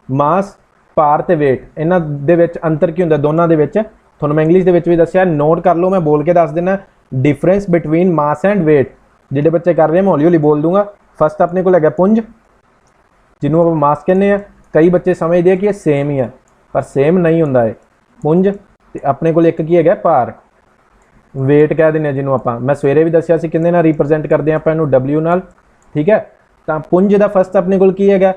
मास, भार ते वेट, इन्हां दे विच अंतर की हुंदा दोनों दे विच। तुहानूं मैं इंग्लिश दे विच भी दस्सिआ, नोट कर लो, मैं बोल के दस देना difference between mass and weight. जिहड़े बच्चे कर रहे हैं मैं हौली हौली बोल दूंगा। फस्ट अपने को हैगा पुंज, जिन्हों आप मास कहने हैं। कई बच्चे समझते हैं कि ये सेम ही है, पर सेम नहीं हुंदा है। पुंज ते अपने को एक की है भार, वेट कह दें जिन्हों आप, मैं सवेरे भी दसिया सी किंदे नाल रिप्रजेंट करते हैं, आप W नाल, ठीक है। तो पुंज का फस्ट अपने को की है,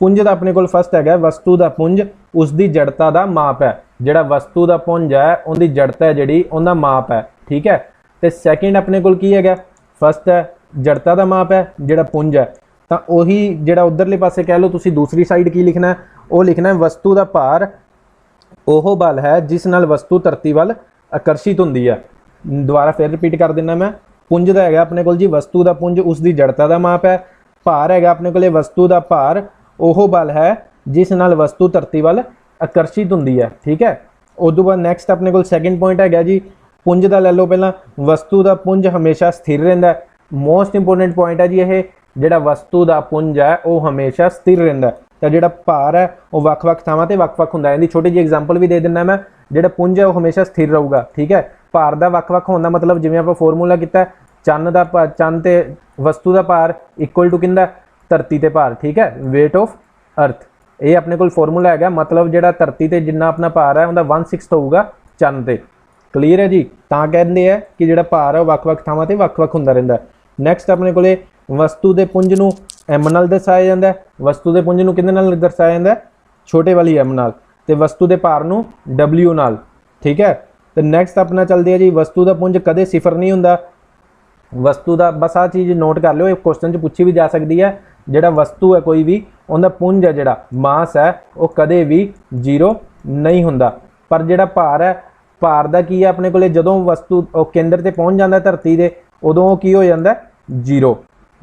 पुंज का अपने को फस्ट है वस्तु का पुंज, उसकी जड़ता का माप है। जिहड़ा वस्तु का पुंज है उनकी जड़ता है जिहड़ी उनका माप है, ठीक है। तो सैकेंड अपने को की है, फस्ट है जड़ता का माप है, जिहड़ा पुंज है। तो उही जिहड़ा उधरले पासे कह लो, तुसी दूसरी साइड की लिखना है, वो लिखना है वस्तु का भार ओह बल है जिस नाल वस्तु धरती वल आकर्षित होंदी है। दोबारा फिर रिपीट कर देना मैं, पुंज का है अपने को जी वस्तु का पुंज, उसकी जड़ता का माप है। भार है अपने को वस्तु का भार ओह बल है जिस नाल वस्तु धरती वल आकर्षित होंदी है, ठीक है। उस बाद नैक्सट अपने को सैकेंड पॉइंट है जी पुंज का, लै लो पहला, वस्तु का पुंज हमेशा स्थिर रहिंदा है। मोस्ट इंपोर्टेंट पॉइंट है जी ये, जिहड़ा वस्तु का पुंज है वह हमेशा स्थिर रहिंदा है। तो जिहड़ा भार है वह वख-वख थावां ते वख-वख हुंदा है। इहदी छोटी जी एग्जाम्पल भी दे दिना मैं, जिहड़ा पुंज है वह हमेशा स्थिर रहूगा, ठीक है। भार का वख-वख होने का मतलब जिवें आपां फॉर्मूला कीता, चंद का चंद ते वस्तु का भार इक्वल टू किंदा धरती ते भार, ठीक है, वेट ऑफ अर्थ। ये अपने को फॉर्मूला है, मतलब जिहड़ा धरती ते जिन्ना अपना भार है उनका 1/6 होगा चंद ते। क्लीयर है जी। तां कहते हैं कि जिहड़ा भार है वख-वख थावां ते वख-वख हुंदा रहिंदा। नैक्सट अपने कोले वस्तु के पुंज नूं M नाल दर्शाया जाता है। वस्तु के पुंज नूं किहदे नाल दर्शाया जाता है, छोटे वाली M नाल, ते वस्तु के भार नूं W नाल, ठीक है। तो नैक्सट अपना चलते है जी, वस्तु का पुंज कदे सिफर नहीं हुंदा। वस्तु का बस आ चीज़ नोट कर लो, एक क्वेश्चन च पूछी भी जा सकती है। जिहड़ा वस्तु है कोई भी, उनका पुंज है जिहड़ा मास है वो कदे भी 0 नहीं हुंदा। पर जिहड़ा भार है, ਭਾਰ ਦਾ ਕੀ ਹੈ ਆਪਣੇ ਕੋਲੇ, ਜਦੋਂ ਵਸਤੂ ਉਹ ਕੇਂਦਰ ਤੇ ਪਹੁੰਚ ਜਾਂਦਾ ਧਰਤੀ ਦੇ ਉਦੋਂ ਉਹ ਕੀ ਹੋ ਜਾਂਦਾ, ਜ਼ੀਰੋ।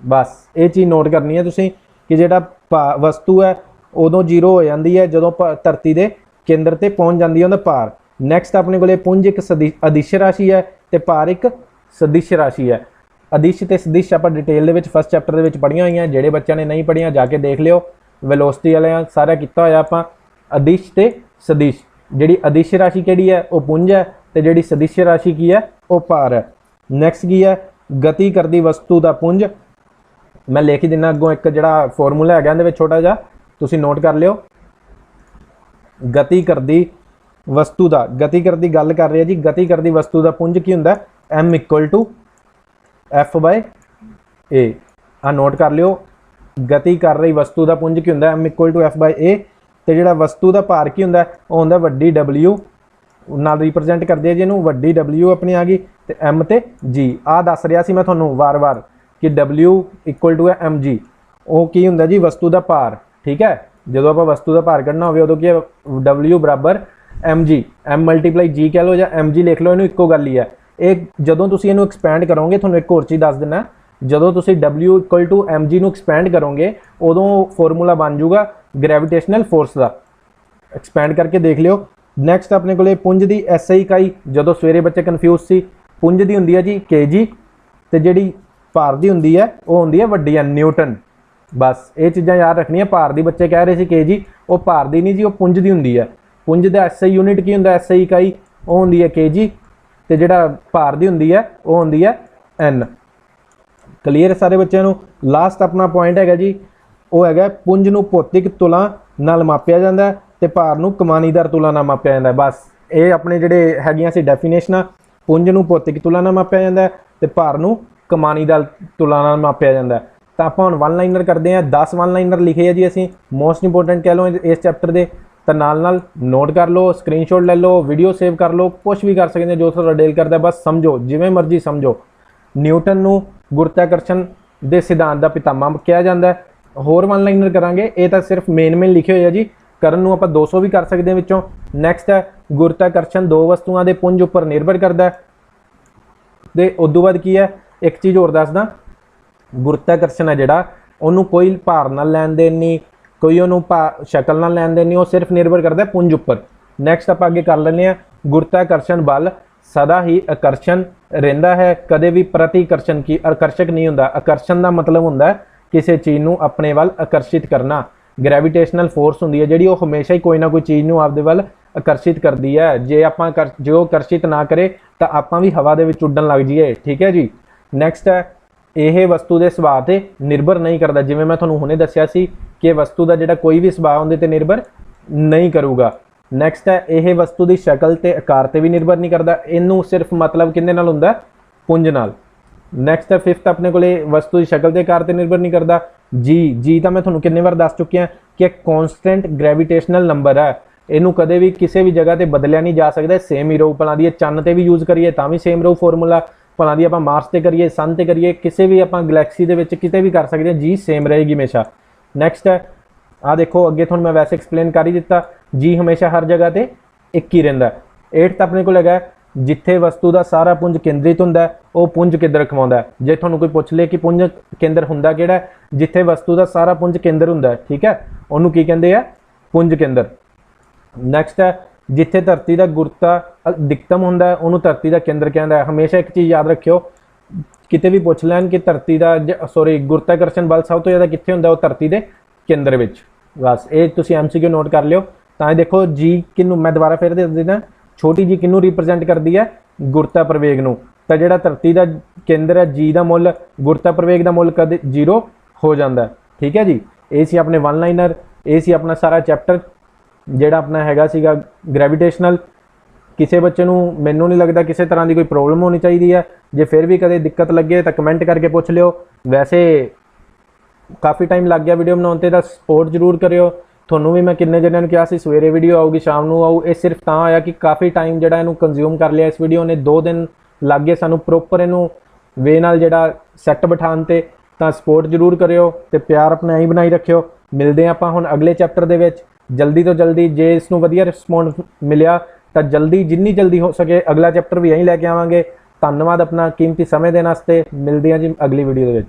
ਬਸ ਇਹ ਚੀਜ਼ ਨੋਟ ਕਰਨੀ ਹੈ ਤੁਸੀਂ ਕਿ ਜਿਹੜਾ ਵਸਤੂ ਹੈ ਉਦੋਂ ਜ਼ੀਰੋ ਹੋ ਜਾਂਦੀ ਹੈ ਜਦੋਂ ਧਰਤੀ ਦੇ ਕੇਂਦਰ ਤੇ ਪਹੁੰਚ ਜਾਂਦੀ ਹੈ ਉਹਦਾ ਭਾਰ। ਨੈਕਸਟ ਆਪਣੇ ਕੋਲੇ ਪੁੰਜ ਇੱਕ ਅਦਿਸ਼ ਰਾਸ਼ੀ ਹੈ ਤੇ ਭਾਰ ਇੱਕ ਸਦਿਸ਼ ਰਾਸ਼ੀ ਹੈ। ਅਦਿਸ਼ ਤੇ ਸਦਿਸ਼ ਆਪਾਂ ਡਿਟੇਲ ਦੇ ਵਿੱਚ ਫਸਟ ਚੈਪਟਰ ਦੇ ਵਿੱਚ ਪੜ੍ਹੀਆਂ ਹੋਈਆਂ, ਜਿਹੜੇ ਬੱਚਿਆਂ ਨੇ ਨਹੀਂ ਪੜ੍ਹੀਆਂ ਜਾ ਕੇ ਦੇਖ ਲਿਓ, ਵੈਲੋਸਿਟੀ ਵਾਲਿਆਂ ਸਾਰਾ ਕੀਤਾ ਹੋਇਆ ਆਪਾਂ। ਅਦਿਸ਼ ਤੇ ਸਦਿਸ਼, ਜਿਹੜੀ ਅਦਿਸ਼ ਰਾਸ਼ੀ ਕਿਹੜੀ ਹੈ ਉਹ ਪੁੰਜ ਹੈ ਤੇ ਜਿਹੜੀ ਸਦਿਸ਼ ਰਾਸ਼ੀ ਕੀ ਹੈ ਉਹ ਭਾਰ ਹੈ। ਨੈਕਸਟ ਕੀ ਹੈ, ਗਤੀ ਕਰਦੀ ਵਸਤੂ ਦਾ ਪੁੰਜ। ਮੈਂ ਲਿਖ ਦਿੰਦਾ ਅੱਗੋਂ ਇੱਕ ਜਿਹੜਾ ਫਾਰਮੂਲਾ ਹੈਗਾ ਇਹਦੇ ਵਿੱਚ ਛੋਟਾ ਜਿਹਾ, ਤੁਸੀਂ ਨੋਟ ਕਰ ਲਿਓ। ਗਤੀ ਕਰਦੀ ਵਸਤੂ ਦਾ, ਗਤੀ ਕਰਦੀ ਗੱਲ ਕਰ ਰਹੇ ਜੀ, ਗਤੀ ਕਰਦੀ ਵਸਤੂ ਦਾ ਪੁੰਜ ਕੀ ਹੁੰਦਾ, m = F/a। ਆ ਨੋਟ ਕਰ ਲਿਓ, ਗਤੀ ਕਰ ਰਹੀ ਵਸਤੂ ਦਾ ਪੁੰਜ ਕੀ ਹੁੰਦਾ, m = F/a। ਤੇ ਜਿਹੜਾ ਵਸਤੂ ਦਾ ਭਾਰ ਕੀ ਹੁੰਦਾ, ਉਹ ਹੁੰਦਾ ਵੱਡੀ W ਨਾਲ ਰਿਪਰੈਜ਼ੈਂਟ ਕਰਦੇ ਆ ਜੀ ਇਹਨੂੰ, ਵੱਡੀ W ਆਪਣੀ ਆ ਗਈ ਤੇ m ਤੇ g। ਆ ਦੱਸ ਰਿਹਾ ਸੀ ਮੈਂ ਤੁਹਾਨੂੰ ਵਾਰ-ਵਾਰ ਕਿ W = mg, ਉਹ ਕੀ ਹੁੰਦਾ ਜੀ, ਵਸਤੂ ਦਾ ਭਾਰ। ਠੀਕ ਹੈ, ਜਦੋਂ ਆਪਾਂ ਵਸਤੂ ਦਾ ਭਾਰ ਕੱਢਣਾ ਹੋਵੇ ਉਦੋਂ ਕੀ W = mg, m × g ਕਹਿ ਲਓ ਜਾਂ mg ਲਿਖ ਲਓ, ਇਹਨੂੰ ਇੱਕੋ ਗੱਲ ਹੀ ਹੈ। ਇਹ ਜਦੋਂ ਤੁਸੀਂ ਇਹਨੂੰ ਐਕਸਪੈਂਡ ਕਰੋਗੇ, ਤੁਹਾਨੂੰ ਇੱਕ ਹੋਰ ਚੀਜ਼ ਦੱਸ ਦਿੰਦਾ, ਜਦੋਂ ਤੁਸੀਂ W = mg ਨੂੰ ਐਕਸਪੈਂਡ ਕਰੋਗੇ ਉਦੋਂ ਫਾਰਮੂਲਾ ਬਣ ਜਾਊਗਾ ਗ੍ਰੈਵਿਟੇਸ਼ਨਲ ਫੋਰਸ ਦਾ। ਐਕਸਪੈਂਡ ਕਰਕੇ ਦੇਖ ਲਿਓ। ਨੈਕਸਟ ਆਪਣੇ ਕੋਲੇ ਪੁੰਜ ਦੀ SI ਇਕਾਈ, ਜਦੋਂ ਸਵੇਰੇ ਬੱਚੇ ਕਨਫਿਊਜ਼ ਸੀ, ਪੁੰਜ ਦੀ ਹੁੰਦੀ ਹੈ ਜੀ kg ਤੇ ਜਿਹੜੀ ਭਾਰ ਦੀ ਹੁੰਦੀ ਹੈ ਉਹ ਹੁੰਦੀ ਹੈ ਵੱਡੀ ਹੈ ਨਿਊਟਨ। ਬਸ ਇਹ ਚੀਜ਼ਾਂ ਯਾਦ ਰੱਖਣੀਆਂ। ਭਾਰ ਦੀ ਬੱਚੇ ਕਹਿ ਰਹੇ ਸੀ kg, ਉਹ ਭਾਰ ਦੀ ਨਹੀਂ ਜੀ, ਉਹ ਪੁੰਜ ਦੀ ਹੁੰਦੀ ਹੈ। ਪੁੰਜ ਦਾ SI ਯੂਨਿਟ ਕੀ ਹੁੰਦਾ, SI ਇਕਾਈ ਉਹ ਹੁੰਦੀ ਹੈ kg ਤੇ ਜਿਹੜਾ ਭਾਰ ਦੀ ਹੁੰਦੀ ਹੈ ਉਹ ਹੁੰਦੀ ਹੈ n। ਕਲੀਅਰ ਸਾਰੇ ਬੱਚਿਆਂ ਨੂੰ। ਲਾਸਟ ਆਪਣਾ ਪੁਆਇੰਟ ਹੈਗਾ ਜੀ, ਉਹ ਹੈਗਾ ਪੁੰਜ ਨੂੰ ਭੌਤਿਕ ਤੁਲਾਂ ਨਾਲ ਮਾਪਿਆ ਜਾਂਦਾ ਤੇ ਭਾਰ ਨੂੰ ਕਮਾਨੀਦਾਰ ਤੁਲਾਂ ਨਾਲ ਮਾਪਿਆ ਜਾਂਦਾ। ਬਸ ਇਹ ਆਪਣੇ ਜਿਹੜੇ ਹੈਗੀਆਂ ਸੀ ਡੈਫੀਨੇਸ਼ਨਾਂ, ਪੁੰਜ ਨੂੰ ਭੌਤਿਕ ਤੁਲਾਂ ਨਾਲ ਮਾਪਿਆ ਜਾਂਦਾ ਤੇ ਭਾਰ ਨੂੰ ਕਮਾਨੀਦਾਰ ਤੁਲਾਂ ਨਾਲ ਮਾਪਿਆ ਜਾਂਦਾ। ਤਾਂ ਆਪਾਂ ਹੁਣ ਵਨ ਲਾਈਨਰ ਕਰਦੇ ਹਾਂ, 10 ਵਨ ਲਾਈਨਰ ਲਿਖੇ ਆ ਜੀ ਅਸੀਂ, ਮੋਸਟ ਇੰਪੋਰਟੈਂਟ ਕਹਿ ਲਓ ਇਸ ਚੈਪਟਰ ਦੇ। ਤਾਂ ਨਾਲ ਨੋਟ ਕਰ ਲਓ, ਸਕਰੀਨਸ਼ਾਟ ਲੈ ਲਓ, ਵੀਡੀਓ ਸੇਵ ਕਰ ਲਓ, ਕੁਛ ਵੀ ਕਰ ਸਕਦੇ ਜੋ ਤੁਹਾਡਾ ਦਿਲ ਕਰਦਾ, ਬਸ ਸਮਝੋ ਜਿਵੇਂ ਮਰਜ਼ੀ ਸਮਝੋ। ਨਿਊਟਨ ਨੂੰ ਗੁਰਤਾਕਰਸ਼ਣ ਦੇ ਸਿਧਾਂਤ ਦਾ ਪਿਤਾਮਾ ਕਿਹਾ ਜਾਂਦਾ। ਹੋਰ ਵਨ ਲਾਈਨਰ ਕਰਾਂਗੇ, ਇਹ ਤਾਂ ਸਿਰਫ ਮੇਨ ਲਿਖੇ ਹੋਏ ਆ ਜੀ, ਕਰਨ ਨੂੰ ਆਪਾਂ 200 ਵੀ ਕਰ ਸਕਦੇ ਹਾਂ ਵਿੱਚੋਂ। ਨੈਕਸਟ ਹੈ ਗੁਰਤਾਕਰਸ਼ਣ ਦੋ ਵਸਤੂਆਂ ਦੇ ਪੁੰਜ ਉੱਪਰ ਨਿਰਭਰ ਕਰਦਾ ਤੇ ਉਦੋਂ ਬਾਅਦ ਕੀ ਹੈ, ਇੱਕ ਚੀਜ਼ ਹੋਰ ਦੱਸਦਾ, ਗੁਰਤਾਕਰਸ਼ਣ ਹੈ ਜਿਹੜਾ ਉਹਨੂੰ ਕੋਈ ਭਾਰ ਨਾਲ ਲੈਣ ਦੇਣ ਨਹੀਂ, ਕੋਈ ਉਹਨੂੰ ਸ਼ਕਲ ਨਾਲ ਲੈਣ ਦੇਣ ਨਹੀਂ, ਉਹ ਸਿਰਫ ਨਿਰਭਰ ਕਰਦਾ ਪੁੰਜ ਉੱਪਰ। ਨੈਕਸਟ ਆਪਾਂ ਅੱਗੇ ਕਰ ਲੈਂਦੇ ਹਾਂ, ਗੁਰਤਾਕਰਸ਼ਣ ਬਲ ਸਦਾ ਹੀ ਆਕਰਸ਼ਣ ਰਹਿੰਦਾ ਹੈ, ਕਦੇ ਵੀ ਪ੍ਰਤੀਕਰਸ਼ਣ ਕੀ ਆਕਰਸ਼ਕ ਨਹੀਂ ਹੁੰਦਾ। ਆਕਰਸ਼ਣ ਦਾ ਮਤਲਬ ਹੁੰਦਾ ਕਿਸੇ ਚੀਜ਼ ਨੂੰ ਆਪਣੇ ਵੱਲ ਆਕਰਸ਼ਿਤ ਕਰਨਾ। ਗ੍ਰੈਵਿਟੇਸ਼ਨਲ ਫੋਰਸ ਹੁੰਦੀ ਹੈ ਜਿਹੜੀ, ਉਹ ਹਮੇਸ਼ਾ ਹੀ ਕੋਈ ਨਾ ਕੋਈ ਚੀਜ਼ ਨੂੰ ਆਪਦੇ ਵੱਲ ਆਕਰਸ਼ਿਤ ਕਰਦੀ ਹੈ। ਜੇ ਆਪਾਂ ਜੋ ਆਕਰਸ਼ਿਤ ਨਾ ਕਰੇ ਤਾਂ ਆਪਾਂ ਵੀ ਹਵਾ ਦੇ ਵਿੱਚ ਉੱਡਣ ਲੱਗ ਜਾਈਏ। ਠੀਕ ਹੈ ਜੀ। ਨੈਕਸਟ ਹੈ, ਇਹ ਵਸਤੂ ਦੇ ਸੁਭਾਅ ਤੇ ਨਿਰਭਰ ਨਹੀਂ ਕਰਦਾ। ਜਿਵੇਂ ਮੈਂ ਤੁਹਾਨੂੰ ਹੁਣੇ ਦੱਸਿਆ ਸੀ ਕਿ ਵਸਤੂ ਦਾ ਜਿਹੜਾ ਕੋਈ ਵੀ ਸੁਭਾਅ ਉਹਦੇ ਤੇ ਨਿਰਭਰ ਨਹੀਂ ਕਰੂਗਾ। ਨੈਕਸਟ ਹੈ, ਇਹ ਵਸਤੂ ਦੀ ਸ਼ਕਲ ਤੇ ਆਕਾਰ ਤੇ ਵੀ ਨਿਰਭਰ ਨਹੀਂ ਕਰਦਾ। ਇਹਨੂੰ ਸਿਰਫ ਮਤਲਬ ਕਿਹਦੇ ਨਾਲ ਹੁੰਦਾ, ਪੁੰਜ ਨਾਲ। ਨੈਕਸਟ ਹੈ ਫਿਫਥ, ਆਪਣੇ ਕੋਲੇ ਵਸਤੂ ਦੀ ਸ਼ਕਲ ਤੇ ਆਕਾਰ ਤੇ ਨਿਰਭਰ ਨਹੀਂ ਕਰਦਾ। ਜੀ ਤਾਂ ਮੈਂ ਤੁਹਾਨੂੰ ਕਿੰਨੇ ਵਾਰ ਦੱਸ ਚੁੱਕਿਆ ਕਿ ਕੌਨਸਟੈਂਟ ਗ੍ਰੈਵਿਟੇਸ਼ਨਲ ਨੰਬਰ ਹੈ, ਇਹਨੂੰ ਕਦੇ ਵੀ ਕਿਸੇ ਵੀ ਜਗ੍ਹਾ ਤੇ ਬਦਲਿਆ ਨਹੀਂ ਜਾ ਸਕਦਾ, ਸੇਮ ਹੀ ਰਹੂ। ਭਲਾਂ ਦੀ ਚੰਨ ਤੇ ਵੀ ਯੂਜ਼ ਕਰੀਏ ਤਾਂ ਵੀ ਸੇਮ ਰਹੂ ਫਾਰਮੂਲਾ, ਭਲਾਂ ਦੀ ਆਪਾਂ ਮਾਰਸ ਤੇ ਕਰੀਏ, ਸਨ ਤੇ ਕਰੀਏ, ਕਿਸੇ ਵੀ ਆਪਾਂ ਗਲੈਕਸੀ ਦੇ ਵਿੱਚ ਕਿਤੇ ਵੀ ਕਰ ਸਕਦੇ ਹਾਂ, ਜੀ ਸੇਮ ਰਹੇਗੀ ਹਮੇਸ਼ਾ। ਨੈਕਸਟ ਹੈ, ਆ ਦੇਖੋ ਅੱਗੇ ਤੁਹਾਨੂੰ ਮੈਂ ਵੈਸੇ ਐਕਸਪਲੇਨ ਕਰ ਹੀ ਦਿੱਤਾ, ਜੀ ਹਮੇਸ਼ਾ ਹਰ ਜਗ੍ਹਾ ਤੇ ਇੱਕ ਹੀ ਰਹਿੰਦਾ। 8th ਆਪਣੇ ਕੋਲ ਹੈਗਾ, ਜਿੱਥੇ ਵਸਤੂ ਦਾ ਸਾਰਾ ਪੁੰਜ ਕੇਂਦਰਿਤ ਹੁੰਦਾ ਉਹ ਪੁੰਜ ਕੇਂਦਰ ਖਵਾਉਂਦਾ। ਜੇ ਤੁਹਾਨੂੰ ਕੋਈ ਪੁੱਛ ਲੇ ਕਿ ਪੁੰਜ ਕੇਂਦਰ ਹੁੰਦਾ ਕਿਹੜਾ, ਜਿੱਥੇ ਵਸਤੂ ਦਾ ਸਾਰਾ ਪੁੰਜ ਕੇਂਦਰ ਹੁੰਦਾ, ਠੀਕ ਹੈ, ਉਹਨੂੰ ਕੀ ਕਹਿੰਦੇ ਆ, ਪੁੰਜ ਕੇਂਦਰ। ਨੈਕਸਟ ਹੈ, ਜਿੱਥੇ ਧਰਤੀ ਦਾ ਗੁਰਤਾ ਅਧਿਕਤਮ ਹੁੰਦਾ ਉਹਨੂੰ ਧਰਤੀ ਦਾ ਕੇਂਦਰ ਕਹਿੰਦਾ। ਹਮੇਸ਼ਾ ਇੱਕ ਚੀਜ਼ ਯਾਦ ਰੱਖਿਓ, ਕਿਤੇ ਵੀ ਪੁੱਛ ਲੈਣ ਕਿ ਧਰਤੀ ਦਾ ਗੁਰਤਾਕਰਸ਼ਣ ਬਲ ਸਭ ਤੋਂ ਜ਼ਿਆਦਾ ਕਿੱਥੇ ਹੁੰਦਾ, ਉਹ ਧਰਤੀ ਦੇ ਕੇਂਦਰ ਵਿੱਚ। ਬਸ ਇਹ ਤੁਸੀਂ MCQ ਨੋਟ ਕਰ ਲਿਓ। ਤਾਂ ਇਹ ਦੇਖੋ ਜੀ ਕਿਹਨੂੰ, ਮੈਂ ਦੁਬਾਰਾ ਫਿਰ ਦੇ ਦਿੰਦਾ, ਛੋਟੀ ਜੀ ਕਿਹਨੂੰ ਰਿਪਰੈਜ਼ੈਂਟ ਕਰਦੀ ਹੈ, ਗੁਰਤਾ ਪ੍ਰਵੇਗ ਨੂੰ। ਤਾਂ ਜਿਹੜਾ ਧਰਤੀ ਦਾ ਕੇਂਦਰ ਹੈ, ਜੀ ਦਾ ਮੁੱਲ, ਗੁਰਤਾ ਪ੍ਰਵੇਗ ਦਾ ਮੁੱਲ ਕਦੇ 0 ਹੋ ਜਾਂਦਾ। ਠੀਕ ਹੈ ਜੀ। ਇਹ ਸੀ ਆਪਣੇ ਵਨ ਲਾਈਨਰ, ਇਹ ਸੀ ਆਪਣਾ ਸਾਰਾ ਚੈਪਟਰ ਜਿਹੜਾ ਆਪਣਾ ਹੈਗਾ ਸੀਗਾ ਗ੍ਰੈਵਿਟੇਸ਼ਨਲ। ਕਿਸੇ ਬੱਚੇ ਨੂੰ, ਮੈਨੂੰ ਨਹੀਂ ਲੱਗਦਾ ਕਿਸੇ ਤਰ੍ਹਾਂ ਦੀ ਕੋਈ ਪ੍ਰੋਬਲਮ ਹੋਣੀ ਚਾਹੀਦੀ ਹੈ। ਜੇ ਫਿਰ ਵੀ ਕਦੇ ਦਿੱਕਤ ਲੱਗੇ ਤਾਂ ਕਮੈਂਟ ਕਰਕੇ ਪੁੱਛ ਲਿਓ। ਵੈਸੇ ਕਾਫੀ ਟਾਈਮ ਲੱਗ ਗਿਆ ਵੀਡੀਓ ਬਣਾਉਣ 'ਤੇ, ਤਾਂ ਸਪੋਰਟ ਜ਼ਰੂਰ ਕਰਿਓ। ਤੁਹਾਨੂੰ ਵੀ ਮੈਂ ਕਿੰਨੇ ਜਣਿਆਂ ਨੂੰ ਕਿਹਾ ਸੀ ਸਵੇਰੇ ਵੀਡੀਓ ਆਊਗੀ, ਸ਼ਾਮ ਨੂੰ ਆਊ। ਇਹ ਸਿਰਫ ਤਾਂ ਆਇਆ ਕਿ ਕਾਫੀ ਟਾਈਮ ਜਿਹੜਾ ਇਹਨੂੰ ਕੰਜ਼ਿਊਮ ਕਰ ਲਿਆ ਇਸ ਵੀਡੀਓ ਨੇ, 2 ਦਿਨ ਲੱਗ ਗਏ ਸਾਨੂੰ ਪ੍ਰੋਪਰ ਇਹਨੂੰ ਵੇ ਨਾਲ ਜਿਹੜਾ ਸੈੱਟ ਬਿਠਾਉਣ 'ਤੇ। ਤਾਂ ਸਪੋਰਟ ਜ਼ਰੂਰ ਕਰਿਓ ਅਤੇ ਪਿਆਰ ਆਪਣਾ ਹੀ ਬਣਾਈ ਰੱਖਿਓ। ਮਿਲਦੇ ਹਾਂ ਆਪਾਂ ਹੁਣ ਅਗਲੇ ਚੈਪਟਰ ਦੇ ਵਿੱਚ ਜਲਦੀ ਤੋਂ ਜਲਦੀ। ਜੇ ਇਸ ਨੂੰ ਵਧੀਆ ਰਿਸਪੌਂਸ ਮਿਲਿਆ ਤਾਂ ਜਲਦੀ ਜਿੰਨੀ ਜਲਦੀ ਹੋ ਸਕੇ ਅਗਲਾ ਚੈਪਟਰ ਵੀ ਇਹੀ ਲੈ ਕੇ ਆਵਾਂਗੇ। ਧੰਨਵਾਦ ਆਪਣਾ ਕੀਮਤੀ ਸਮੇਂ ਦੇਣ ਵਾਸਤੇ। ਮਿਲਦੇ ਹਾਂ ਜੀ ਅਗਲੀ ਵੀਡੀਓ ਦੇ ਵਿੱਚ।